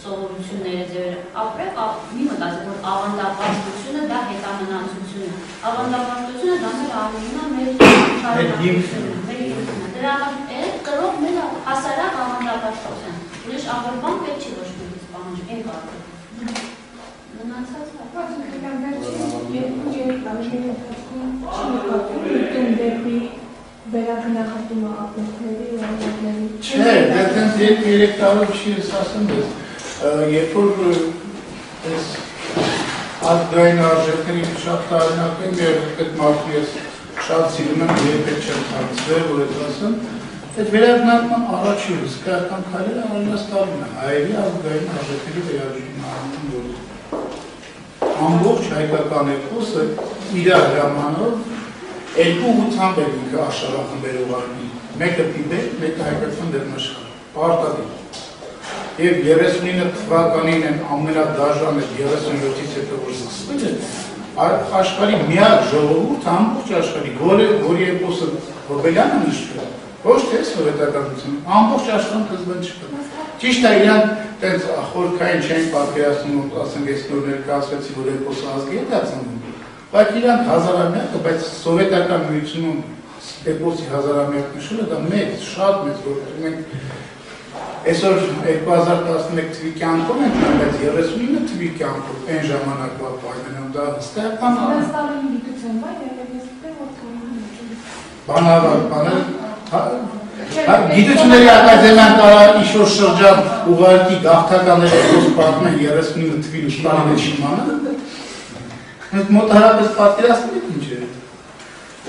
սովորությունները ձեր ապրեք, մի մտածեք, որ ավանդապաշտությունը դա հետամնացություն է։ Ավանդապաշտությունը դա մեր արմունքն է, մեր հիմքն է։ Դրա համար կրող մեր հասարակ ավանդապաշտություն։ Ուրիշ աղորբան պետք չի ոչ մեկից պահանջում, այն կարող է։ Մնացած վերագնահատումը ակնոցների ու անձնների։ Չէ, դեռ երեք տարով չի ես ասեմ ես, երբ որ ես ազգային արժեքների շատ տարինակ եմ, երբ այդ մարդու ես շատ սիրում եմ, երբեք չեմ հարցրել, որ ես ասեմ, այդ վերագնահատման առաջին հսկայական քայլերը Արարատստանում է, հայերի ազգային արժեքների վերագրում ամբողջ հայկական էպոսը իր հրամանով երկու ուղղությամբ էր ինքը աշխարհախմբեր ուղարկի, մեկը Տիբետ, մեկը հայկական դերնաշխարհ, պարտադիր։ Եվ 39 թվականին են ամենադաժան է 37-ից հետո որ սկսվել է, աշխարհի միակ ժողովուրդ ամբողջ աշխարհի, որի էպոսը Հոբելյանը նշվել է, ոչ թե սովետականություն, ամբողջ աշխարհում կզբեն չկա։ Ճիշտ է իրանք տենց խորքային չեն պատկերացնում, ասենք ես նոր ներկայացվեցի, որ էպոսը ազգի է դարձնում, բայց իրանք հազարամյակը, բայց սովետական միությունում էպոսի հազարամյակ նշելը դա մեծ, շատ մեծ, որ մենք այսօր 2011 թվի կյանքով ենք, բայց 39 թվի կյանքով այն ժամանակվա պայմաններում դա հստակական Վրաստանի գիտության վայր ես դեռ Գիտությունների ակադեմիան կարա ինչ-որ շրջան ուղարկի գաղթականների էպոս պատմեն 39 թվին Ստալինը չիմանը, մենք մոտահարապես պատկերացնում եք ինչ է։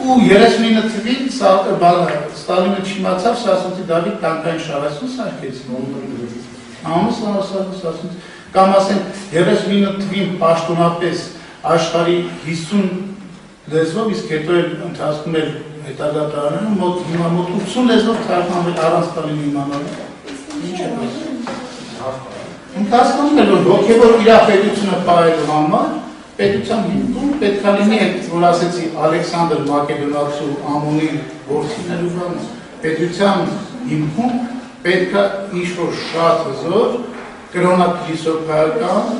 Ու 39 թվին Ստալինը չիմացավ Սասունցի Դավիթ տանկային շարասուն սարքեցին։ Կամ ասենք 39 թվին պաշտոնապես աշխարհի 50 լեզվով, իսկ հետո ընթացքում էր հետագա տարիներում մոտ 80 լեզվով թարգմանվել առանց Ստալինի իմանալու։ Ինչ է ասում։ Ընթացքում էր որ հոգևոր իրապետությունը պահելու համար պետության հիմքում պետք է լինի այդ որ ասեցի Ալեքսանդր Մակեդոնացու Ամոնի գործիներու բանը պետության հիմքում պետք է ինչ-որ շատ հզոր կրոնափիլիսոփայական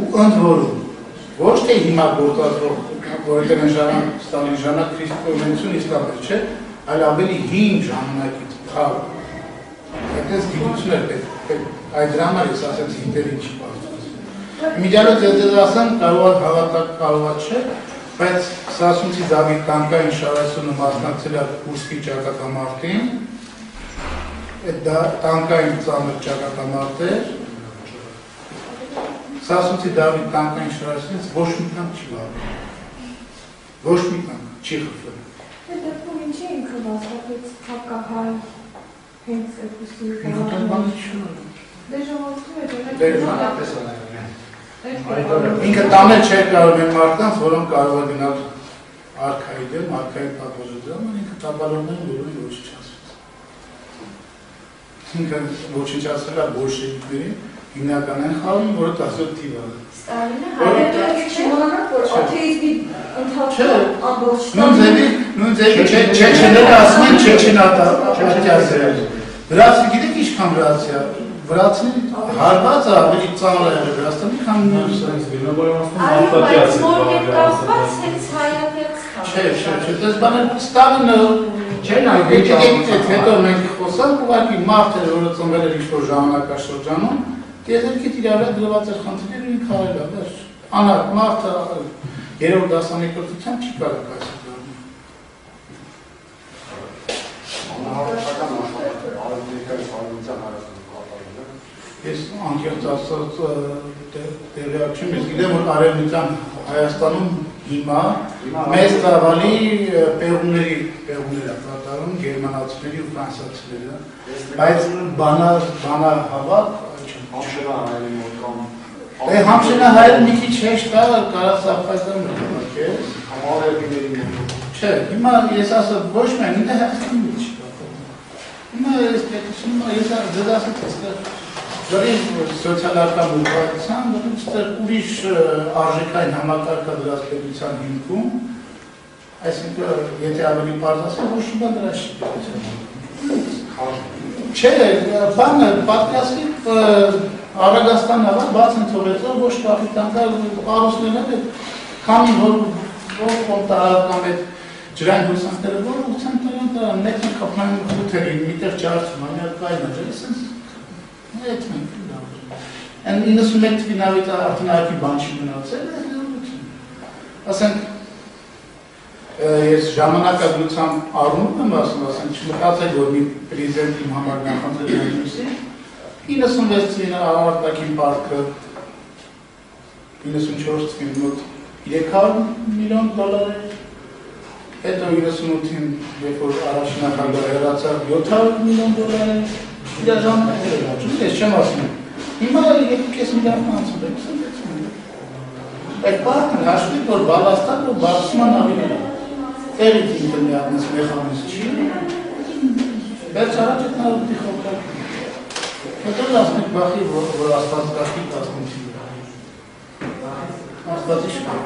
ու ընդ որում ոչ թե հիմա գործածող որովհետև այն ժամանակ Ստալինի ժամանակ քրիստոնեություն իսլամը չէ, այլ ավելի հին ժամանակից փառ։ Այդպես գիտություններ պետք այդ դրամա ես ասեցի ինտերին չի պատասխան։ Միջալոց ես ասեմ կարող հավատալ կարող չէ, բայց Սասունցի Դավիթ տանկային շարասունը մասնակցել է Կուրսկի ճակատամարտին, այդ տանկային ծանր ճակատամարտ էր, Սասունցի Դավիթ տանկային շարասունից ոչ մի կան չի վարվել, ոչ մի կան չի խփվել։ Այդ դեպքում ինչի ինքը վաստակեց հակահայ հենց էպոսի Դե ժողովրդի ինքը տանել չէր կարող են մարդկանց, որոնք կարող է գնալ արքայի դեմ, արքայի պատվոժը դրամ, ինքը տապալորներ որոնք ոչնչացվեց։ Ինքը ոչնչացրել է բոլշևիկներին, հիմնական են խաղում, որը 17 թիվ է։ Ստալինը հայերեն չիմանանք, որ աթեիզմի ընթացքում ամբողջ նույն ձևի չեչեները ասում են չեչենատա։ Վրացի գիտեք ինչքան վրացի է։ Վրացի հարվածը ավելի ծանր է Վրաստանի, քան մյուսը։ Բայց մորգետ կապված հենց հայապետ Չէ, դες բանը Ստալինը չէ, հետո մենք խոսանք, ուղղակի մարդը, որը ծնվել էր ինչ-որ ժամանակաշրջանում, տիեզերքի իրար դրված էր խնդիրներ ու ինքը արել է, վերջ։ Անակ, մարդը երրորդ դասաներկրթությամբ չի կարող այսպես Ես անկեղծ ասած տեղյակ չեմ, ես գիտեմ, որ արևմտյան Հայաստանում հիմա մեծ ծավալի պեղումներ է կատարում գերմանացիների ու ֆրանսիացիները, բայց բանահավաք Համշենահայերը մի քիչ հեշտ է, կարաս Աբխազիան հավաքել, չէ, հիմա ես ասած ոչ մեն, ինձ Հայաստանում չի Հիմա ես պետություն, ես ձեզ ասած այստեղ Դրի սոցիալական ուղղվածության, այստեղ ուրիշ արժեքային համակարգը դրած պետության հիմքում, այսինքն եթե ավելի պարզ ասեմ, ոչ մի բան դրա չի պետության Չէ, բանը պատկասի Արագաստան ավար բաց են թողեցա, ոչ կապիտանքար պարոսներն է, քանի որ կոնտարական այդ ջրային հոսանքները, որ ուծանքներն դա նեքն կապնային խութերին, միտեղ ճարդում, ամիակ կայնա, ջրիսենց, այդ մենք են 91 թվինավից արդնարկի բան չի մնացել, ասենք, ես ժամանակագրությամբ առնում եմ ասում, ասենք, չմտածեք, որ մի պրեզիդենտ իմ համար նախանձել է 96 թվին արտաքին պարկը 94 թվին մոտ $300 միլիոն էր, հետո 98-ին, երբ որ առաջին նախագահը հեռացավ $700 միլիոն էր, իր ժամանակ էր աճում, ես չեմ ասում, հիմա 2.5 միլիարդ անցում է, այդ պարկն հաշվի, որ բալաստան ու բարձման ավելի տեղից ինքը միատնես մեխանիզմ չի, բայց առաջ էտ նարուտի խոքակ հետո ասնեք բախի, որ աստված կաշկի կասնում չի աստվածի շկա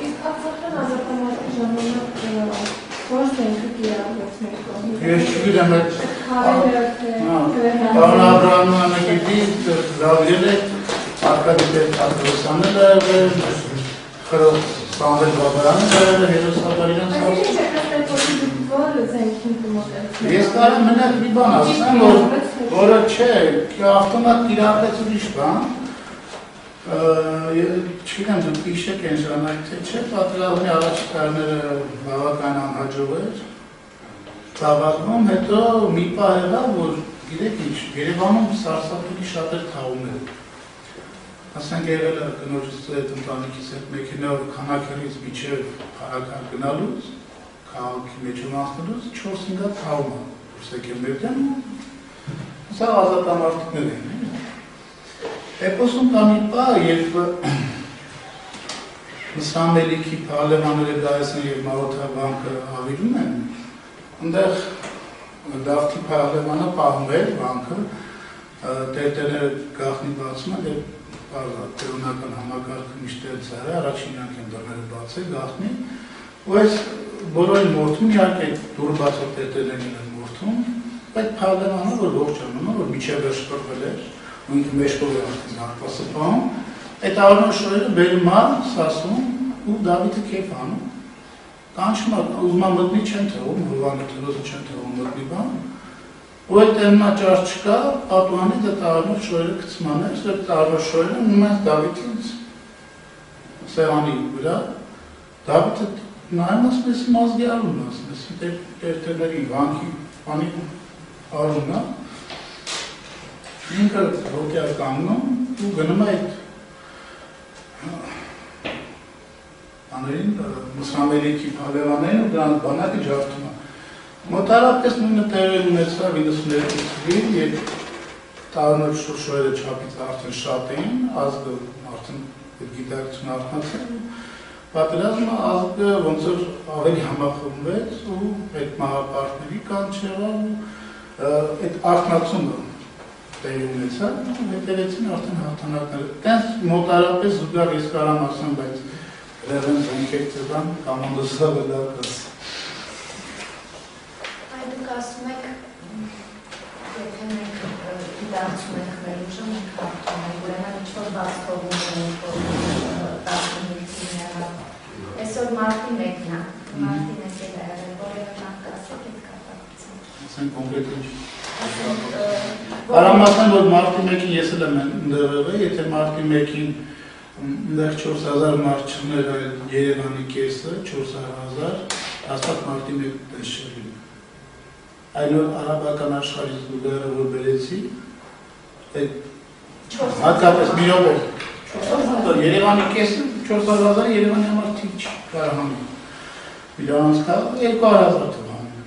Իսկ ապսախրան ազատամարտի ժամանակ ոչ նենքուք իրավեցնեք Ես չգիրեմ այդ Պարոն Աբրահամն անագիդի զավիրել է արկադի Ադրոսյանել է խրող Սամվել Բաբարանը հերոսապարինան Ես կարեմ մնակ մի բան ասեմ, որը չէ, ավտոմատ իրապես ուրիշ բան չգիտեմ դուք իշեք են ժամանակ թե չէ, պատրազմի առաջի տարիները բավական անհաջող էր ծավալվում, հետո մի պահ եղավ, որ գիտեք ինչ, Երևանում սարսափելի շատ էր թաղումներ Ասենք եղել է կնոջս այդ ընտանիքից այդ մեքենայով քանակերից միջև փարական գնալուց, քաղաքի մեջում անցնելուց 4-5 հատ թաղում է, որ եկել մեր դեմ, սա ազատամարտիկներ են։ Էպոսում կա մի պահ, երբ Մսամելիքի Փարլեմանները գայս են և Մարոթաբանկը ավիրում են, ընդեղ Դավթի Փարլեմանը պահում էր բանկը, տերտերները գաղտնի բացում են, Տերունական համակարգը միշտել ծայր է, առաջին իրանք են դռները բացել, գաղտնի, ու այս բոլորին մորդում, իրանք այդ դուր բացող տերտերներին են մորդում, այդ Փարլեմանը, որ ողջ ամնում, որ միջև էր շպրվել էր, ու ինքը մեջքով է արդեն արկվասը պահում, այդ արնոր շորերը բերում ան, սասում, ու Դավիթը կեփ անում, կանչում ուզմա մտնի չեն թողում, հովանի թրոզը չեն թողում մտնի բան, ու այդ եմնաճար չկա, պատուանից այդ արնոր շորերը կծման էր, այդ արնոր շորերը ունում են Դավիթից սեղանի վրա, Դավիթը նայում ասում ես մազգի արուն ասում ես, տերտերների վանքի պանի արունն է, ինքը հոգյար կանգնում ու գնում այդ աներին Մսամելիքի Փարլեմաններին ու դրանց բանակը ջարդում է Մոտարապես նույնը տեղի ունեցավ 92 թվին, երբ տարօրինակ շորերը չափից արդեն շատ էին, ազգը արդեն գիտակցություն արթնացել, պատերազմը ազգը ոնց որ ավելի համախմբվեց ու այդ մահապարտների կանչեղավ ու այդ արթնացումը տեղի ունեցավ, հետևեցին արդեն հաղթանակները։ Տենց մոտարապես զուգահեռ ես կարամ ասեմ, բայց Լևեն Զենքերցեվան կամանդոսավ լավ Դուք ասում եք, եթե մենք գիտակցում ենք մեր ուժը, մենք հաղթում ենք, ուրեմն ինչ-որ բաց թողում ենք, որ 15-ին եղավ։ Այսօր մարտի 1-ն է, մարտի 1-ին է եղել, որևէ բան կասեք այդ կապակցությամբ։ Ասենք կոնկրետ ինչ։ Կարամ ասեմ, որ մարտի 1-ին ես էլ եմ ընդեղել, եթե մարտի 1-ին ընդեղ 4000 մարդ չներ Երևանի կեսը, 400,000, հաստատ մարտի 1 տես չէր լինում։ Այլոր արաբական աշխարհից զուգահեռ որ բերեցի, հատկապես մի րոպե, Երևանի կեսը 400,000 Երևանի համար թիվ չի կարահանում, միլիոնանց քաղաք 200,000 թվանում։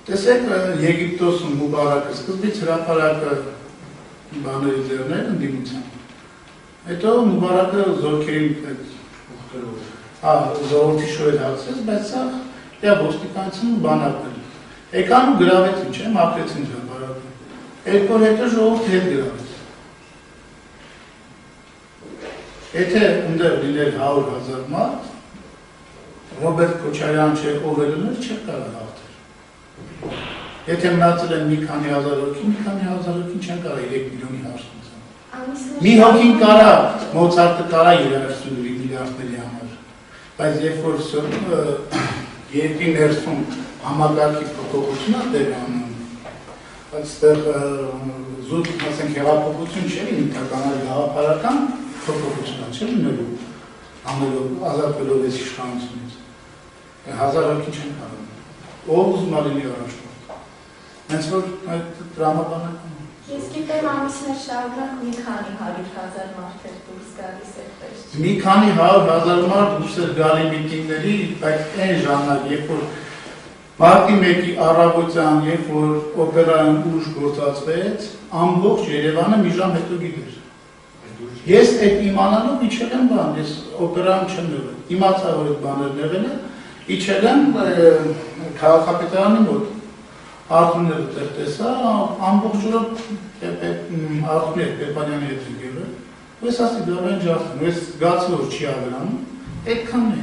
Տեսեք Եգիպտոսում Մուբարակը սկզբից հրապարակը բաների ձեռներ ընդդիմության, հետո Մուբարակը զորքերին ժողովրդի շոյել հացեց, բայց սա ոստիկանություն բանակն էր։ Եկան ու գրավեցին, չէ, մաքրեցին ճամբարակը։ Երկու օր հետո ժողովուրդը հետ գրավեց։ Եթե ընդեղ լիներ 100,000 մարդ, Ռոբերտ Քոչարյան չէ, ով էլ ուներ, չէր կարող հաղթել։ Եթե մնացել են մի քանի հազար հոգին չեն կարող 3 միլիոնի հարցնել։ Մի հոգին կարա, Մոցարտը կարա երաժշտություն միլիարդների համար, բայց երբ որ երկրի ներսում համակարգի փոփոխություն է տեղի ունենում, այստեղ զուտ, ասենք, հեղափոխություն չէ, ինքնականալ գաղափարական փոփոխություն չէ լինելու, անելով ազատվելով այս իշխանությունից։ 1000 հոգի չեն կարող։ Ով ուզում է լինի առաջ։ Հենց որ այդ դրամաբանական։ Ես գիտեմ ամիսներ շարունակ մի քանի 100,000 մարդ դուրս գալիս այդպես։ Մի քանի 100,000 մարդ դուրս էր գալի միտինգների, բայց այն ժամանակ, երբ որ մարտի 1-ի առավոտյան, երբ որ օպերայում ուժ գործածվեց, ամբողջ Երևանը մի ժամ հետո գիտեր։ Ես այդ իմանալով իջել եմ բան, ես օպերայում չեմ եղել։ Իմացա, որ այդ բաներն եղել է, իջել եմ քաղաքապետարանի մոտ։ Արտուները տեղ տեսա, ամբողջ օրը Արտուներ Պեպանյանի հետ եկել է, ես ասի դարային ջարդում, ես գացի որ չի ավերանում, այդքան է։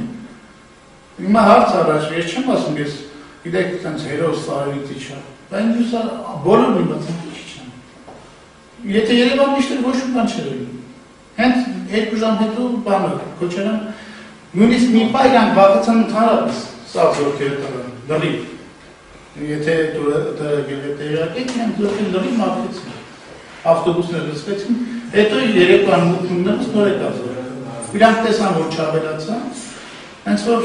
Հիմա հարց առաջ, ես չեմ ասում, ես գիտեք տենց հերոս սարերից իջա, բայց ինձ բոլորն իմացան ինչ չեմ։ Եթե Երևան միշտ ոչ մի բան չէր լինում, հենց 2 ժամ հետո բանը, քոչերան, նույնիսկ մի պահ իրանք վախեցան ընդհանրապես, սա զորքերը տղան, լրիվ։ Եթե տեղյակեք, իրենք լրիվ մաքրեցին, ավտոբուսներ լսվեցին, հետո երեկվան մուտքումներս նոր եկավ զորքը։ Իրանք տեսան, որ չավելացան, հենց որ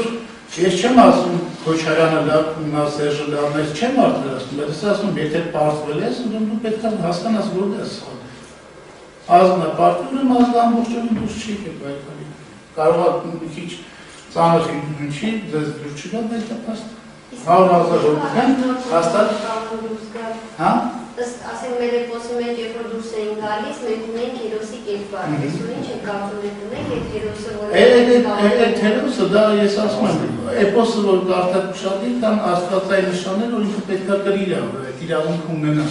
ես չեմ ասում Քոչարյանը լավ, նա Սերժը լավն ես չեմ արդարացնում, բայց ես ասում, եթե պարտվել ես, դու պետք է հասկանաս, որ դա սխալ է։ Ազգն է պարտվել, ազգը ամբողջովին դուրս չի եկել պայքարի։ Կարող է մի քիչ ծանր ինչի, ձեզ դուրս չգա, բայց դա փաստ։ 100,000 հոգի հաստատ։ Հա? Ասենք մեր էպոսի մեջ, երբ որ դուրս էին գալիս, մենք ունենք հերոսի կերպար, ես ունենք չեք կարծում եք ունենք այդ հերոսը, որ այդ հերոսը, դա ես ասում եմ, էպոսը, որ կարդակ ուշադիր, կան աստվածային նշաններ, որ ինքը պետք է կրի այդ իրավունքը ունենա։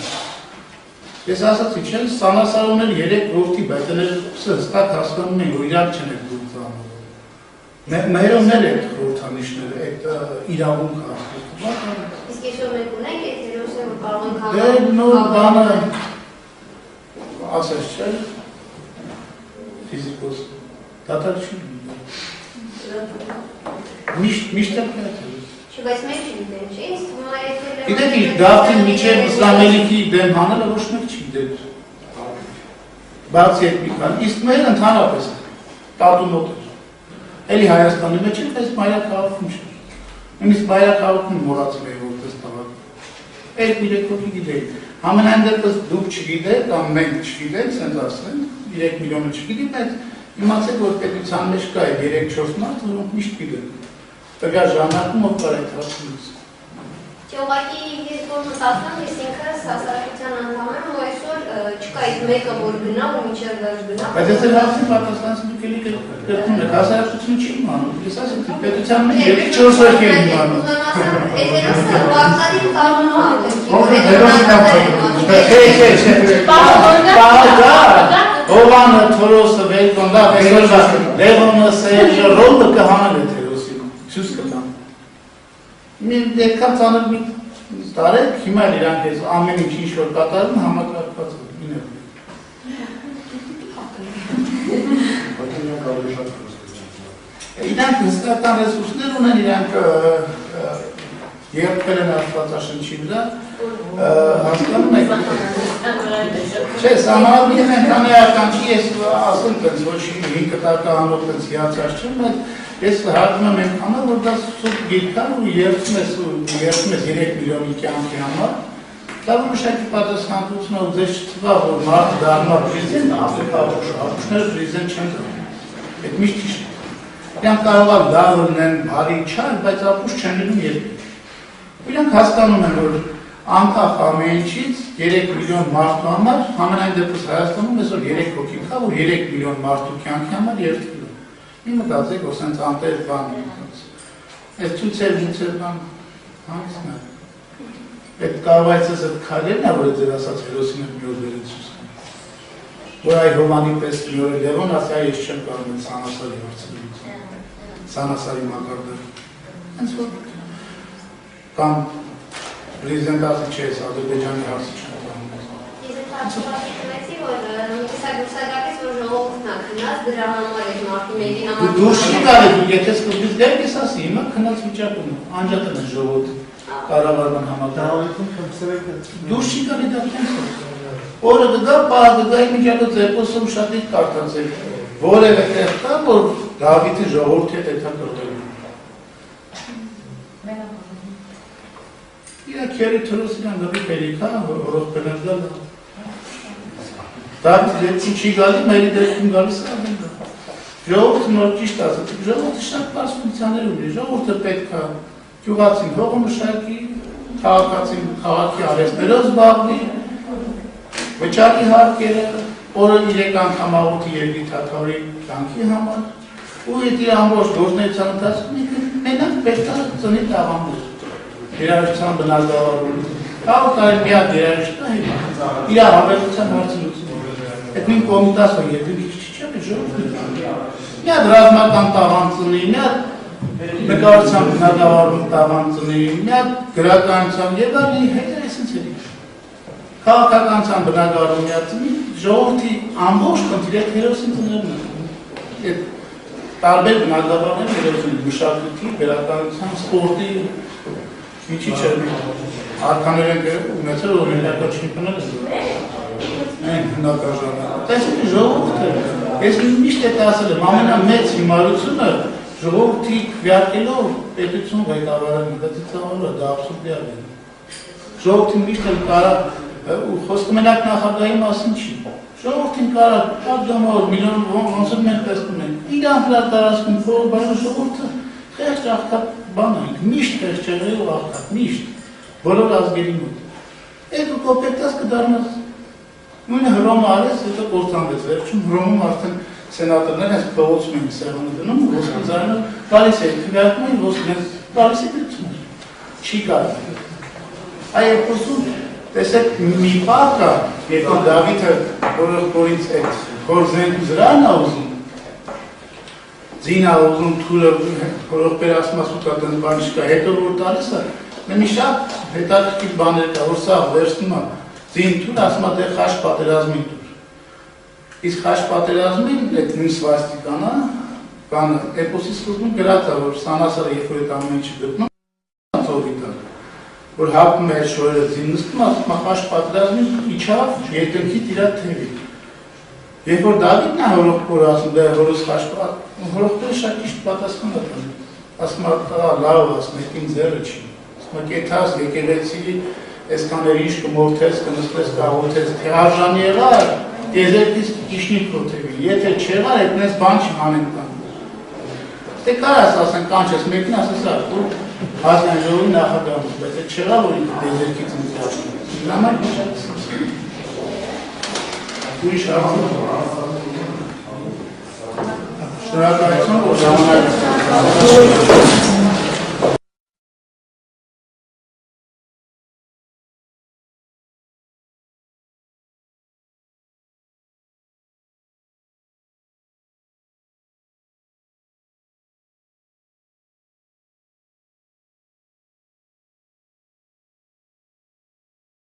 Ես ասացի, չէ, Սանասարոներ 3 որդի, բայց դրանց հստակ հասկանում են, որ իրանք չեն այդ գործը անում։ Մերոններ այդ խորհրդանիշները, այդ իրավունքը Իսկ այսօր մենք ունենք այդ հերոսը, որ կարող ենք հանել։ Դե նոր բանը ասես չէ, ֆիզիկոս, դատար չի միշտ էլ կայտ է։ Չէ, բայց մենք չգիտենք, չէ, ինձ թվում է այդ Գիտեք իր դավթին միջև իսլամելիքի դեմ հանելը ոչ մեկ չի դեր։ Բացի այդ մի քան, իսկ մեր ընդհանրապես տատու մոտ էր։ Էլի Հայաստանի մեջ էր, բայց մայրաքաղաքում չէր։ Նույնիսկ մայրաքաղաքում մոռացել էի որպես տղա։ 2-3 հոգի գիտեի։ Համենայն դեպս դուք չգիտեք, կամ մենք չգիտենք, ասենց ասենք, 3 միլիոնը չգիտի, բայց իմացեք, որ պետության մեջ կա 3-4 մարդ, որոնք միշտ գիտեն։ Տգա ժամանակում ով կար այդ հարցումից։ Չէ, ուղղակի ես որ մտածում եմ, ես ինքս հասարակության անդամ եմ, ու այսօր չկա այդ մեկը, որ գնա ու մինչև վերջ գնա։ Բայց ես էլ հարցին պատասխանեցի դուք էլի կրկնում եք, հասարակությունը չի իմանում։ Ես ասեցի, պետության մեջ 3-4 հոգի են իմանում։ Այդ հերոսը ուղղակի կարողանում է։ Ով է հերոսի Հովանը, Թորոսը, Վելկոնդա, Լևոնը, Սերժը, Ռոդը կհանել է հերոսին, սյուս կտան։ Մի դեպքան ծանր մի տարեք, հիմա իրանք ես ամեն ինչ ինչ-որ կատարում համակարգված իրանք հստակտան ռեսուրսներ ունեն, իրանք երկել են աստվածաշնչի վրա, հասկանում եք։ Չէ, սահմանադրին ենթանայական չի, ես ասում տենց, ոչ 5 տարկանով տենց հիացած չեմ, բայց ես հարգում եմ ենթանա, որ դա սուտ գիտքան ու երդում ես 3 միլիոնի կյանքի համար, դա որ մշակի պատասխանատվությունը ու ձեզ չթվա, որ մարդ դառնա պրիզեն, ապուշները պրիզեն չեն դառնում, այդ միշտ չի։ Իրանք կարող է լավ լինեն, բարի չան, բայց ապուշ չեն լինում երկրի։ Իրանք հասկանում են, որ անկախ ամեն ինչից 3 միլիոն մարդու համար, համենայն դեպս Հայաստանում այսօր 3 հոգի կա, որ 3 միլիոն մարդու կյանքի համար երդվում է։ Մի մտածեք, որ սենց անտեր բան այդ ցույցեր բան հանցն է։ Այդ կարող այս այդ քարերն է, որ ձեր ասած հերոսին է մի օր վերել ցույց կան։ Որ այ Հովանի պես մի օր Լևոն ասա, ես չեմ կարող այդ Սանասարի հարցերից, Սանասարի մակարդակը։ Հենց որ կամ Պրեզիդենտ ասի չես, Ադրբեջանի հարցը չեմ Ես այդ հարցուղակի տվեցի, որ գուսակակից, որ ժողովուրդն է քնած, դրա համար այդ մարդի մեկի համար... Դու չի կարի, դու եթե սկզբից դեպ ես ասի, հիմա քնած վիճակում է, անջատն է ժողովուրդ կառավարման համակարգում։ Դու չի կարի դա կենսը։ Օրը դգա, պահ դգա, իմիջակը ձեպոսում շատ իտ կարդացել, որև է տեղ կա, որ Դավիթի ժողովուրդի հետ էթա կրդելու։ Իրա քերի թրոսին անգավի պերիկա, որով պերնազդալ է։ Դավիթ դեպքին չի գալի, մերի դեպքին գալիս է ադենգա։ Ժողովուրդը նոր ճիշտ ասաց, ժողովուրդը շատ պարզ ֆունկցիաներ ունի, ժողովուրդը պետք է գյուղացին հողմշակի, քաղաքացին քաղաքի արհեստներով զբաղվի, վճարի հարկերը, օրը 3 անգամ աղոթի երկրի թաթարի կյանքի համար, ու այդ իր ամբողջ գործունեության ընթացքում մենակ պետք է ծնի տաղանդուր, երաժշտության բնագավառում, կարող կարելի մի հատ երաժշտա իր հավելության հարցը լուծում։ Այդ նույն կոմիտասը երկրի չէ, ժողովուրդը։ Մի հատ ռազմական տաղանդ ծնի, մի հատ նկարչության բնագավառում տաղանդ ծնի, մի հատ գրականության եւ այլն հետը էսենց էլի։ Քաղաքականության բնագավառում մի հատ ծնի, ժողովրդի ամբողջ խնդիրը հերոսին ծնելն է։ Այդ տարբեր բնագավառներ հերոսին մշակույթի, վերականգնության, սպորտի, ինչի՞ չէ։ Արքաներ են ունեցել օրինակը չի պնել են հնակաժանը։ Տեսեք ժողովուրդը, ես միշտ այդ ասել եմ, ամենամեծ հիմարությունը ժողովրդի քվեարկելով պետություն ղեկավարել, դա ծիծաղալու է, դա աբսուրդի է։ Ժողովրդին միշտ էլ կարա, ու խոսքը մենակ նախագահի մասին չի։ Ժողովրդին կարա պատգամավոր միլիոն ոնց որ մենք տեսնում ենք, իրանք լավ տարածքում փող բանը ժողովուրդը խեղճ աղքատ բան է, միշտ խեղճ եղել ու աղքատ, միշտ, բոլոր ազգերի մոտ։ Այդ ու կոպեկտած կդառնաս նույնը Հռոմը արեց, հետո կործանվեց, վերջում Հռոմում արդեն սենատորներ հենց փողոցում էին սեղանը դնում, ոսկի ձայնը գալիս էին, քվեարկում էին, ոսկին գալիս է դրություն էր, չի կարել։ Այ երկուսում, տեսեք, մի պահ կա, երբ Դավիթը որից այդ խորզենք զրան է ուզում, ձին է ուզում, թուրը, որով պերասմա սուտա տենց բան չկա, հետո որ տալիս է, մի շատ հետաքրքիր բաներ կա, որ սա վերցնում է, ձին թուր ասում է դե խաշ պատերազմին թուր։ Իսկ խաշ պատերազմին այդ նույն սվաստիկան է, բանը էպոսի սկզբում գրած է, որ Սանասարը երբ որ այդ ամեն ինչը գտնում, ծովի տակ, որ հապում է այդ շորերը ձին նստում, ասում է խաշ պատերազմին իջավ երկնքից իրա թևի։ Երբ որ Դավիթն է հորոխբորը ասում, դե հորոս խաշ պատերազմին, հորոխբորը շատ ճիշտ պատասխան է տանում, ասում է լավ ասում, եկին ձերը չի, ասում է կեթաս եկեղեցի այսքաներ ինչ կմորթես, կնստես, կաղոթես, թե արժանի եղար, տեզերքից կիշնի պրոթևի, եթե չեղար, այդնես բան չմանենք տան։ Դե կարաս ասեն կանչես, մեկին ասես ու հասնան ժողովի նախագահում, բայց այդ չեղար, որ ինքը տեզերքից ինձ աշնում։ Նամար կուշակս։ Ուրիշ հարցում։ Շնորհակալություն, որ ժամանակ